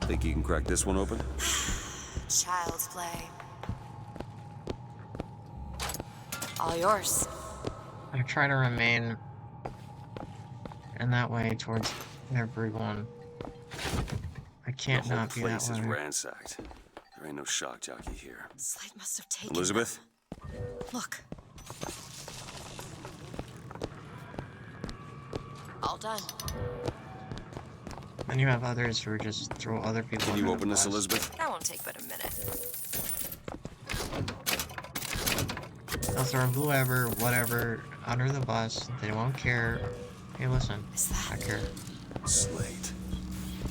Think you can crack this one open? Child's play. All yours. I try to remain in that way towards everyone. I can't The whole not be that place is way. ransacked. There ain't no shock jockey here. Slate must have taken Elizabeth? them. Look. All done. Then you have others who just throw other people. Can you under open the this, bus. Elizabeth? That won't take but a minute. They'll throw whoever, whatever, under the bus. They won't care. Hey, listen. I care. Slate.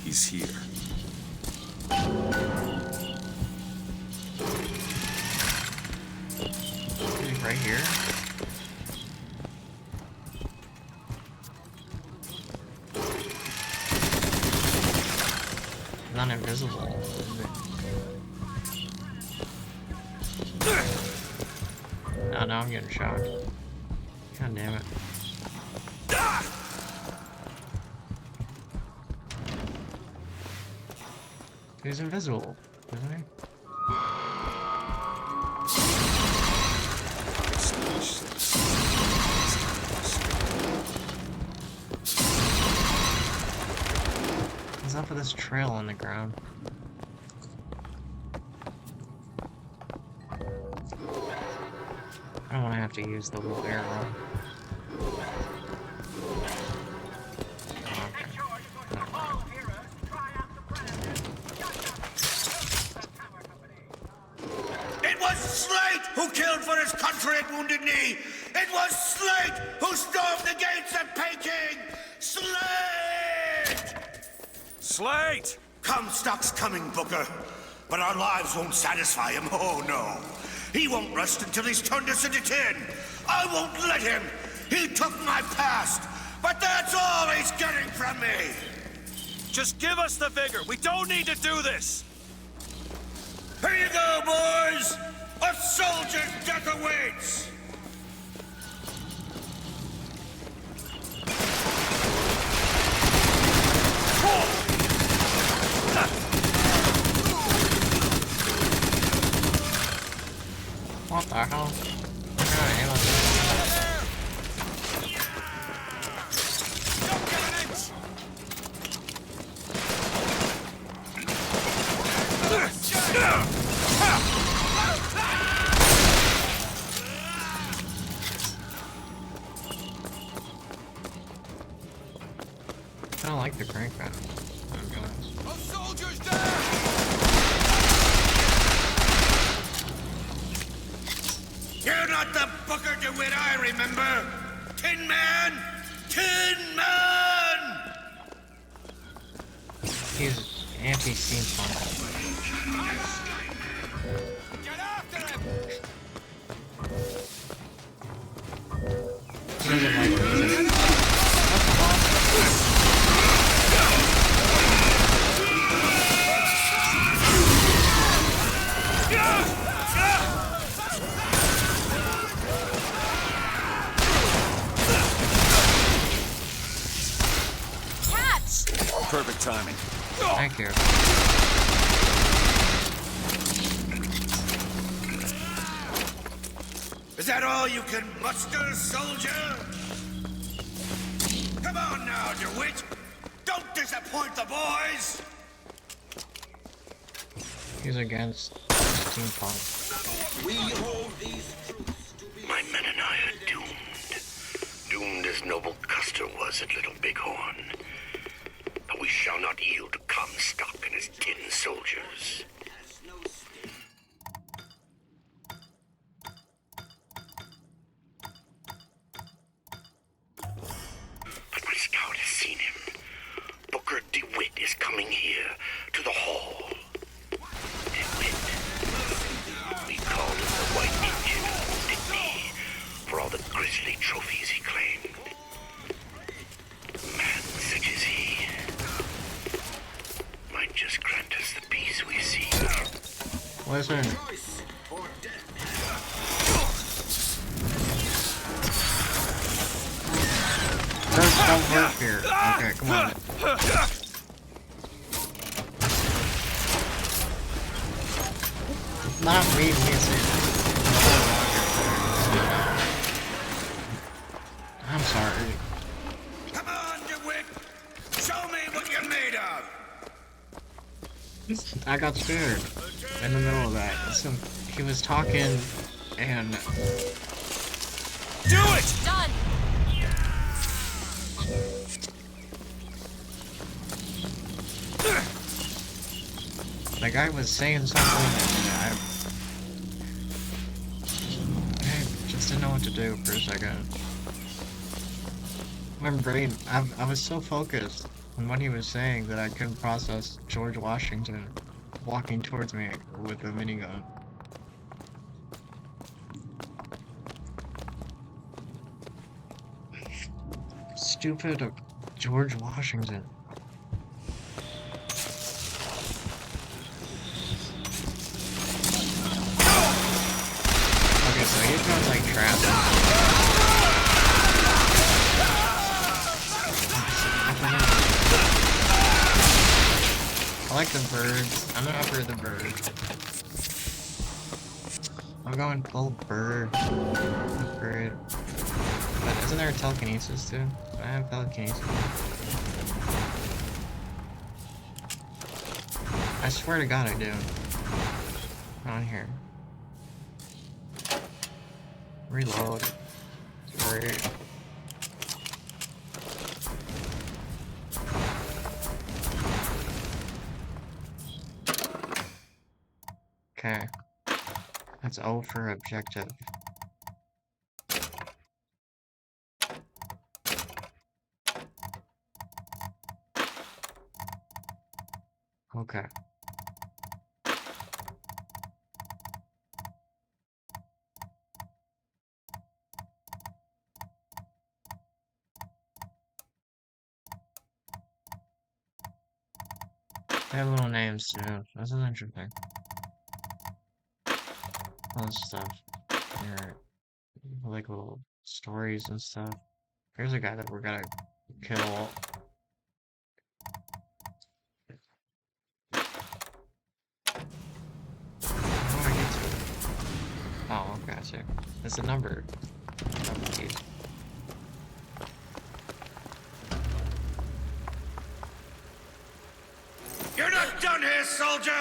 He's here. He's right here. Not invisible. No, now I'm getting shocked. God damn it. He's invisible, isn't he? What's up with this trail on the ground? I don't want to have to use the little arrow. It was Slate who killed for his country at Wounded Knee. It was Slate who stormed the gates at Peking. Slate! Slate! Comstock's coming, Booker. But our lives won't satisfy him. Oh, no. He won't rest until he's turned us into tin. I won't let him. He took my past. But that's all he's getting from me. Just give us the vigor. We don't need to do this. Here you go, boys. A soldier's death awaits. What the hell? I'm gonna aim at this. I don't like the crank gun. Those soldiers down! You're not the Booker DeWitt I remember. Tin Man! Tin Man! He's anti-steampunk. Get after him! He doesn't like this. Perfect timing. Thank you. Is that all you can muster, soldier? Come on now, DeWitt. Don't disappoint the boys. He's against steampunk. We hold these truths to be... My men and I are doomed. Doomed as noble Custer was at Little Bighorn. But we shall not yield to Comstock and his tin soldiers. But my scout has seen him. Booker DeWitt is coming here to the hall. DeWitt. We call him the White Indian of Wounded Knee for all the grisly trophies he claimed. Man such as he might just grant us the Listen. Choice or death. Those don't work here. Okay, come on. Not me, I'm sorry. Come on, DeWitt! Show me what you're made of! I got scared in the middle of that. Listen, he was talking and... Do it! Done! The guy was saying something and I just didn't know what to do for a second. My brain, I was so focused on what he was saying that I couldn't process George Washington walking towards me with a minigun. Stupid George Washington. Okay, so he throws like traps. I like the birds. I'm gonna upgrade the bird. I'm going full bird. Upgrade. But isn't there telekinesis too? I have telekinesis. I swear to God I do. On here. Reload. Great. Okay. That's O for objective. Okay. They have little names too. This is interesting. All this stuff. Here, like little stories and stuff. Here's a guy that we're gonna kill. How do I get to it? Oh, okay, I see. It's a number. You're not done here, soldier!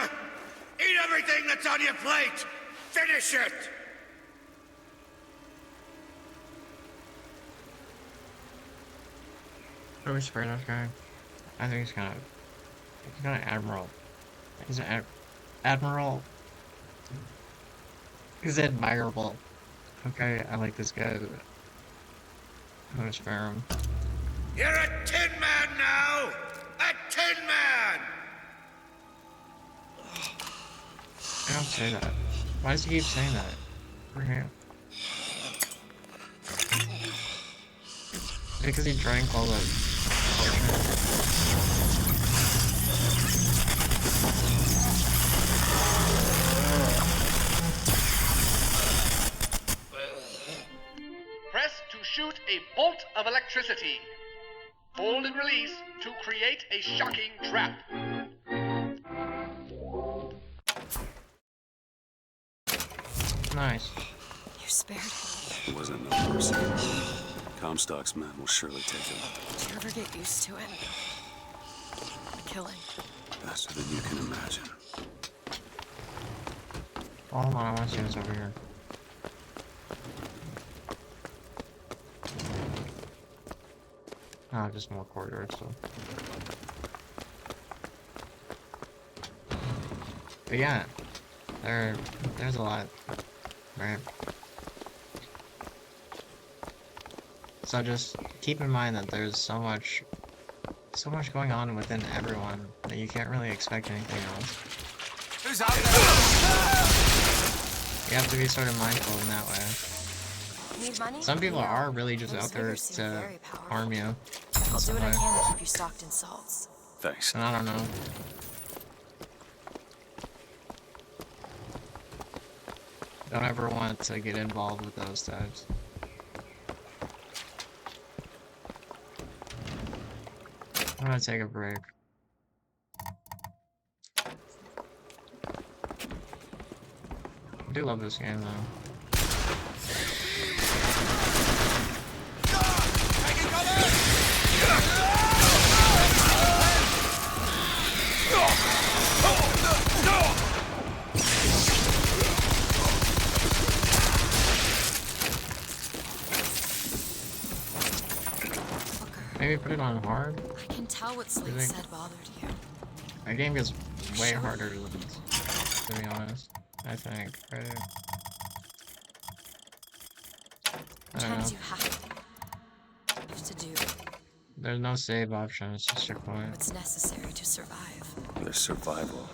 Eat everything that's on your plate! Finish it! What are we spraying this guy? I think he's kind of admiral. He's an admiral. He's admirable. Okay, I like this guy. I'm gonna spare him. You're a tin man now! A tin man! I don't say that. Why does he keep saying that? For him. Because he drank all the Press to shoot a bolt of electricity. Hold and release to create a shocking trap. Nice. You spared him. It wasn't no mercy. Comstock's men will surely take him. Do you ever get used to it? The killing. Faster than you can imagine. Oh, hold on, I want to see what's over here. Oh, just more corridors, so. But yeah, there's a lot, right? So just keep in mind that there's so much going on within everyone that you can't really expect anything else. Who's out there? You have to be sort of mindful in that way. Need money? Some people Yeah. are really just Those out there figures seem to very powerful. harm you. I'll do what I can to keep you stocked in salts. Thanks. And I don't know. Don't ever want to get involved with those types. I'm gonna take a break. I do love this game though. Maybe put it on hard? I can tell what Slate said bothered you. That game gets way harder to be honest. I think, right? I don't know. You have to do There's no save option, it's just checkpoint. what's necessary to survive. There's survival,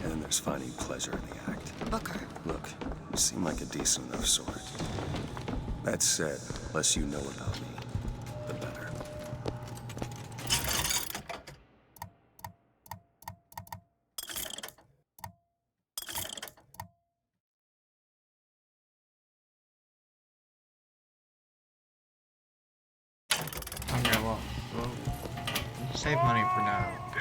and there's finding pleasure in the act. Booker. Look, you seem like a decent enough sort. That said, less you know about me, the better. Okay, well, we'll save money for now.